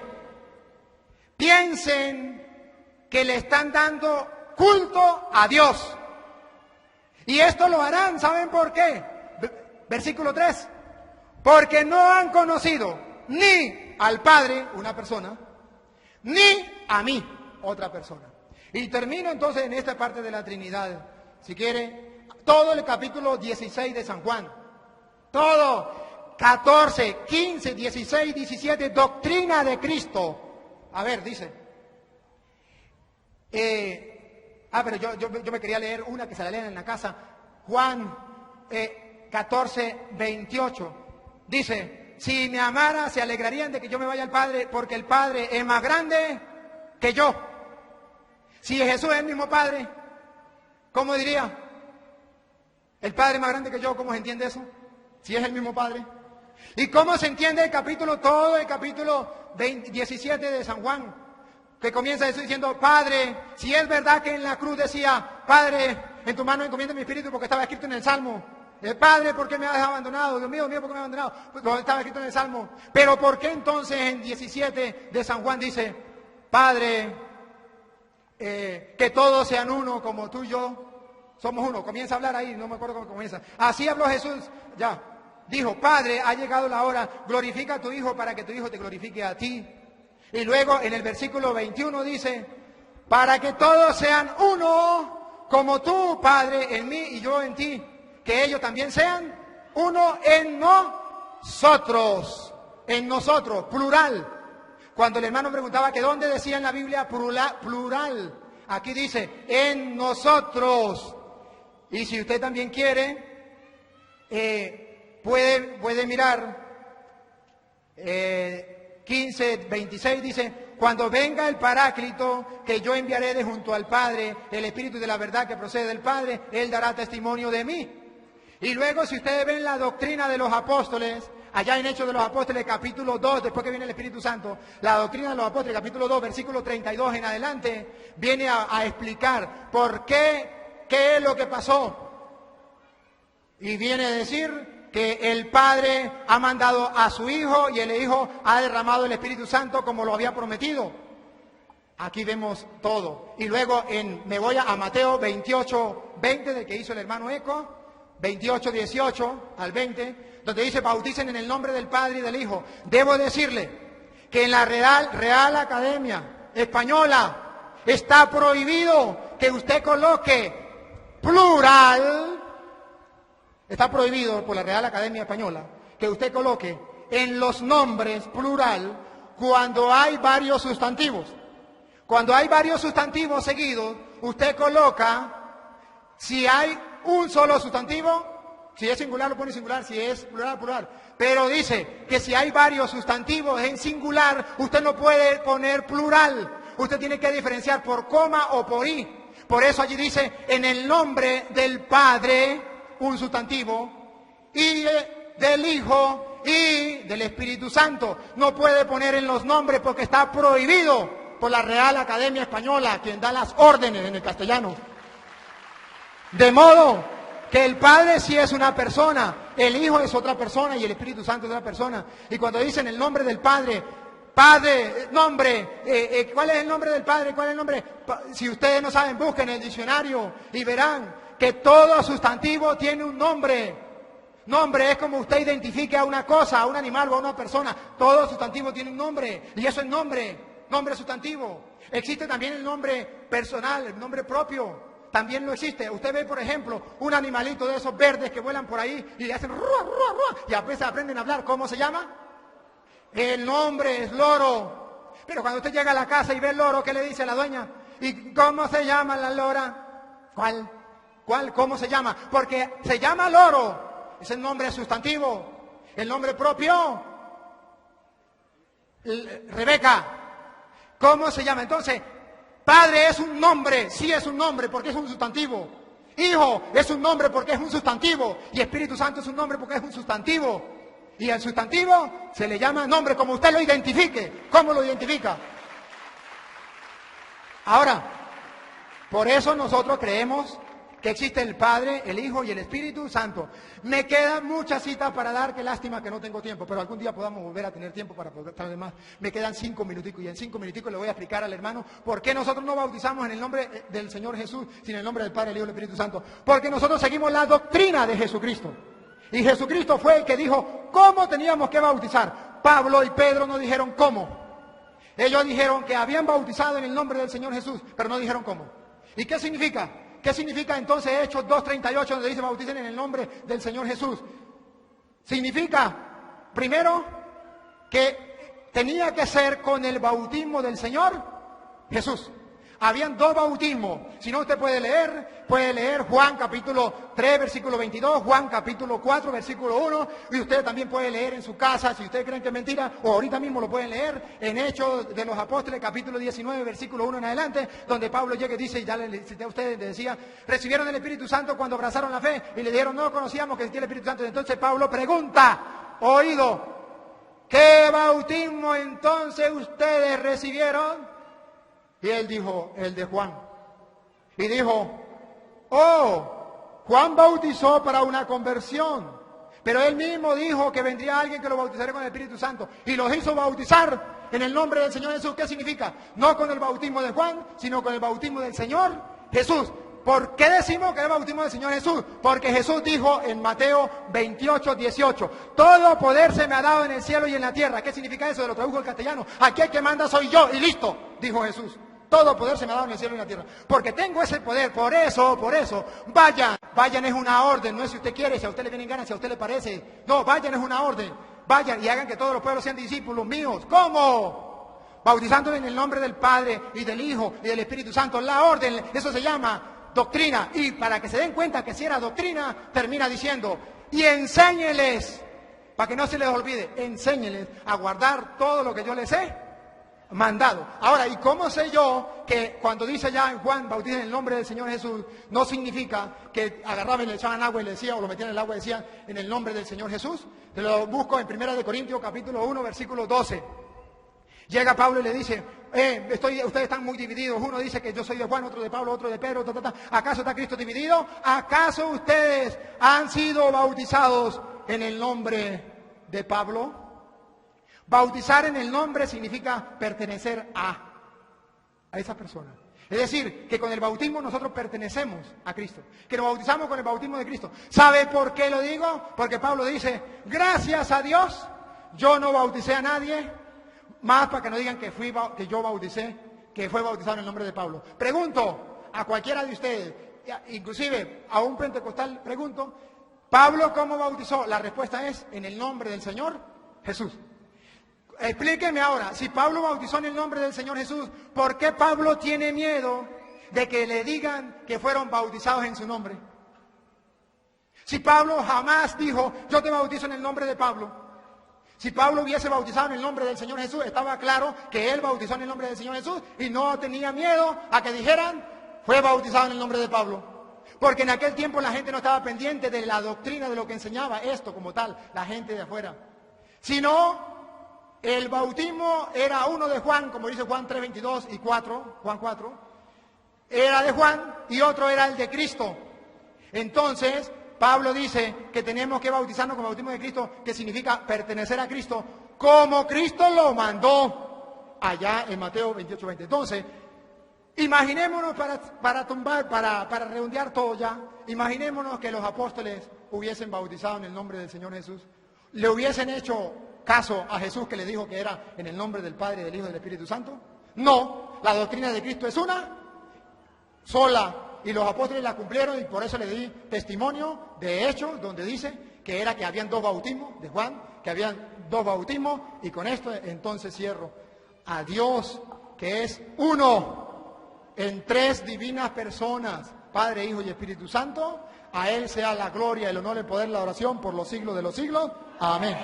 piensen que le están dando culto a Dios. Y esto lo harán, ¿saben por qué? Versículo 3. Porque no han conocido ni al Padre, una persona, ni a mí, otra persona. Y termino entonces en esta parte de la Trinidad, si quiere, todo el capítulo 16 de San Juan. Todo, 14, 15, 16, 17, doctrina de Cristo. A ver, dice. Pero yo me quería leer una que se la leen en la casa. Juan 14, 28. Dice, si me amara, se alegrarían de que yo me vaya al Padre, porque el Padre es más grande que yo. Si Jesús es el mismo Padre, ¿cómo diría? El Padre es más grande que yo, ¿cómo se entiende eso? Si es el mismo Padre. ¿Y cómo se entiende el capítulo, todo el capítulo 17 de San Juan? que comienza Jesús diciendo, Padre, si es verdad que en la cruz decía, Padre, en tu mano encomiendo mi espíritu, porque estaba escrito en el Salmo. Padre, ¿por qué me has abandonado? Dios mío, ¿por qué me has abandonado? Pues estaba escrito en el Salmo. Pero ¿por qué entonces en 17 de San Juan dice, Padre, que todos sean uno como tú y yo somos uno? Comienza a hablar ahí, no me acuerdo cómo comienza. Así habló Jesús, ya. Dijo, Padre, ha llegado la hora, glorifica a tu Hijo para que tu Hijo te glorifique a ti. Y luego en el versículo 21 dice, para que todos sean uno, como tú, Padre, en mí y yo en ti, que ellos también sean uno en nosotros, plural. Cuando el hermano preguntaba que dónde decía en la Biblia plural, aquí dice, en nosotros. Y si usted también quiere, puede mirar 15:26 dice, cuando venga el Paráclito que yo enviaré de junto al Padre, el Espíritu de la verdad que procede del Padre, Él dará testimonio de mí. Y luego si ustedes ven la doctrina de los apóstoles, allá en Hechos de los Apóstoles capítulo 2, después que viene el Espíritu Santo, la doctrina de los apóstoles capítulo 2, versículo 32 en adelante, viene a explicar por qué es lo que pasó. Y viene a decir que el Padre ha mandado a su Hijo y el Hijo ha derramado el Espíritu Santo como lo había prometido. Aquí vemos todo. Y luego me voy a Mateo 28:20, del que hizo el hermano Eco, 28:18 al 20, donde dice, bauticen en el nombre del Padre y del Hijo. Debo decirle que en la Real Academia Española está prohibido que usted coloque plural. Está prohibido por la Real Academia Española que usted coloque en los nombres plural cuando hay varios sustantivos. Cuando hay varios sustantivos seguidos, usted coloca, si hay un solo sustantivo, si es singular lo pone singular, si es plural, plural. Pero dice que si hay varios sustantivos en singular, usted no puede poner plural. Usted tiene que diferenciar por coma o por i. Por eso allí dice, en el nombre del Padre, un sustantivo, y del Hijo y del Espíritu Santo. No puede poner en los nombres porque está prohibido por la Real Academia Española, quien da las órdenes en el castellano. De modo que el Padre sí es una persona, el Hijo es otra persona y el Espíritu Santo es otra persona. Y cuando dicen el nombre del Padre, nombre, ¿cuál es el nombre del Padre? ¿Cuál es el nombre? Si ustedes no saben, busquen el diccionario y verán que todo sustantivo tiene un nombre. Nombre es como usted identifique a una cosa, a un animal o a una persona. Todo sustantivo tiene un nombre y eso es nombre sustantivo. Existe también el nombre personal, el nombre propio. También lo existe. Usted ve, por ejemplo, un animalito de esos verdes que vuelan por ahí y hacen ruah, ruah, ruah, y a veces aprenden a hablar. ¿Cómo se llama? El nombre es loro. Pero cuando usted llega a la casa y ve el loro, ¿qué le dice a la dueña? ¿Y cómo se llama la lora? ¿Cuál? ¿Cómo se llama? Porque se llama loro. Es el nombre sustantivo. El nombre propio, Rebeca. ¿Cómo se llama? Entonces, Padre es un nombre, sí es un nombre porque es un sustantivo. Hijo es un nombre porque es un sustantivo. Y Espíritu Santo es un nombre porque es un sustantivo. Y el sustantivo se le llama nombre como usted lo identifique. ¿Cómo lo identifica? Ahora, por eso nosotros creemos que existe el Padre, el Hijo y el Espíritu Santo. Me quedan muchas citas para dar, qué lástima que no tengo tiempo, pero algún día podamos volver a tener tiempo para poder traer más. Me quedan 5 minuticos y en 5 minuticos le voy a explicar al hermano por qué nosotros no bautizamos en el nombre del Señor Jesús, sino en el nombre del Padre, el Hijo y el Espíritu Santo. Porque nosotros seguimos la doctrina de Jesucristo. Y Jesucristo fue el que dijo cómo teníamos que bautizar. Pablo y Pedro no dijeron cómo. Ellos dijeron que habían bautizado en el nombre del Señor Jesús, pero no dijeron cómo. ¿Y qué significa? ¿Qué significa entonces Hechos 2:38 donde dice bauticen en el nombre del Señor Jesús? Significa, primero, que tenía que ser con el bautismo del Señor Jesús. Habían 2 bautismos. Si no, usted puede leer Juan capítulo 3, versículo 22, Juan capítulo 4, versículo 1, y usted también puede leer en su casa, si ustedes creen que es mentira, o ahorita mismo lo pueden leer, en Hechos de los Apóstoles, capítulo 19, versículo 1 en adelante, donde Pablo llega y dice, y ya le cité a ustedes, le decía, recibieron el Espíritu Santo cuando abrazaron la fe, y le dijeron, no conocíamos que existía el Espíritu Santo. Entonces Pablo pregunta, oído, ¿qué bautismo entonces ustedes recibieron? Y él dijo, el de Juan. Y dijo, oh, Juan bautizó para una conversión. Pero él mismo dijo que vendría alguien que lo bautizaría con el Espíritu Santo. Y los hizo bautizar en el nombre del Señor Jesús. ¿Qué significa? No con el bautismo de Juan, sino con el bautismo del Señor Jesús. ¿Por qué decimos que es el bautismo del Señor Jesús? Porque Jesús dijo en Mateo 28, 18, todo poder se me ha dado en el cielo y en la tierra. ¿Qué significa eso? Lo tradujo al castellano. Aquí el que manda soy yo y listo, dijo Jesús. Todo poder se me ha dado en el cielo y en la tierra. Porque tengo ese poder, por eso, vayan es una orden, no es si usted quiere, si a usted le vienen ganas, si a usted le parece. No, vayan es una orden. Vayan y hagan que todos los pueblos sean discípulos míos. ¿Cómo? Bautizándole en el nombre del Padre y del Hijo y del Espíritu Santo. La orden, eso se llama doctrina. Y para que se den cuenta que si era doctrina, termina diciendo, y enséñeles, para que no se les olvide, enséñeles a guardar todo lo que yo les he mandado. Ahora, ¿y cómo sé yo que cuando dice ya en Juan, bauticen en el nombre del Señor Jesús, no significa que agarraban y le echaban agua y le decían, o lo metían en el agua y decían, en el nombre del Señor Jesús? Te lo busco en 1 Corintios capítulo 1, versículo 12. Llega Pablo y le dice, ustedes están muy divididos. Uno dice que yo soy de Juan, otro de Pablo, otro de Pedro, ¿Acaso está Cristo dividido? ¿Acaso ustedes han sido bautizados en el nombre de Pablo? Bautizar en el nombre significa pertenecer a esa persona. Es decir, que con el bautismo nosotros pertenecemos a Cristo, que nos bautizamos con el bautismo de Cristo. ¿Sabe por qué lo digo? Porque Pablo dice, gracias a Dios, yo no bauticé a nadie, más para que no digan que yo bauticé, que fue bautizado en el nombre de Pablo. Pregunto a cualquiera de ustedes, inclusive a un pentecostal, pregunto, ¿Pablo cómo bautizó? La respuesta es, en el nombre del Señor Jesús. Explíqueme ahora, si Pablo bautizó en el nombre del Señor Jesús, ¿por qué Pablo tiene miedo de que le digan que fueron bautizados en su nombre? Si Pablo jamás dijo, yo te bautizo en el nombre de Pablo. Si Pablo hubiese bautizado en el nombre del Señor Jesús, estaba claro que él bautizó en el nombre del Señor Jesús y no tenía miedo a que dijeran, fue bautizado en el nombre de Pablo. Porque en aquel tiempo la gente no estaba pendiente de la doctrina, de lo que enseñaba esto como tal, la gente de afuera. Sino el bautismo era uno de Juan, como dice Juan 3:22 y 4, Juan 4, era de Juan y otro era el de Cristo. Entonces, Pablo dice que tenemos que bautizarnos con el bautismo de Cristo, que significa pertenecer a Cristo, como Cristo lo mandó allá en Mateo 28:20. Entonces, imaginémonos para redondear todo ya, imaginémonos que los apóstoles hubiesen bautizado en el nombre del Señor Jesús, le hubiesen hecho caso a Jesús que le dijo que era en el nombre del Padre, del Hijo y del Espíritu Santo. No, la doctrina de Cristo es una sola y los apóstoles la cumplieron y por eso le di testimonio de Hechos donde dice que era que habían dos bautismos de Juan, que habían dos bautismos y con esto entonces cierro. A Dios que es uno en tres divinas personas, Padre, Hijo y Espíritu Santo, a Él sea la gloria, el honor, el poder, la oración por los siglos de los siglos. Amén.